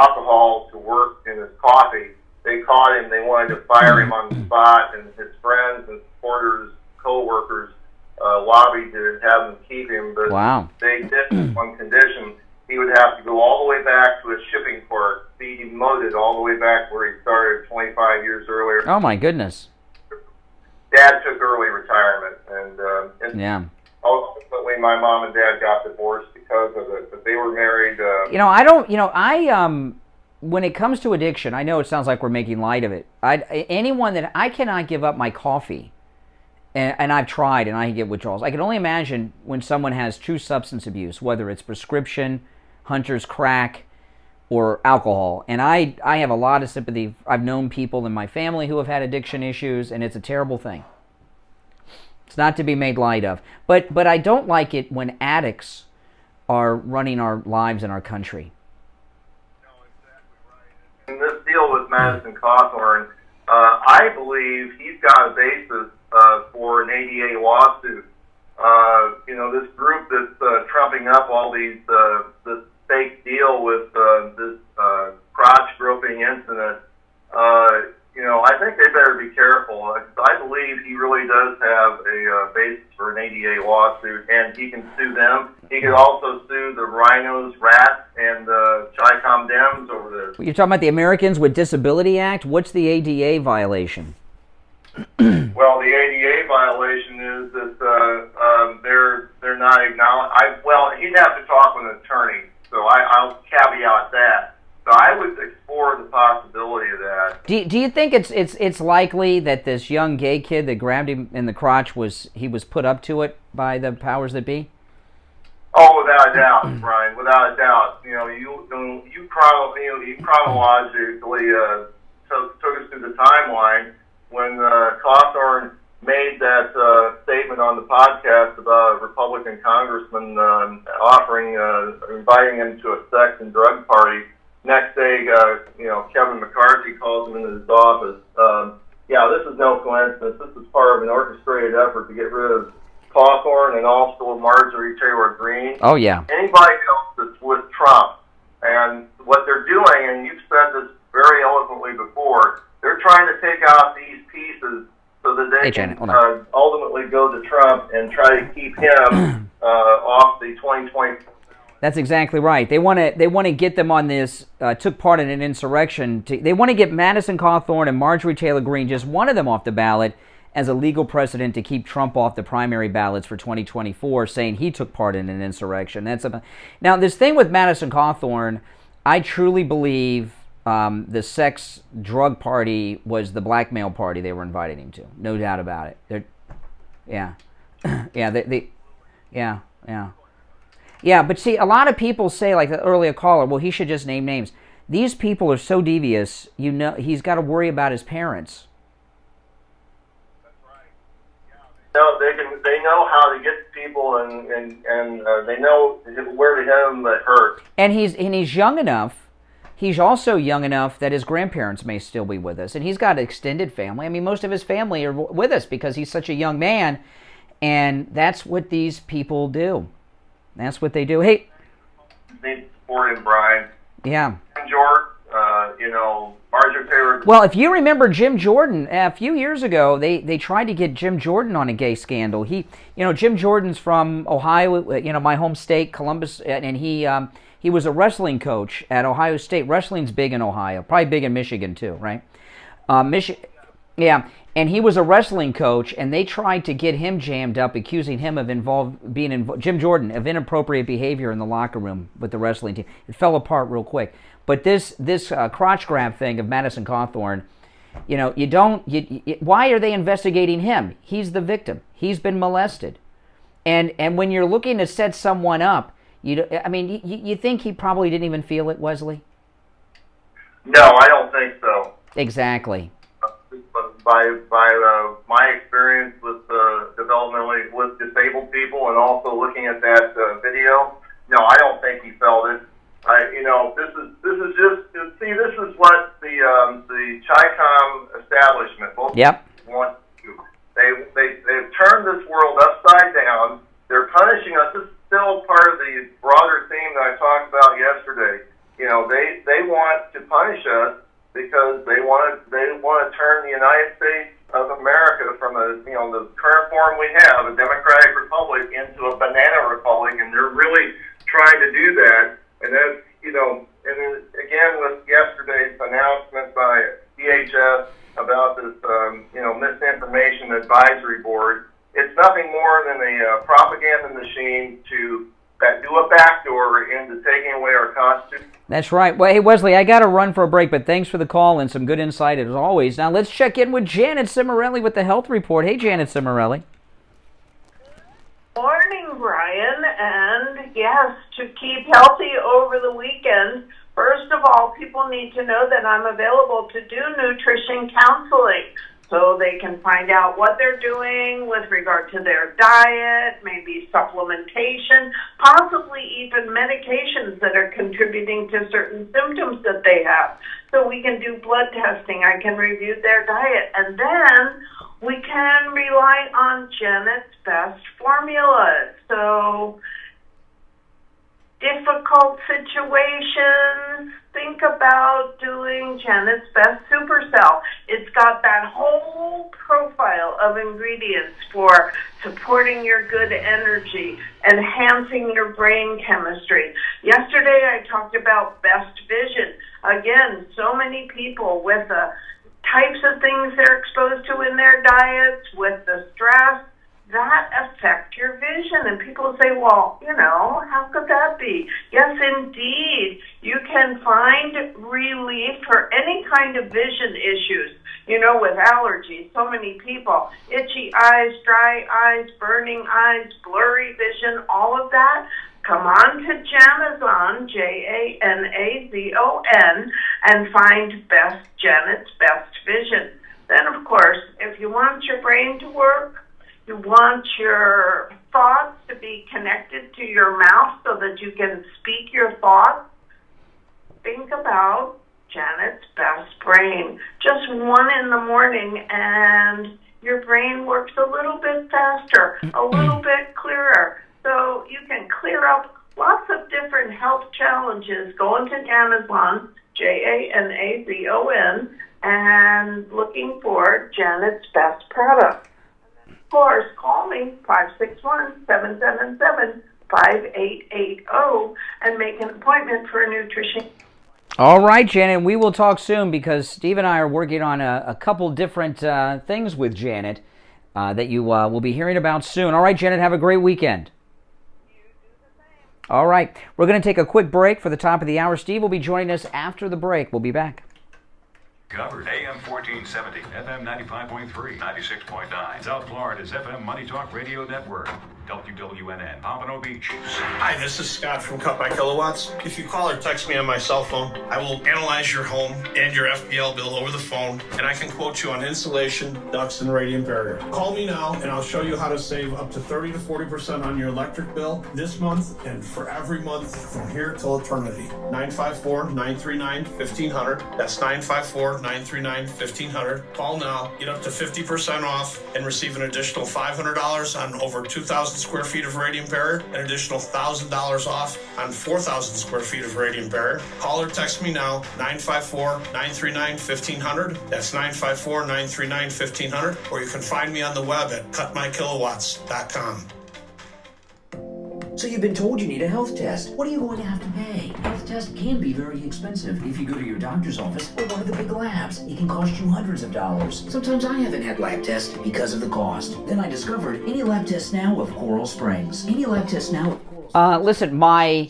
Speaker 12: alcohol to work in his coffee. They caught him, they wanted to fire him on the spot, and his friends and supporters, co-workers, lobbied to have him keep him, but
Speaker 2: wow.
Speaker 12: They didn't on condition he would have to go all the way back to a shipping port, be demoted all the way back where he started 25 years earlier.
Speaker 2: Oh, my goodness.
Speaker 12: Dad took early retirement, and
Speaker 2: yeah.
Speaker 12: Ultimately, my mom and dad got divorced because of it, but they were married.
Speaker 2: When it comes to addiction, I know it sounds like we're making light of it. I cannot give up my coffee, and I've tried, and I get withdrawals. I can only imagine when someone has true substance abuse, whether it's prescription, Hunter's crack, or alcohol. And I have a lot of sympathy. I've known people in my family who have had addiction issues, and it's a terrible thing. It's not to be made light of. But I don't like it when addicts are running our lives in our country.
Speaker 12: In this deal with Madison Cawthorn, I believe he's got a basis for an ADA lawsuit. This group that's trumping up all these this fake deal with this crotch groping incident. I think they better be careful. I believe he really does have a basis for an ADA lawsuit, and he can sue them. He could also sue the rhinos, rats, and the Chi-Com Dems over this.
Speaker 2: You're talking about the Americans with Disability Act? What's the ADA violation?
Speaker 12: Well, the ADA violation is that they're not acknowledged. He'd have to talk with an attorney, so I'll caveat that. So I would explore the possibility of that.
Speaker 2: Do you think it's likely that this young gay kid that grabbed him in the crotch was put up to it by the powers that be?
Speaker 12: Oh, without a doubt, Brian. Without a doubt. You chronologically took us through the timeline when Cawthorn made that statement on the podcast about a Republican congressman inviting him to a sex and drug party. Next day, Kevin McCarthy calls him into his office. This is no coincidence. This is part of an orchestrated effort to get rid of Cawthorn and also Marjorie Taylor Greene.
Speaker 2: Oh, yeah.
Speaker 12: Anybody else that's with Trump. And what they're doing, and you've said this very eloquently before, they're trying to take out these pieces so that they can ultimately go to Trump and try to keep him off the 2020.
Speaker 2: That's exactly right. They want to get them on this, took part in an insurrection. They want to get Madison Cawthorn and Marjorie Taylor Greene, just one of them off the ballot, as a legal precedent to keep Trump off the primary ballots for 2024, saying he took part in an insurrection. Now, this thing with Madison Cawthorn, I truly believe the sex drug party was the blackmail party they were inviting him to. No doubt about it. Yeah, but see, a lot of people say, like the earlier caller, well, he should just name names. These people are so devious, he's got to worry about his parents.
Speaker 12: No, they know how to get to people, and they know where to hit them that hurt.
Speaker 2: And he's young enough. He's also young enough that his grandparents may still be with us, and he's got extended family. I mean, most of his family are with us because he's such a young man, and that's what these people do. That's what they do. Hey,
Speaker 12: they support him, Brian.
Speaker 2: Yeah.
Speaker 12: George, Marjorie Taylor.
Speaker 2: Well, if you remember Jim Jordan, a few years ago, they tried to get Jim Jordan on a gay scandal. Jim Jordan's from Ohio, my home state, Columbus, and he was a wrestling coach at Ohio State. Wrestling's big in Ohio, probably big in Michigan too, right? And he was a wrestling coach, and they tried to get him jammed up, accusing him of Jim Jordan, of inappropriate behavior in the locker room with the wrestling team. It fell apart real quick. But this crotch grab thing of Madison Cawthorn, why are they investigating him? He's the victim. He's been molested. And when you're looking to set someone up, you think he probably didn't even feel it, Wesley?
Speaker 12: No, I don't think so.
Speaker 2: Exactly.
Speaker 12: By my experience with developmentally with disabled people, and also looking at that video, no, I don't think he felt it. This is what the Chi-Com establishment want to do. They've turned this world upside down. They're punishing us. This is still part of the broader theme that I talked about yesterday. They want to punish us because they want to turn the United States of America from the current form we have, a democratic republic, into a banana republic, and they're really trying to do that. And that's and then again with yesterday's announcement by DHS about this misinformation advisory board, it's nothing more than a propaganda machine to do a backdoor into taking away our Constitution.
Speaker 2: That's right. Well, hey, Wesley, I got to run for a break, but thanks for the call and some good insight as always. Now let's check in with Janet Cimarelli with the health report. Hey, Janet Cimarelli.
Speaker 16: Morning, Brian, and yes, to keep healthy over the weekend, first of all, people need to know that I'm available to do nutrition counseling so they can find out what they're doing with regard to their diet, maybe supplementation, possibly even medications that are contributing to certain symptoms that they have. So we can do blood testing. I can review their diet, and then we can rely on Janet's Best formulas. So difficult situations, think about doing Janet's Best Supercell. It's got that whole profile of ingredients for supporting your good energy, enhancing your brain chemistry. Yesterday I talked about Best Vision. Again, so many people with the types of things they're exposed to in their diets, with the stress, that affect your vision. And people say, well, how could that be? Yes, indeed. You can find relief for any kind of vision issues. With allergies, so many people, itchy eyes, dry eyes, burning eyes, blurry vision, all of that. Come on to Janazon, Janazon, and find Janet's Best Vision. Then, of course, if you want your brain to work, you want your thoughts to be connected to your mouth so that you can speak your thoughts, think about Janet's Best Brain. Just one in the morning and your brain works a little bit faster, a little bit clearer. So you can clear up lots of different health challenges. Go into Amazon, Janazon, and looking for Janet's Best product. Of course, call me, 561-777-5880, and make an appointment for a nutrition.
Speaker 2: All right, Janet, we will talk soon because Steve and I are working on a couple different things with Janet that you will be hearing about soon. All right, Janet, have a great weekend. All right, we're going to take a quick break for the top of the hour. Steve will be joining us after the break. We'll be back.
Speaker 6: Covered AM 1470, FM 95.3, 96.9. South Florida's FM Money Talk Radio Network. WWNN, Pompano Beach.
Speaker 10: Hi, this is Scott from Cut by Kilowatts. If you call or text me on my cell phone, I will analyze your home and your FPL bill over the phone, and I can quote you on insulation, ducts, and radiant barrier. Call me now, and I'll show you how to save up to 30 to 40% on your electric bill this month and for every month from here till eternity. 954-939-1500. That's 954-939-1500. Call now, get up to 50% off, and receive an additional $500 on over 2,000 square feet of radiant barrier, an additional $1,000 off on 4,000 square feet of radiant barrier. Call or text me now, 954-939-1500. That's 954-939-1500. Or you can find me on the web at cutmykilowatts.com.
Speaker 15: So you've been told you need a health test. What are you going to have to pay? Health tests can be very expensive. If you go to your doctor's office or one of the big labs, it can cost you hundreds of dollars. Sometimes I haven't had lab tests because of the cost. Then I discovered Any Lab Test Now of Coral Springs. Any Lab Test Now of Coral Springs.
Speaker 2: Listen, my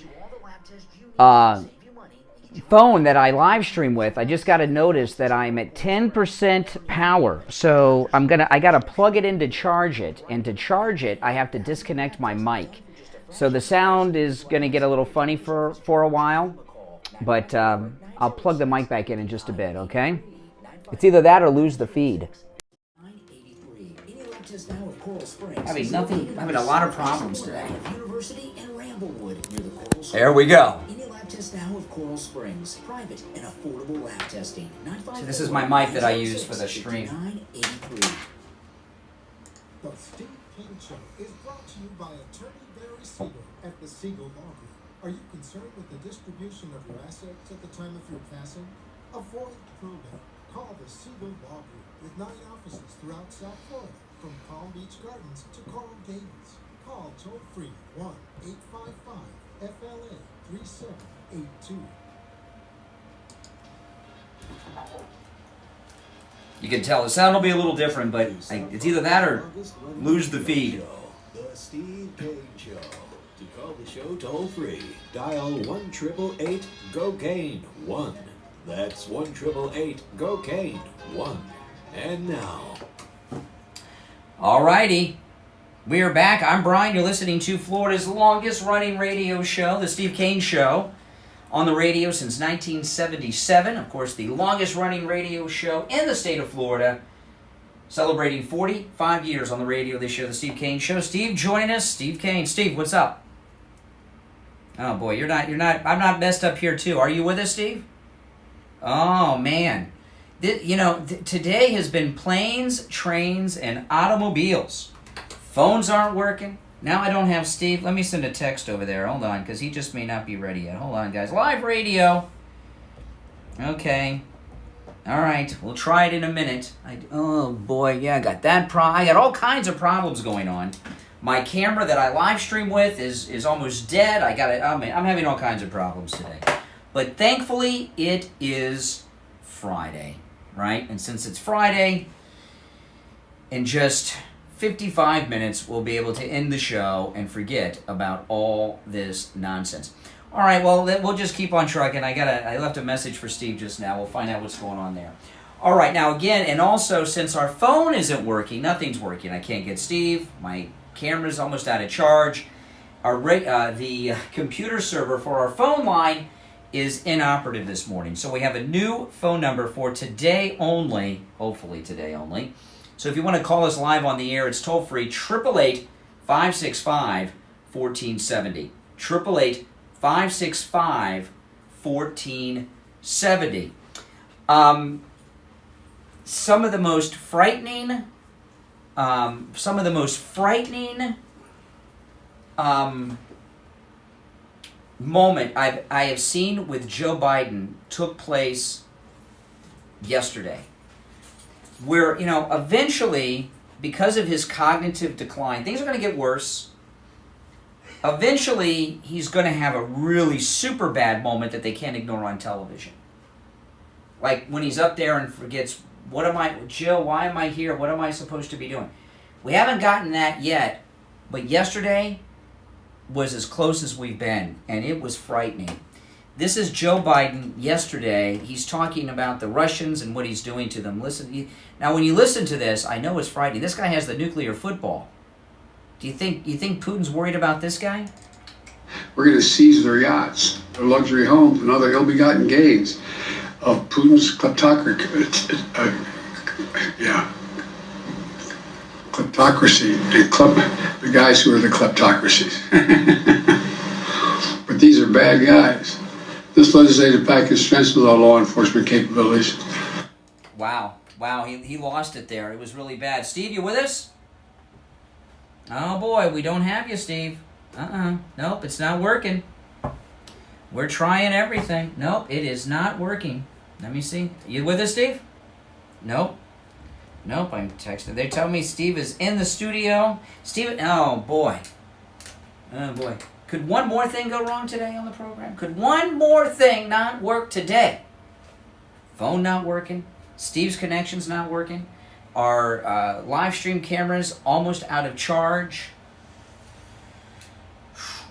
Speaker 2: phone that I live stream with, I just got to notice that I'm at 10% power. So I got to plug it in to charge it, and to charge it, I have to disconnect my mic. So the sound is going to get a little funny for a while, but I'll plug the mic back in just a bit, okay? It's either that or lose the feed. Having a lot of problems today. There we go. So this is my mic that I use for the stream.
Speaker 1: The Steve Kane Show is brought to you by attorney at the Siegel Law Group. Are you concerned with the distribution of your assets at the time of your passing? Avoid probate. Call the Siegel Law Group with 9 offices throughout South Florida, from Palm Beach Gardens to Coral Gables. Call toll-free 1-855-FLA-3782.
Speaker 2: You can tell the sound will be a little different, but it's either that or lose the feed.
Speaker 3: The Steve Kane Show. To call the show toll free, dial 1-888-GO-CANE-1. That's 1-888-GO-CANE-1. And now.
Speaker 2: Alrighty. We are back. I'm Brian. You're listening to Florida's longest running radio show, The Steve Kane Show. On the radio since 1977. Of course, the longest running radio show in the state of Florida. Celebrating 45 years on the radio this year, The Steve Kane Show. Steve joining us. Steve Kane. Steve, what's up? Oh boy, I'm not messed up here too. Are you with us, Steve? Oh man. Today has been planes, trains, and automobiles. Phones aren't working. Now I don't have Steve. Let me send a text over there. Hold on, because he just may not be ready yet. Hold on, guys. Live radio. Okay. All right. We'll try it in a minute. Oh, boy. Yeah, I got that I got all kinds of problems going on. My camera that I live stream with is almost dead. I'm having all kinds of problems today. But thankfully, it is Friday, right? And since it's Friday, in just 55 minutes, we'll be able to end the show and forget about all this nonsense. All right, well, we'll just keep on trucking. I left a message for Steve just now. We'll find out what's going on there. All right, now again, and also since our phone isn't working, nothing's working. I can't get Steve. My camera's almost out of charge. The computer server for our phone line is inoperative this morning. So we have a new phone number for today only, hopefully today only. So if you want to call us live on the air, it's toll free, 888-565-1470. 888-565-1470. Some of the most frightening moment I have seen with Joe Biden took place yesterday, where, eventually, because of his cognitive decline, things are going to get worse. Eventually, he's going to have a really super bad moment that they can't ignore on television. Like when he's up there and forgets, Jill, why am I here? What am I supposed to be doing? We haven't gotten that yet, but yesterday was as close as we've been, and it was frightening. This is Joe Biden yesterday. He's talking about the Russians and what he's doing to them. Now, when you listen to this, I know it's frightening. This guy has the nuclear football. Do you think Putin's worried about this guy?
Speaker 18: We're going to seize their yachts, their luxury homes, and other ill-begotten gains of Putin's kleptocracy. Kleptocracy, the guys who are the kleptocracies. But these are bad guys. This legislative package strengthens our law enforcement capabilities.
Speaker 2: Wow, he lost it there. It was really bad. Steve, you with us? Oh boy, we don't have you, Steve. Nope, it's not working. We're trying everything. Nope, it is not working. Let me see. You with us, Steve? Nope, I'm texting. They tell me Steve is in the studio. Steve, oh boy. Could one more thing go wrong today on the program? Could one more thing not work today? Phone not working. Steve's connection's not working. Our live stream cameras almost out of charge.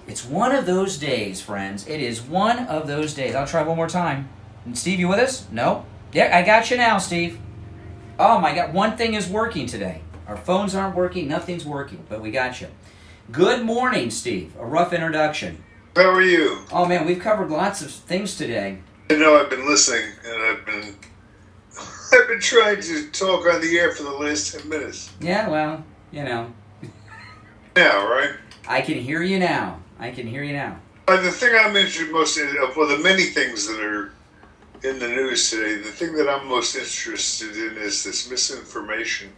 Speaker 2: It's one of those days, friends. It is one of those days. I'll try one more time. And Steve, you with us? No? Yeah, I got you now, Steve. Oh my God, one thing is working today. Our phones aren't working, nothing's working, but we got you. Good morning, Steve. A rough introduction.
Speaker 19: How are you?
Speaker 2: Oh man, we've covered lots of things today.
Speaker 19: I know I've been listening, and I've been trying to talk on the air for the last 10 minutes.
Speaker 2: Yeah, well,
Speaker 19: Now, right?
Speaker 2: I can hear you now.
Speaker 19: The thing I'm interested most in, of the many things that are in the news today, the thing that I'm most interested in is this misinformation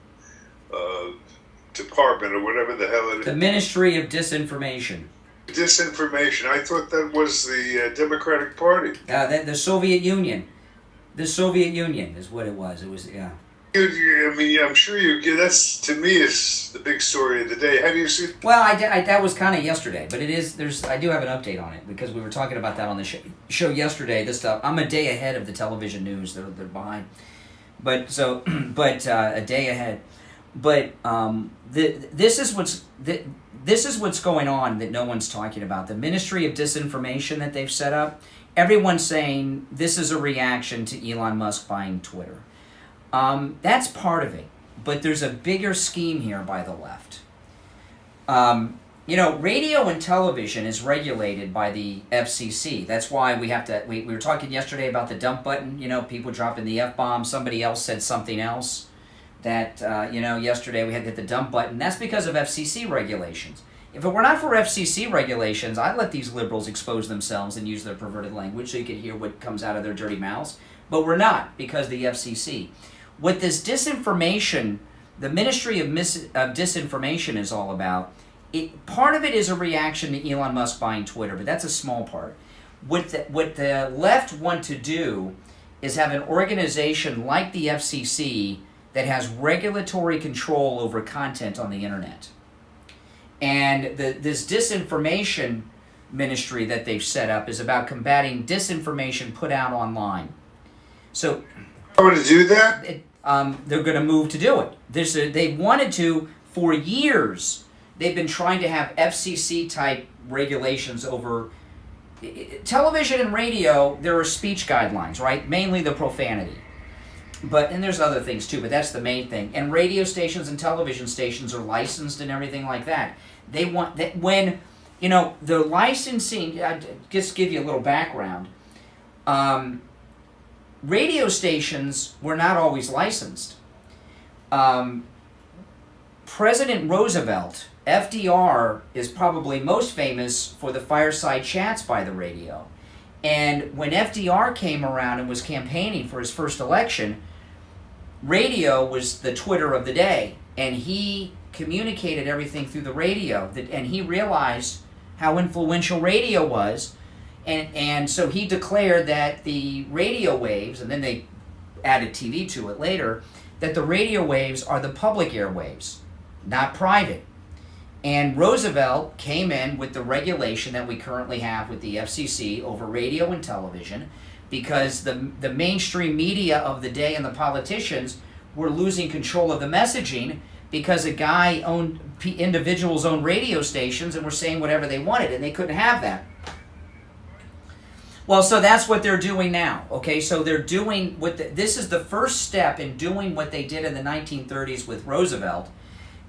Speaker 19: department, or whatever the hell it is.
Speaker 2: The Ministry of Disinformation.
Speaker 19: Disinformation. I thought that was the Democratic Party.
Speaker 2: The Soviet Union. The Soviet Union is what it was. It was, yeah.
Speaker 19: I mean, I'm sure you get. That's, to me, is the big story of the day. Have you seen?
Speaker 2: Well, that was kind of yesterday, but it is. I do have an update on it because we were talking about that on the show yesterday. This stuff. I'm a day ahead of the television news. They're behind, but a day ahead. But this is what's going on that no one's talking about. The Ministry of Disinformation that they've set up. Everyone's saying this is a reaction to Elon Musk buying Twitter. That's part of it, but there's a bigger scheme here by the left. Radio and television is regulated by the FCC. That's why we have to. We were talking yesterday about the dump button. People dropping the F-bomb. Somebody else said something else. That yesterday we had to hit the dump button. That's because of FCC regulations. If it were not for FCC regulations, I'd let these liberals expose themselves and use their perverted language so you could hear what comes out of their dirty mouths. But we're not, because of the FCC. What this disinformation, the Ministry of Disinformation is all about, part of it is a reaction to Elon Musk buying Twitter, but that's a small part. What the left want to do is have an organization like the FCC that has regulatory control over content on the internet. And this disinformation ministry that they've set up is about combating disinformation put out online. So,
Speaker 19: to do that?
Speaker 2: They're going to move to do it. They wanted to for years. They've been trying to have FCC-type regulations over television and radio. There are speech guidelines, right? Mainly the profanity. And there's other things too, but that's the main thing. And radio stations and television stations are licensed and everything like that. They want that when, the licensing, just give you a little background. radio stations were not always licensed. President Roosevelt, FDR, is probably most famous for the fireside chats by the radio. And when FDR came around and was campaigning for his first election, radio was the Twitter of the day. And he communicated everything through the radio. And he realized how influential radio was. And so he declared that the radio waves, and then they added TV to it later, that the radio waves are the public airwaves, not private. And Roosevelt came in with the regulation that we currently have with the FCC over radio and television, because the mainstream media of the day and the politicians were losing control of the messaging because a guy owned individuals owned radio stations and were saying whatever they wanted, and they couldn't have that. Well, so that's what they're doing now, okay? So they're doing this is the first step in doing what they did in the 1930s with Roosevelt,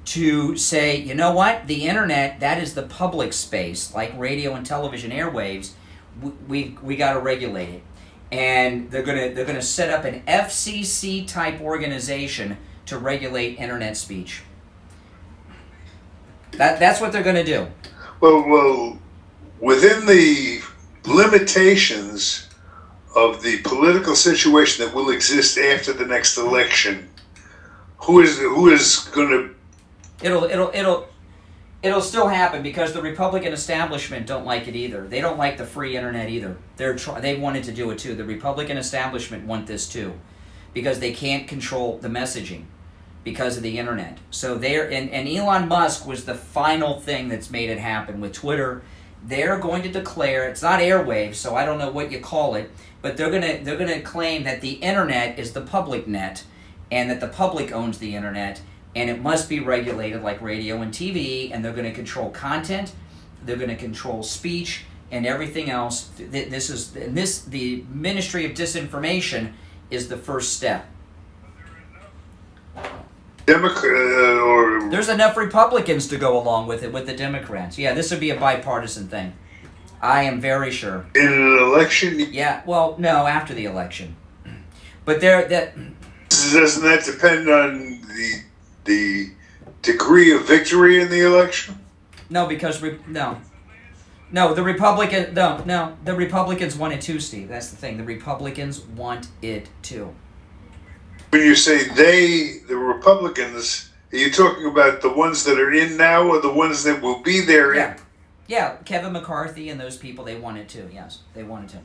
Speaker 2: to say, you know what, the internet, that is the public space, like radio and television airwaves. We got to regulate it, and they're gonna set up an FCC type organization to regulate internet speech. That's what they're gonna do.
Speaker 19: Well, within the limitations of the political situation that will exist after the next election, who is going to?
Speaker 2: It'll still happen, because the Republican establishment don't like it either. They don't like the free internet either. They wanted to do it too. The Republican establishment want this too, because they can't control the messaging because of the internet. So and Elon Musk was the final thing that's made it happen with Twitter. They're going to declare, it's not airwaves, so I don't know what you call it, but they're gonna claim that the internet is the public net, and that the public owns the internet, and it must be regulated like radio and TV, and they're going to control content, they're going to control speech, and everything else. The Ministry of Disinformation is the first step. There's enough Republicans to go along with it with the Democrats. Yeah, this would be a bipartisan thing. I am very sure.
Speaker 19: In an election?
Speaker 2: Yeah, well, no, after the election. But
Speaker 19: doesn't that depend on the degree of victory in the election?
Speaker 2: No, because the Republicans want it too, Steve. That's the thing. The Republicans want it too.
Speaker 19: When you say the Republicans, are you talking about the ones that are in now, or the ones that will be there?
Speaker 2: Yeah, yeah. Kevin McCarthy and those people, they want it too. Yes, they want it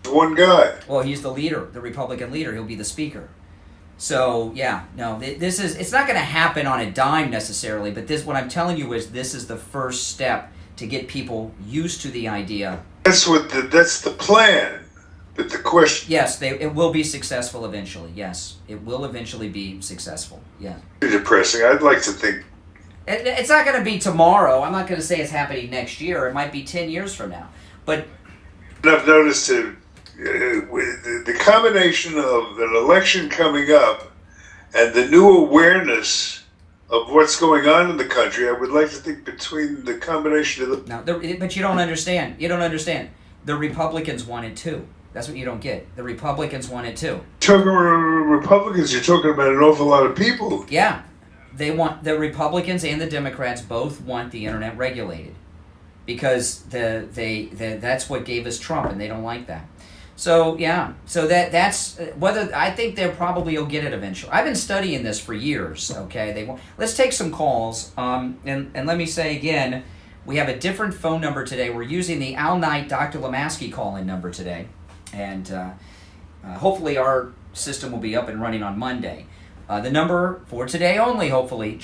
Speaker 2: too.
Speaker 19: One guy.
Speaker 2: Well, he's the leader, the Republican leader. He'll be the speaker. So, yeah, no, it's not going to happen on a dime necessarily, but what I'm telling you is this is the first step to get people used to the idea.
Speaker 19: That's the plan. But the question...
Speaker 2: Yes, it will be successful eventually, yes. It will eventually be successful, yeah.
Speaker 19: Depressing. I'd like to think...
Speaker 2: It's not going to be tomorrow. I'm not going to say it's happening next year. It might be 10 years from now. But
Speaker 19: I've noticed that the combination of an election coming up and the new awareness of what's going on in the country, I would like to think between the combination of
Speaker 2: but you don't understand. You don't understand. The Republicans want it too. That's what you don't get. The Republicans want it too.
Speaker 19: Talking about Republicans, you're talking about an awful lot of people.
Speaker 2: Yeah. The Republicans and the Democrats both want the internet regulated, because that's what gave us Trump, and they don't like that. So yeah, so that's whether I think they probably will get it eventually. I've been studying this for years. Okay, let's take some calls. And let me say again, we have a different phone number today. We're using the Al Knight Dr. Lemaski call-in number today, and hopefully our system will be up and running on Monday. The number for today only, hopefully,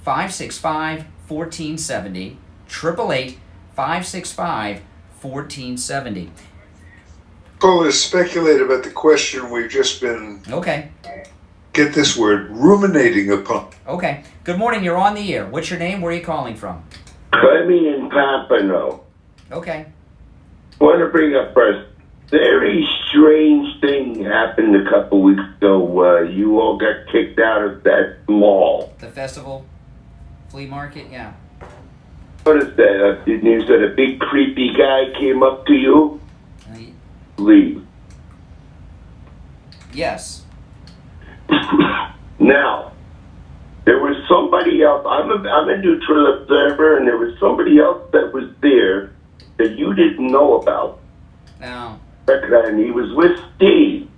Speaker 2: 888-565-1470. 888-565-1470.
Speaker 19: Callers speculate about the question we've just been...
Speaker 2: Okay.
Speaker 19: Get this word, ruminating upon.
Speaker 2: Okay. Good morning, you're on the air. What's your name? Where are you calling from?
Speaker 20: Clemmy in Pompano.
Speaker 2: Okay.
Speaker 20: I want to bring up first, very strange thing happened a couple weeks ago. You all got kicked out of that mall.
Speaker 2: The festival? Flea market? Yeah.
Speaker 20: What is that? The news that a big creepy guy came up to you? leave.
Speaker 15: Yes.
Speaker 20: Now, there was somebody else. I'm a neutral observer, and there was somebody else that was there that you didn't know about.
Speaker 15: No.
Speaker 20: And he was with Steve.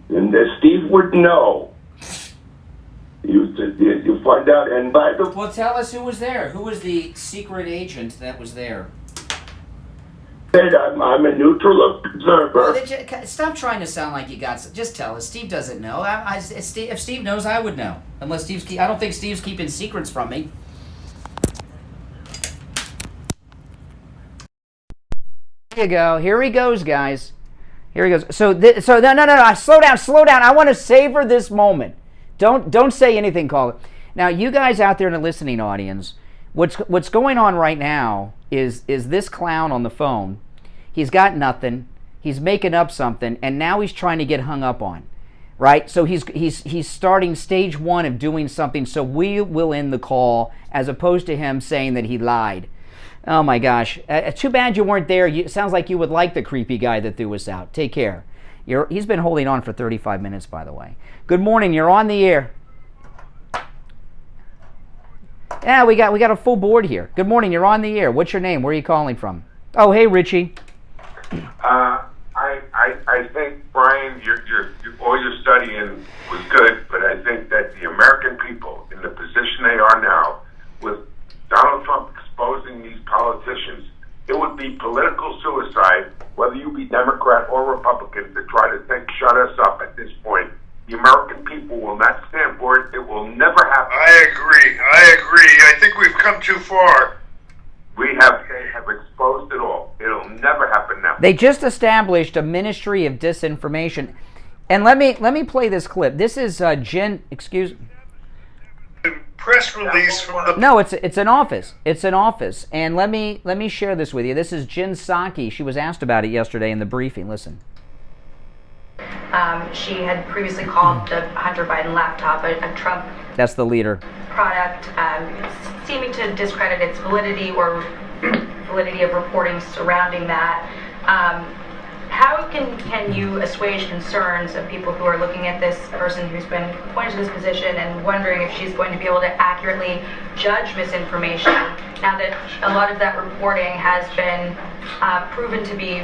Speaker 20: And Steve would know. You find out, and by the...
Speaker 15: Well, tell us who was there. Who was the secret agent that was there?
Speaker 20: I'm a neutral observer.
Speaker 15: Well, stop trying to sound like you got... Just tell us. Steve doesn't know. If Steve knows, I would know. Unless I don't think Steve's keeping secrets from me.
Speaker 2: Here you go. Here he goes, guys. Here he goes. So no. Slow down. I want to savor this moment. Don't say anything, caller. Now, you guys out there in the listening audience, what's going on right now is this clown on the phone. He's got nothing. He's making up something, and now he's trying to get hung up on, right? So he's starting stage one of doing something. So we will end the call as opposed to him saying that he lied. Oh my gosh! Too bad you weren't there. It sounds like you would like the creepy guy that threw us out. Take care. He's been holding on for 35 minutes, by the way. Good morning. You're on the air. Yeah, we got a full board here. Good morning. You're on the air. What's your name? Where are you calling from? Oh, hey, Richie.
Speaker 13: I think, Brian, all your studying was good, but I think that the American people in the position they are now, with Donald Trump exposing these politicians, it would be political suicide, whether you be Democrat or Republican, to try to shut us up at this point. The American people will not stand for it. It will never happen.
Speaker 19: I agree. I think we've come too far.
Speaker 13: They have exposed it all. It'll never happen now.
Speaker 2: They just established a ministry of disinformation. And let me play this clip. This is Jen, excuse me.
Speaker 19: Press release from the...
Speaker 2: No, it's an office. It's an office. And let me share this with you. This is Jen Psaki. She was asked about it yesterday in the briefing. Listen.
Speaker 21: She had previously called the Hunter Biden laptop a Trump...
Speaker 2: That's the leader.
Speaker 21: ...product, seeming to discredit its validity or validity of reporting surrounding that. How can you assuage concerns of people who are looking at this person who's been appointed to this position and wondering if she's going to be able to accurately judge misinformation now that a lot of that reporting has been proven to be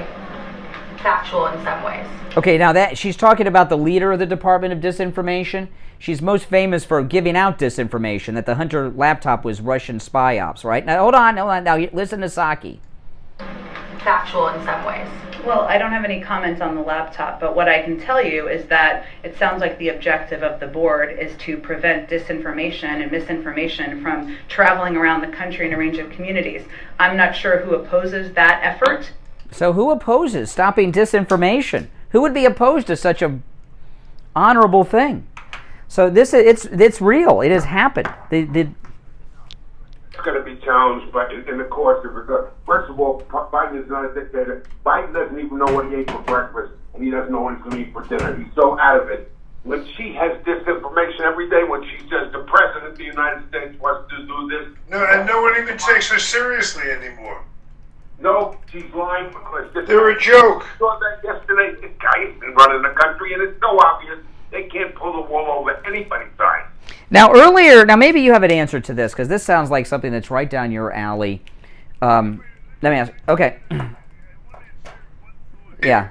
Speaker 21: factual in some ways?
Speaker 2: Okay, now that she's talking about the leader of the Department of Disinformation. She's most famous for giving out disinformation, that the Hunter laptop was Russian spy ops, right? Now, hold on. Now, listen to Psaki.
Speaker 21: Factual in some ways.
Speaker 23: Well, I don't have any comments on the laptop, but what I can tell you is that it sounds like the objective of the board is to prevent disinformation and misinformation from traveling around the country in a range of communities. I'm not sure who opposes that effort.
Speaker 2: So who opposes stopping disinformation? Who would be opposed to such a honorable thing? So it's real. It has happened.
Speaker 13: It's going to be challenged, but in the course of it. First of all, Biden is not a dictator. Biden doesn't even know what he ate for breakfast, and he doesn't know what he's going to eat for dinner. He's so out of it. When she has disinformation every day, when she says the president of the United States wants to do this,
Speaker 19: and no one even takes her seriously anymore.
Speaker 13: No, she's lying because
Speaker 19: they're a joke.
Speaker 13: I saw that yesterday. This guy has been running the country, and it's so obvious they can't pull the wool over anybody's eyes.
Speaker 2: Now, earlier, maybe you have an answer to this, because this sounds like something that's right down your alley. Let me ask. Okay. Yeah.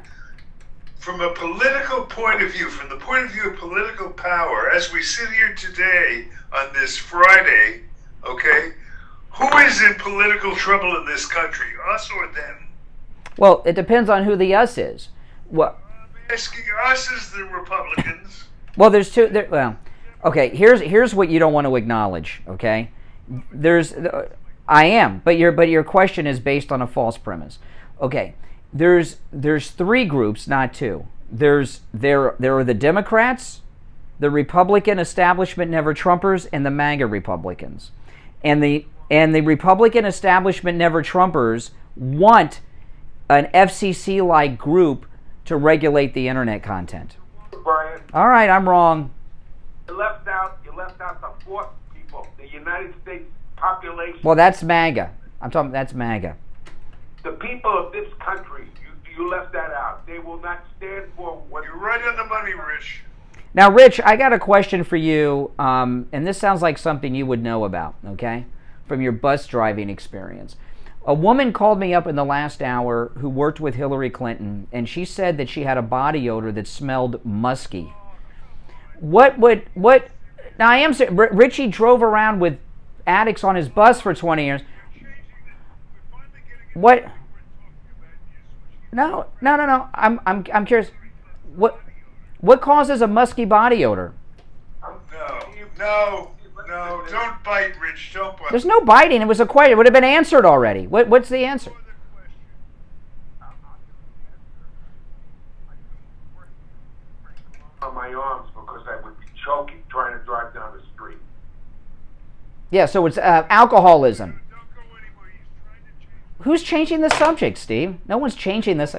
Speaker 19: From a political point of view, from the point of view of political power, as we sit here today on this Friday, okay, who is in political trouble in this country, us or them?
Speaker 2: Well, it depends on who the us is. What?
Speaker 19: Asking us as the Republicans.
Speaker 2: Well, there's two. Well, okay. Here's what you don't want to acknowledge. Okay, I am, but your question is based on a false premise. Okay, there's three groups, not two. There are the Democrats, the Republican establishment never Trumpers, and the MAGA Republicans, and the Republican establishment never Trumpers want an FCC-like group to regulate the internet content.
Speaker 13: Brian.
Speaker 2: All right, I'm wrong.
Speaker 13: You left out the fourth people, the United States population.
Speaker 2: Well, that's MAGA. That's MAGA.
Speaker 13: The people of this country You left that out. They will not stand for what...
Speaker 19: You're right on the money, Rich.
Speaker 2: Now, Rich, I got a question for you, and this sounds like something you would know about, okay, from your bus driving experience. A woman called me up in the last hour who worked with Hillary Clinton, and she said that she had a body odor that smelled musky. Now, I am saying, Richie drove around with addicts on his bus for 20 years. What? No. I'm curious. What causes a musky body odor?
Speaker 19: No, don't bite, Rich. Don't bite.
Speaker 2: There's no biting. It was a question. It would have been answered already. What's the answer?
Speaker 13: On my arms because I would be choking trying to drive down the street.
Speaker 2: Yeah, so it's alcoholism. Who's changing the subject, Steve? No one's changing this.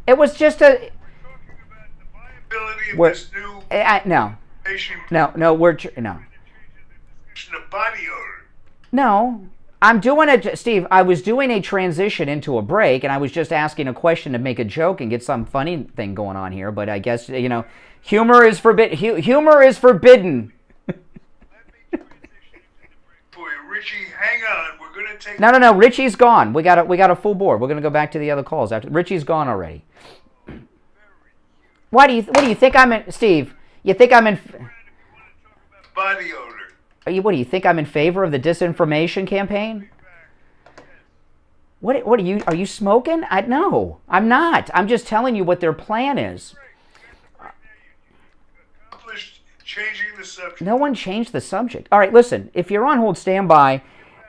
Speaker 2: It was just a...
Speaker 19: We're, this new
Speaker 2: no.
Speaker 19: Body odor.
Speaker 2: No. I'm doing it, Steve. I was doing a transition into a break, and I was just asking a question to make a joke and get some funny thing going on here. But I guess, humor is forbidden. Humor is forbidden.
Speaker 19: Boy, Richie, hang on. We're gonna take.
Speaker 2: No. Richie's gone. We got a full board. We're gonna go back to the other calls after. Richie's gone already. What do you think I'm in, Steve? You think I'm in?
Speaker 19: Body odor.
Speaker 2: What do you think I'm in favor of the disinformation campaign? What are you? Are you smoking? No, I'm not. I'm just telling you what their plan is.
Speaker 19: Changing the subject.
Speaker 2: No one changed the subject. All right, listen. If you're on hold, stand by.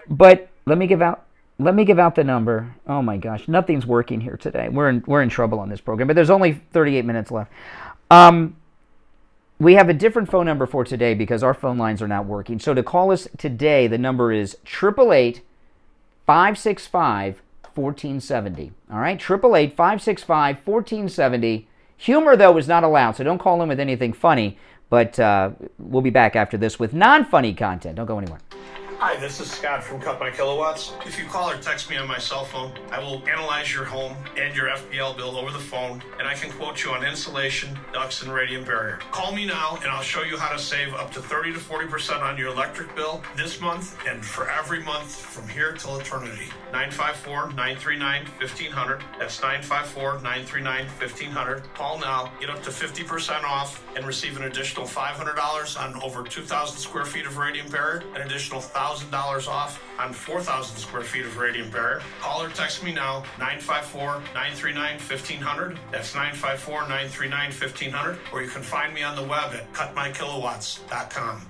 Speaker 2: But let me give out the number. Oh my gosh, nothing's working here today. We're in trouble on this program. But there's only 38 minutes left. We have a different phone number for today because our phone lines are not working. So to call us today, the number is 888-565-1470. All right, 888-565-1470. Humor, though, is not allowed, so don't call in with anything funny. But we'll be back after this with non-funny content. Don't go anywhere.
Speaker 10: Hi, this is Scott from Cut My Kilowatts. If you call or text me on my cell phone, I will analyze your home and your FPL bill over the phone, and I can quote you on insulation, ducts, and radiant barrier. Call me now, and I'll show you how to save up to 30 to 40% on your electric bill this month and for every month from here till eternity. 954-939-1500. That's 954-939-1500. Call now, get up to 50% off, and receive an additional $500 on over 2,000 square feet of radiant barrier, an additional $1,000 off on 4,000 square feet of radiant barrier. Call or text me now, 954-939-1500. That's 954-939-1500. Or you can find me on the web at cutmykilowatts.com.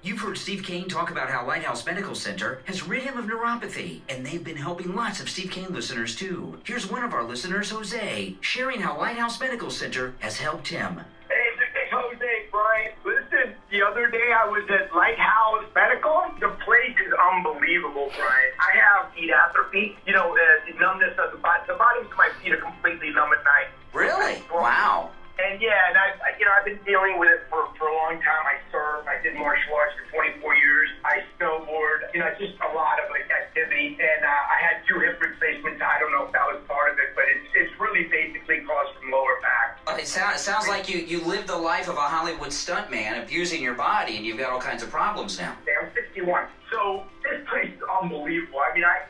Speaker 15: You've heard Steve Kane talk about how Lighthouse Medical Center has rid him of neuropathy, and they've been helping lots of Steve Kane listeners too. Here's one of our listeners, Jose, sharing how Lighthouse Medical Center has helped him.
Speaker 17: Hey, this is Jose, Brian. Listen, the other day I was at Lighthouse Medical. The place is unbelievable, Brian. I have feet atrophy, numbness of the bottom. The bottoms of my feet are completely numb at night.
Speaker 15: Really? Wow.
Speaker 17: And I've been dealing with it for a long time. I surf. I did martial arts for 24 years. I snowboard. Just a lot of activity. And I had 2 hip replacements. I don't know if that was part of it, but it's really basically caused from lower back.
Speaker 15: It sounds like you lived the life of a Hollywood stuntman, abusing your body, and you've got all kinds of problems now.
Speaker 17: I'm 61. So this place is unbelievable.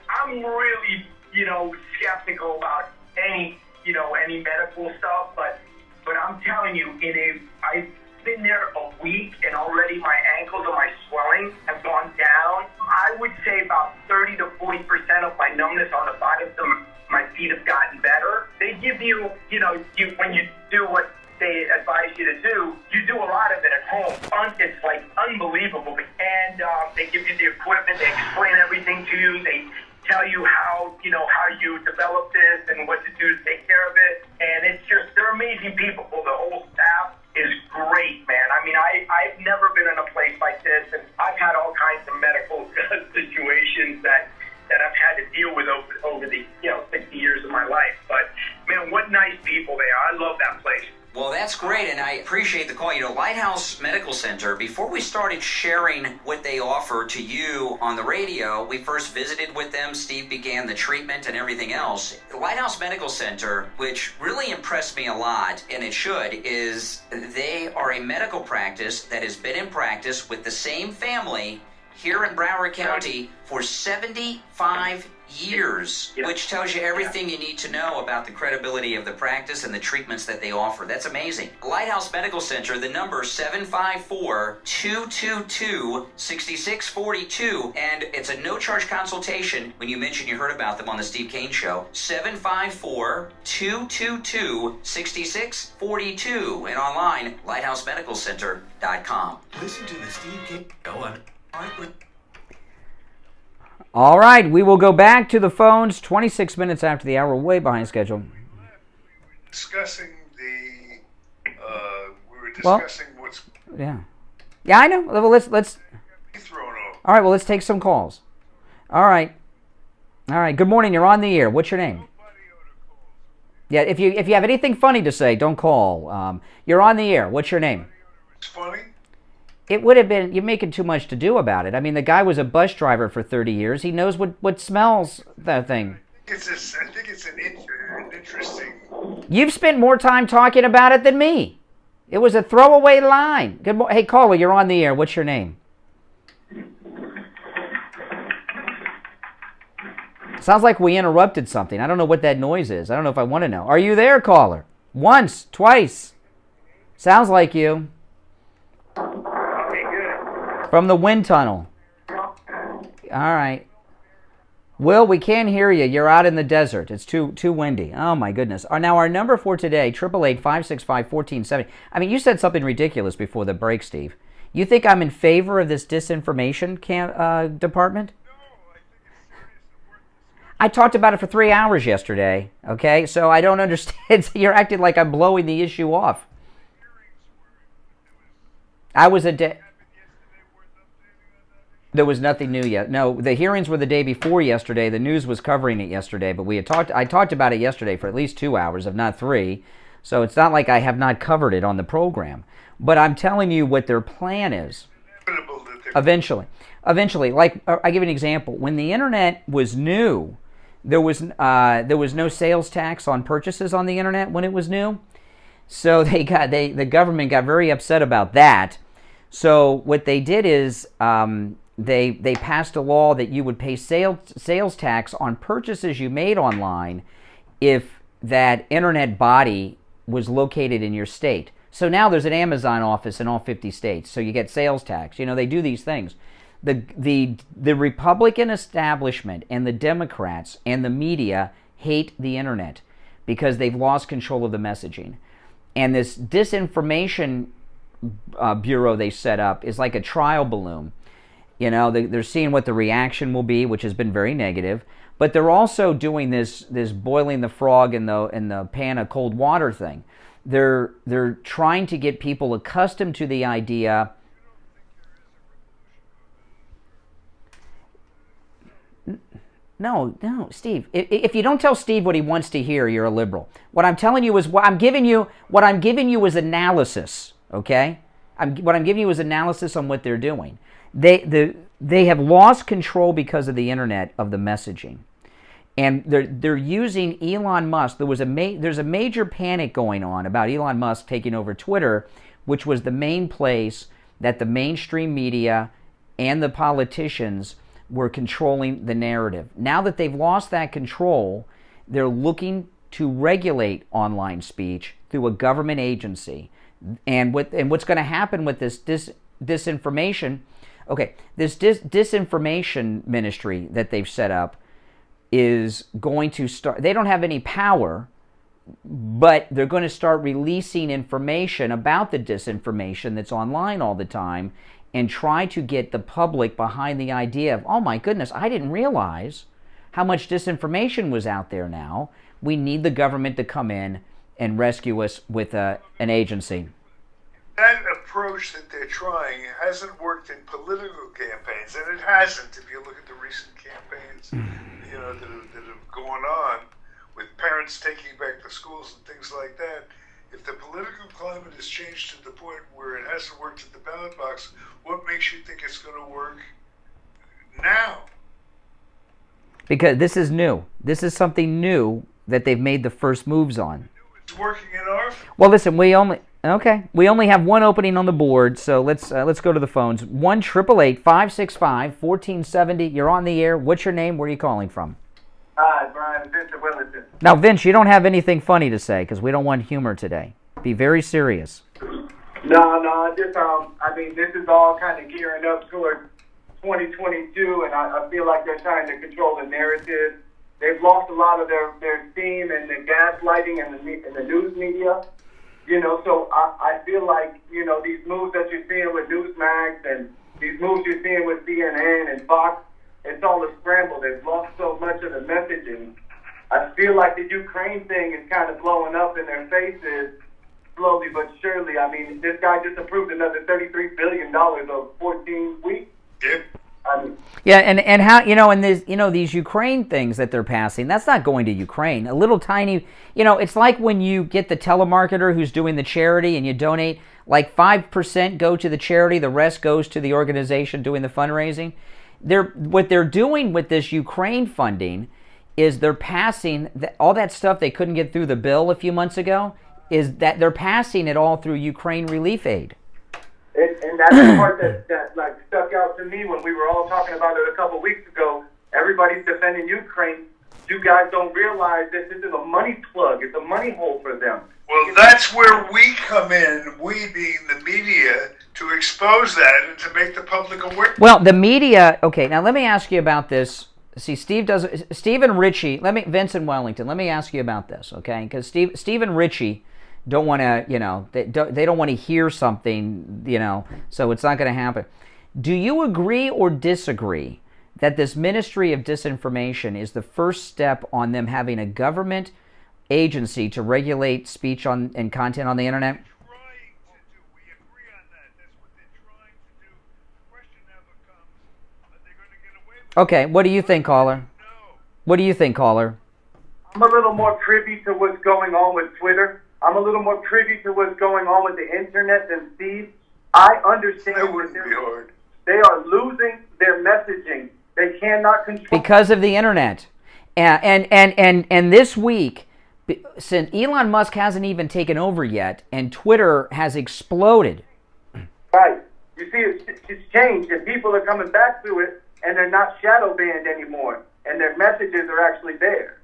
Speaker 17: I'm really, skeptical about any medical stuff, but I'm telling you, I've been there a week, and already my ankles and my swelling have gone down. I would say about 30 to 40% of my numbness on the bottom of my feet have gotten better. They give you, when you do what they advise you to do, you do a lot of it at home. It's like unbelievable. And they give you the equipment, they explain everything to you, they tell you how you develop this and what to do to take care of it. And they're amazing people. The whole staff is great, man. I've never been in a place like this, and I've had all kinds of medical situations that I've had to deal with over the 60 years of my life. But man, what nice people they are. I love that place.
Speaker 2: Well, that's great, and I appreciate the call. You know, Lighthouse Medical Center, before we started sharing what they offer to you on the radio, we first visited with them. Steve began the treatment and everything else. The Lighthouse Medical Center, which really impressed me a lot, and it should, is they are a medical practice that has been in practice with the same family here in Broward County for 75 years, which tells you everything you need to know about the credibility of the practice and the treatments that they offer. That's amazing. Lighthouse Medical Center, the number 754-222-6642, and it's a no-charge consultation when you mention you heard about them on the Steve Kane Show. 754-222-6642, and online, lighthousemedicalcenter.com.
Speaker 3: Listen to the Steve Kane Show on
Speaker 2: All right, we will go back to the phones 26 minutes after the hour, way behind schedule.
Speaker 19: Discussing what's
Speaker 2: Yeah, I know. Well, let's
Speaker 19: thrown off.
Speaker 2: All right, well, let's take some calls. All right. Good morning. You're on the air. What's your name? Yeah, if you have anything funny to say, don't call. You're on the air. What's your name?
Speaker 19: It's funny.
Speaker 2: It would have been, you're making too much to do about it. I mean, the guy was a bus driver for 30 years. He knows what smells that thing.
Speaker 19: I think it's an interesting...
Speaker 2: You've spent more time talking about it than me. It was a throwaway line. Good morning. Hey, caller, you're on the air. What's your name? Sounds like we interrupted something. I don't know what that noise is. I don't know if I want to know. Are you there, caller? Once, twice. Sounds like you. From the wind tunnel. All right. Will, we can't hear you. You're out in the desert. It's too windy. Oh, my goodness. Now, our number for today, 888-565-1470. I mean, you said something ridiculous before the break, Steve. You think I'm in favor of this disinformation department? I talked about it for 3 hours yesterday, okay? So I don't understand. You're acting like I'm blowing the issue off. There was nothing new yet. No, the hearings were the day before yesterday. The news was covering it yesterday, but I talked about it yesterday for at least 2 hours, if not 3. So it's not like I have not covered it on the program. But I'm telling you what their plan is. Eventually, like I give you an example. When the internet was new, there was no sales tax on purchases on the internet when it was new. So the government got very upset about that. So what they did is they passed a law that you would pay sales tax on purchases you made online if that internet body was located in your state. So now there's an Amazon office in all 50 states, so you get sales tax. You know, they do these things. The Republican establishment and the Democrats and the media hate the internet because they've lost control of the messaging. And this disinformation bureau they set up is like a trial balloon. You know, they're seeing what the reaction will be, which has been very negative. But they're also doing this boiling the frog in the pan of cold water thing. They're trying to get people accustomed to the idea. No, Steve. If you don't tell Steve what he wants to hear, you're a liberal. What I'm telling you is what I'm giving you is analysis. Okay, what I'm giving you is analysis on what they're doing. They have lost control because of the internet of the messaging, and they're using Elon Musk. There's a major panic going on about Elon Musk taking over Twitter, which was the main place that the mainstream media and the politicians were controlling the narrative. Now that they've lost that control, they're looking to regulate online speech through a government agency. And what's going to happen with this disinformation? Okay, this disinformation ministry that they've set up is going to start. They don't have any power, but they're going to start releasing information about the disinformation that's online all the time, and try to get the public behind the idea of, oh my goodness, I didn't realize how much disinformation was out there now. We need the government to come in and rescue us with an agency.
Speaker 19: That approach that they're trying hasn't worked in political campaigns, and it hasn't if you look at the recent campaigns that have gone on with parents taking back the schools and things like that. If the political climate has changed to the point where it hasn't worked at the ballot box, what makes you think it's going to work now?
Speaker 2: Because this is new. This is something new that they've made the first moves on.
Speaker 19: It's working in our...
Speaker 2: Well, listen, we only have one opening on the board, so let's go to the phones. 1-888-565-1470. You're on the air. What's your name? Where are you calling from?
Speaker 4: Hi, Brian. Vincent Wellington.
Speaker 2: Now, Vince, you don't have anything funny to say because we don't want humor today. Be very serious.
Speaker 4: No, just this is all kind of gearing up towards 2022, and I feel like they're trying to control the narrative. They've lost a lot of their steam and the gaslighting and the news media. So I feel like, these moves that you're seeing with Newsmax and these moves you're seeing with CNN and Fox, it's all a scramble. They've lost so much of the messaging. I feel like the Ukraine thing is kind of blowing up in their faces slowly but surely. This guy just approved another $33 billion over 14 weeks.
Speaker 19: Yep.
Speaker 2: Yeah, and how, and these Ukraine things that they're passing, that's not going to Ukraine. A little tiny, it's like when you get the telemarketer who's doing the charity and you donate, like 5% go to the charity, the rest goes to the organization doing the fundraising. What they're doing with this Ukraine funding is they're passing all that stuff they couldn't get through the bill a few months ago, is that they're passing it all through Ukraine relief aid.
Speaker 4: And that's the part that stuck out to me when we were all talking about it a couple weeks ago. Everybody's defending Ukraine. You guys don't realize this is a money plug. It's a money hole for them.
Speaker 19: Well, that's where we come in, we being the media, to expose that and to make the public aware.
Speaker 2: Well, the media, okay, now let me ask you about this. See, Steve and Richie, Vince and Wellington, let me ask you about this, okay? Because Steve and Richie don't want to, they don't want to hear something, so it's not going to happen. Do you agree or disagree that this Ministry of Disinformation is the first step on them having a government agency to regulate speech and content on the internet? Okay, what do you think, caller? What do you think, caller?
Speaker 4: I'm a little more privy to what's going on with Twitter. I'm a little more privy to what's going on with the internet than Steve. I understand that they are losing their messaging. They cannot control
Speaker 2: because of the internet. And this week, since Elon Musk hasn't even taken over yet, and Twitter has exploded.
Speaker 4: Right. You see, it's changed, and people are coming back to it, and they're not shadow banned anymore, and their messages are actually there.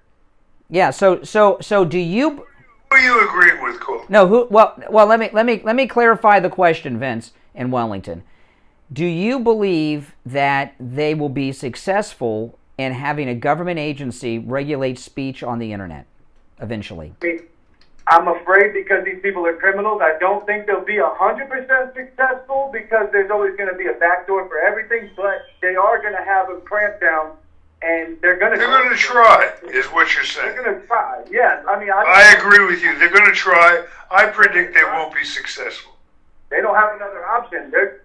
Speaker 2: Yeah. So do you?
Speaker 19: Who are you agreeing with, Cole?
Speaker 2: No. Who? Well. Let me clarify the question, Vince and Wellington. Do you believe that they will be successful in having a government agency regulate speech on the internet eventually?
Speaker 4: I'm afraid because these people are criminals. I don't think they'll be 100% successful because there's always going to be a backdoor for everything. But they are going to have a crackdown, and they're going to
Speaker 19: try. Is what you're saying?
Speaker 4: They're going to try. Yes,
Speaker 19: I agree with you. They're going to try. I predict they won't be successful.
Speaker 4: They don't have another option. They're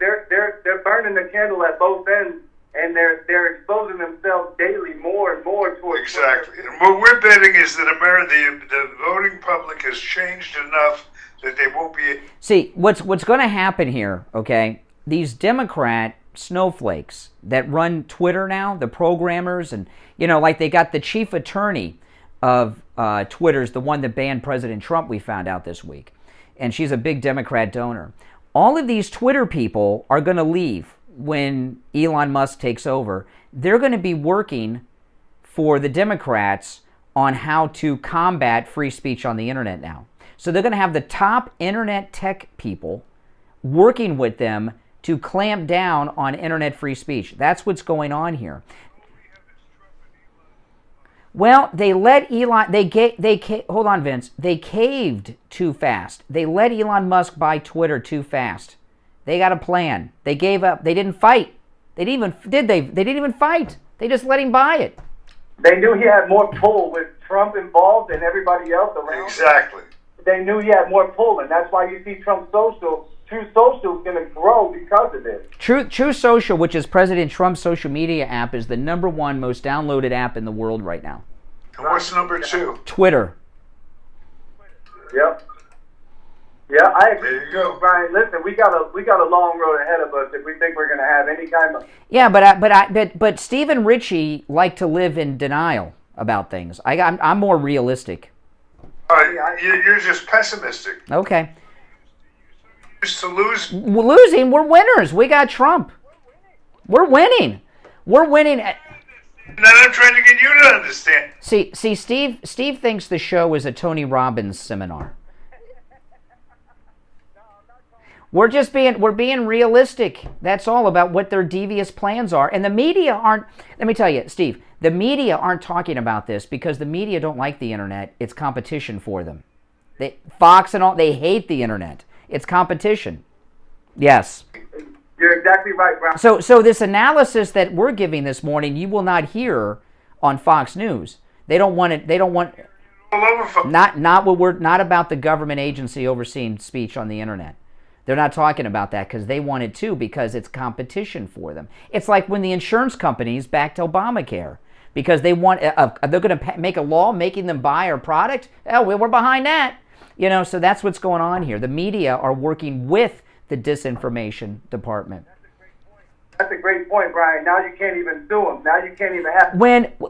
Speaker 4: burning the candle at both ends, and they're exposing themselves daily more and more towards
Speaker 19: exactly. And what we're betting is that the voting public has changed enough that they won't be.
Speaker 2: See, what's going to happen here? Okay, these Democrat snowflakes that run Twitter now, the programmers, and like they got the chief attorney of Twitter's the one that banned President Trump. We found out this week, and she's a big Democrat donor. All of these Twitter people are going to leave when Elon Musk takes over. They're going to be working for the Democrats on how to combat free speech on the internet now. So they're going to have the top internet tech people working with them to clamp down on internet free speech. That's what's going on here. Well, they let Elon, hold on, Vince. They caved too fast. They let Elon Musk buy Twitter too fast. They got a plan. They gave up. They didn't fight. They didn't even fight. They just let him buy it.
Speaker 4: They knew he had more pull with Trump involved than everybody else around.
Speaker 19: Exactly.
Speaker 4: They knew he had more pull, and that's why you see True Social is going to grow because of this.
Speaker 2: True Social, which is President Trump's social media app, is the #1 most downloaded app in the world right now.
Speaker 19: And what's number 2?
Speaker 2: Twitter.
Speaker 4: Yep. Yeah, I agree.
Speaker 19: There you go.
Speaker 4: Brian, listen, we got a long road ahead of us if we think we're going to have any kind of.
Speaker 2: Yeah, but Steve and Richie like to live in denial about things. I'm more realistic.
Speaker 19: You're just pessimistic.
Speaker 2: Okay.
Speaker 19: Just to lose.
Speaker 2: We're losing. We're winners. We got Trump. We're winning. We're winning.
Speaker 19: And I'm trying to get you to understand.
Speaker 2: See, Steve thinks the show is a Tony Robbins seminar. We're being realistic. That's all about what their devious plans are. And the media aren't, let me tell you, Steve, the media aren't talking about this because the media don't like the internet. It's competition for them. Fox and all, they hate the internet. It's competition. Yes.
Speaker 4: You're exactly right, Brian.
Speaker 2: So this analysis that we're giving this morning, you will not hear on Fox News. They don't want it. They don't want not about the government agency overseeing speech on the internet. They're not talking about that because they want it too, because it's competition for them. It's like when the insurance companies backed Obamacare because they want they're going to make a law making them buy our product. Oh, we're behind that. You know, so that's what's going on here. The media are working with the disinformation department.
Speaker 4: That's a great point, Brian. Now you can't even sue them. Now you can't even have.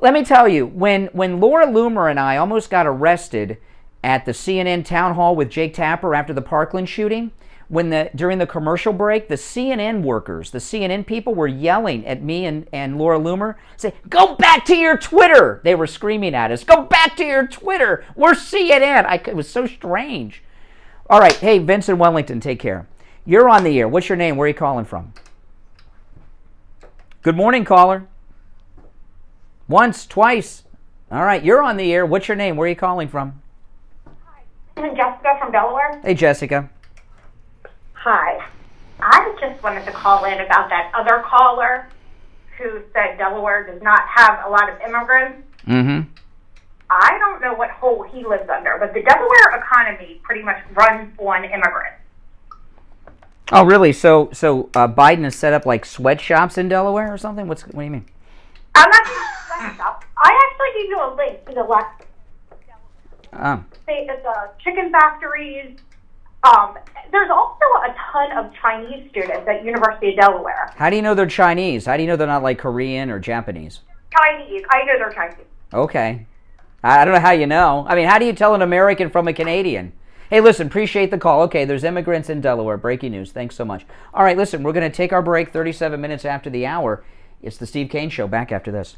Speaker 2: Let me tell you, when Laura Loomer and I almost got arrested at the CNN town hall with Jake Tapper after the Parkland shooting, during the commercial break, the CNN workers, the CNN people were yelling at me and Laura Loomer, say, "Go back to your Twitter!" They were screaming at us, "Go back to your Twitter! We're CNN!" It was so strange. All right, hey, Vincent Wellington, take care. You're on the air. What's your name? Where are you calling from? Good morning, caller. Once, twice. All right, you're on the air. What's your name? Where are you calling from?
Speaker 9: I'm Jessica from Delaware.
Speaker 2: Hey, Jessica.
Speaker 9: Hi. I just wanted to call in about that other caller who said Delaware does not have a lot of immigrants.
Speaker 2: Mm-hmm.
Speaker 9: I don't know what hole he lives under, but the Delaware economy pretty much runs on immigrants.
Speaker 2: Oh, really? So Biden has set up like sweatshops in Delaware or something? What do you mean?
Speaker 9: I'm not saying sweatshop. I actually gave you a link to the left. The chicken factories. There's also a ton of Chinese students at University of Delaware.
Speaker 2: How do you know they're Chinese? How do you know they're not like Korean or Japanese?
Speaker 9: Chinese. I know they're Chinese.
Speaker 2: Okay. I don't know how you know. I mean, how do you tell an American from a Canadian? Hey, listen, appreciate the call. Okay, there's immigrants in Delaware. Breaking news. Thanks so much. All right, listen, we're going to take our break 37 minutes after the hour. It's the Steve Kane Show. Back after this.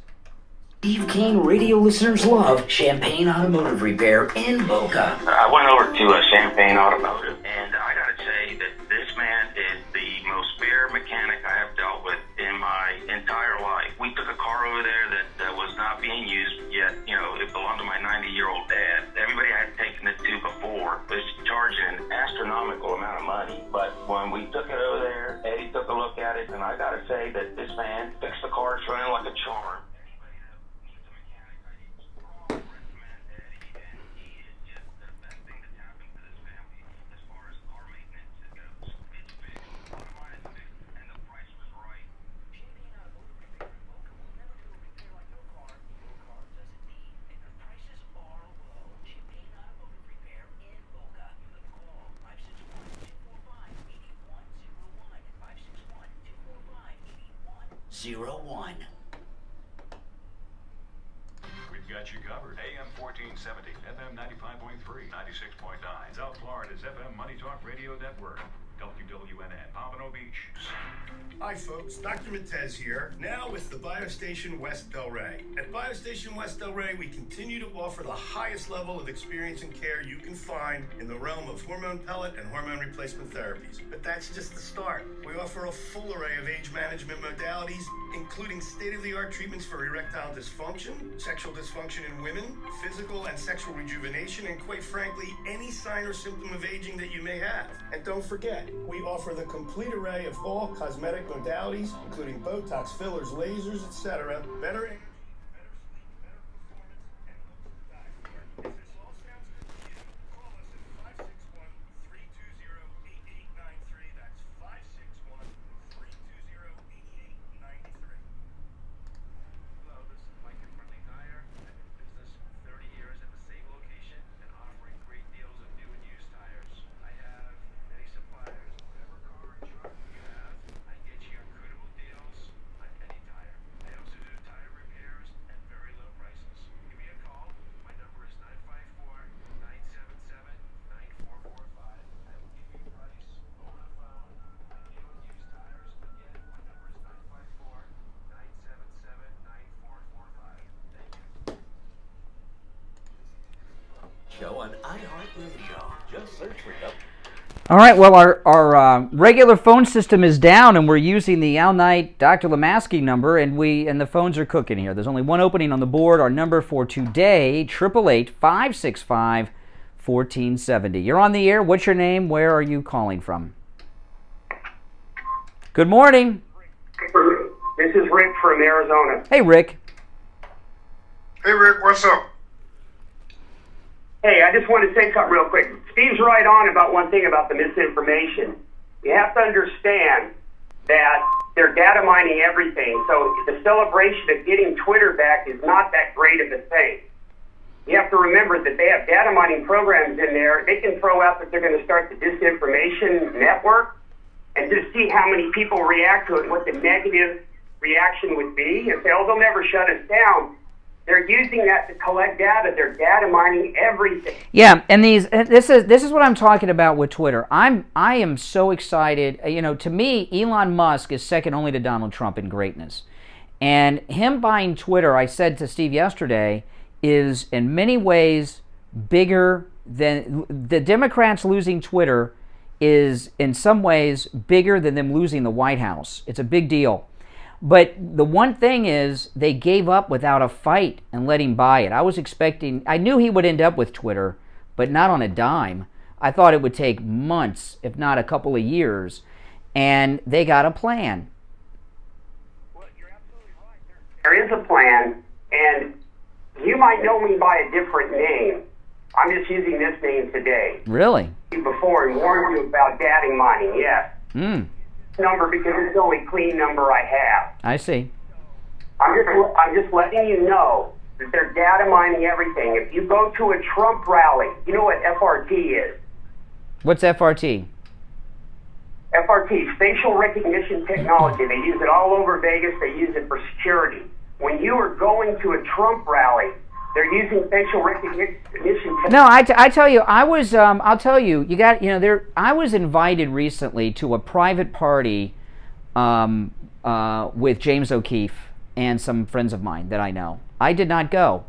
Speaker 15: Steve Kane radio listeners love Champagne Automotive Repair in Boca.
Speaker 8: I went over to Champagne Automotive, and I gotta say that this man is the most fair mechanic I have dealt with in my entire life. We took a car over there that was not being used yet. You know, it belonged to my 90-year-old dad. Everybody I had taken it to before was charging an astronomical amount of money. But when we took it over there, Eddie took a look at it, and I gotta say that this man fixed the car. It's running like a charm.
Speaker 6: We've got you covered. AM 1470, FM 95.3, 96.9. South Florida's FM Money Talk Radio Network. WWNN, Pompano Beach.
Speaker 14: Hi folks, Dr. Matez here, now with the Biostation West Delray. At Biostation West Delray, we continue to offer the highest level of experience and care you can find in the realm of hormone pellet and hormone replacement therapies. But that's just the start. We offer a full array of age management modalities, including state-of-the-art treatments for erectile dysfunction, sexual dysfunction in women, physical and sexual rejuvenation, and quite frankly, any sign or symptom of aging that you may have. And don't forget, we offer the complete array of all cosmetic modalities, including Botox, fillers, lasers, etc. Better
Speaker 3: on iHeartRadio. Just search for it.
Speaker 2: All right, well, our regular phone system is down, and we're using the All Night Dr. Lemaski number, and the phones are cooking here. There's only one opening on the board. Our number for today, 888-565-1470. You're on the air. What's your name? Where are you calling from? Good morning.
Speaker 5: This is Rick from Arizona.
Speaker 2: Hey, Rick.
Speaker 19: Hey, Rick, what's up?
Speaker 5: Hey, I just want to say something real quick. Steve's right on about one thing about the misinformation. You have to understand that they're data mining everything. So the celebration of getting Twitter back is not that great of a thing. You have to remember that they have data mining programs in there. They can throw out that they're going to start the disinformation network and just see how many people react to it and what the negative reaction would be and say, oh, they'll never shut us down. They're using that to collect data. They're data mining everything.
Speaker 2: Yeah, and this is what I'm talking about with Twitter. I am so excited. You know, to me, Elon Musk is second only to Donald Trump in greatness. And him buying Twitter, I said to Steve yesterday, is in many ways bigger than the Democrats losing Twitter is in some ways bigger than them losing the White House. It's a big deal. But the one thing is they gave up without a fight and let him buy it. I knew he would end up with Twitter, but not on a dime. I thought it would take months, if not a couple of years, and they got a plan.
Speaker 5: There is a plan, and you might know me by a different name. I'm just using this name today.
Speaker 2: Really?
Speaker 5: Before and warned you about data mining, yes. Number because it's the only clean number I have.
Speaker 2: I see.
Speaker 5: I'm just letting you know that they're data mining everything. If you go to a Trump rally, you know what FRT is?
Speaker 2: What's FRT?
Speaker 5: FRT, facial recognition technology. They use it all over Vegas. They use it for security. When you are going to a Trump rally, they're using facial recognition technology.
Speaker 2: No, I tell you, I was. I'll tell you, I was invited recently to a private party with James O'Keefe and some friends of mine that I know. I did not go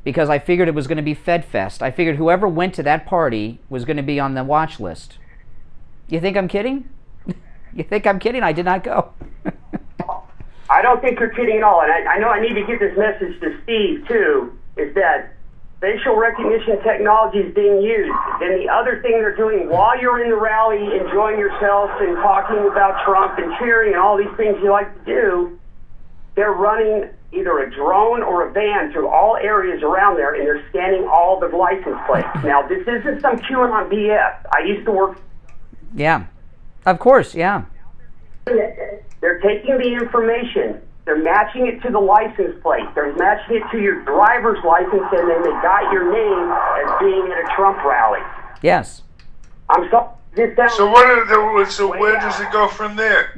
Speaker 2: because I figured it was going to be Fed Fest. I figured whoever went to that party was going to be on the watch list. You think I'm kidding? You think I'm kidding? I did not go.
Speaker 5: I don't think you're kidding at all. And I know I need to get this message to Steve, too, is that facial recognition technology is being used. And the other thing they're doing while you're in the rally, enjoying yourself and talking about Trump and cheering and all these things you like to do, they're running either a drone or a van through all areas around there, and they're scanning all the license plates. Now, this isn't some QAnon BS. I used to work...
Speaker 2: Yeah, of course, yeah.
Speaker 5: They're taking the information, they're matching it to the license plate, they're matching it to your driver's license, and then they got your name as being at a Trump rally.
Speaker 2: Yes.
Speaker 5: I'm sorry.
Speaker 19: So where does it go from there?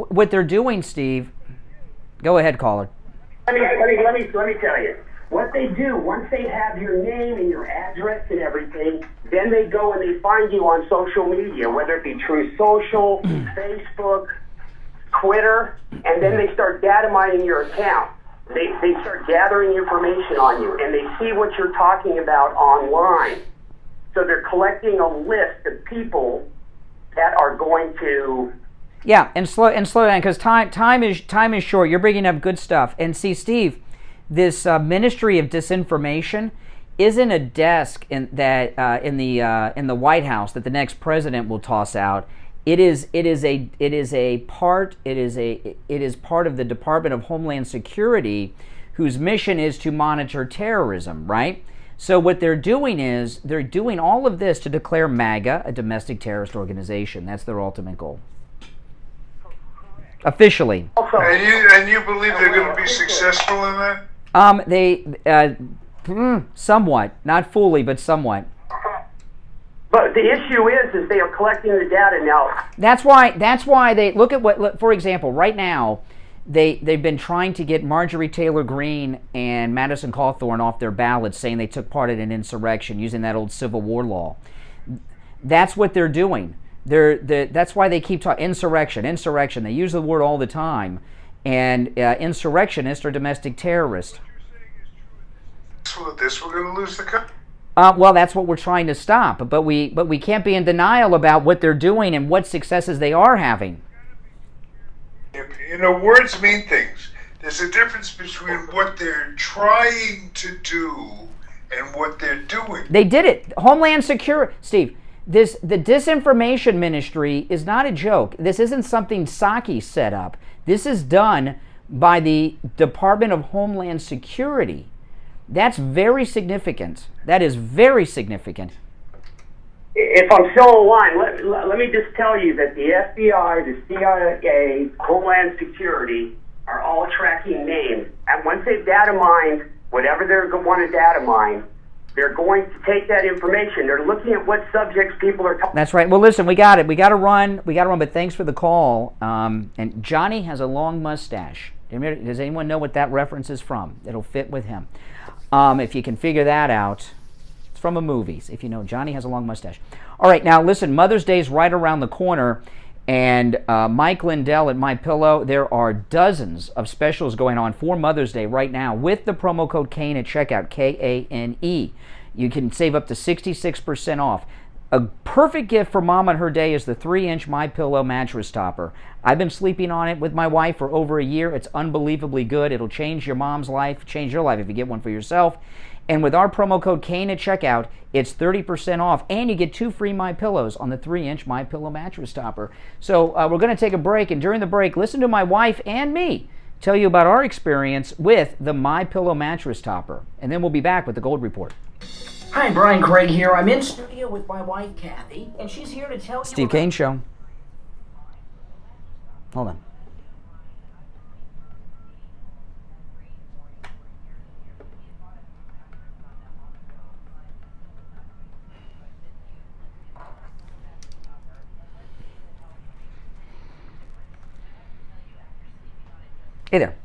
Speaker 2: What they're doing, Steve. Go ahead, caller.
Speaker 5: Let me tell you. What they do, once they have your name and your address and everything, then they go and they find you on social media, whether it be True Social, Facebook, Twitter, and then they start data mining your account. They start gathering information on you, and they see what you're talking about online. So they're collecting a list of people that are going to...
Speaker 2: Yeah, and slow down, because time is short. You're bringing up good stuff. And see, Steve, this Ministry of Disinformation isn't a desk in the White House that the next president will toss out. It is part of the Department of Homeland Security, whose mission is to monitor terrorism, right? So what they're doing is they're doing all of this to declare MAGA a domestic terrorist organization. That's their ultimate goal. Officially.
Speaker 19: And you believe they're going to be successful in that?
Speaker 2: Somewhat, not fully, but somewhat.
Speaker 5: But the issue is they are collecting the data now.
Speaker 2: That's why they look at what, for example, right now, they've been trying to get Marjorie Taylor Greene and Madison Cawthorn off their ballots, saying they took part in an insurrection using that old Civil War law. That's what they're doing. That's why they keep talking insurrection. They use the word all the time, and insurrectionists are domestic terrorists.
Speaker 19: For this, we're going to lose the country.
Speaker 2: Well, that's what we're trying to stop. But we can't be in denial about what they're doing and what successes they are having.
Speaker 19: You know, words mean things. There's a difference between what they're trying to do and what they're doing.
Speaker 2: They did it. Homeland Security, Steve. The disinformation ministry is not a joke. This isn't something Psaki set up. This is done by the Department of Homeland Security. That's very significant. That is very significant.
Speaker 5: If I'm still online, let me just tell you that the FBI, the CIA, Homeland Security are all tracking names. And once they've data mined whatever they're going to want to data mine, they're going to take that information. They're looking at what subjects people are talking.
Speaker 2: That's right. Well, listen, we got it. We got to run. But thanks for the call. And Johnny has a long mustache. Does anyone know what that reference is from? It'll fit with him. If you can figure that out. It's from a movie. If you know, Johnny has a long mustache. All right, now listen, Mother's Day is right around the corner. And Mike Lindell at MyPillow, there are dozens of specials going on for Mother's Day right now with the promo code KANE at checkout, K-A-N-E. You can save up to 66% off. A perfect gift for Mom on her day is the 3-inch MyPillow mattress topper. I've been sleeping on it with my wife for over a year. It's unbelievably good. It'll change your mom's life, change your life if you get one for yourself. And with our promo code KANE at checkout, it's 30% off, and you get 2 free MyPillows on the 3-inch MyPillow mattress topper. So we're going to take a break, and during the break, listen to my wife and me tell you about our experience with the MyPillow mattress topper. And then we'll be back with the Gold Report.
Speaker 15: Hi, Brian Craig here. I'm in studio with my wife, Kathy, and she's here to tell you
Speaker 2: Steve Kane Show. Hold on. Hey there.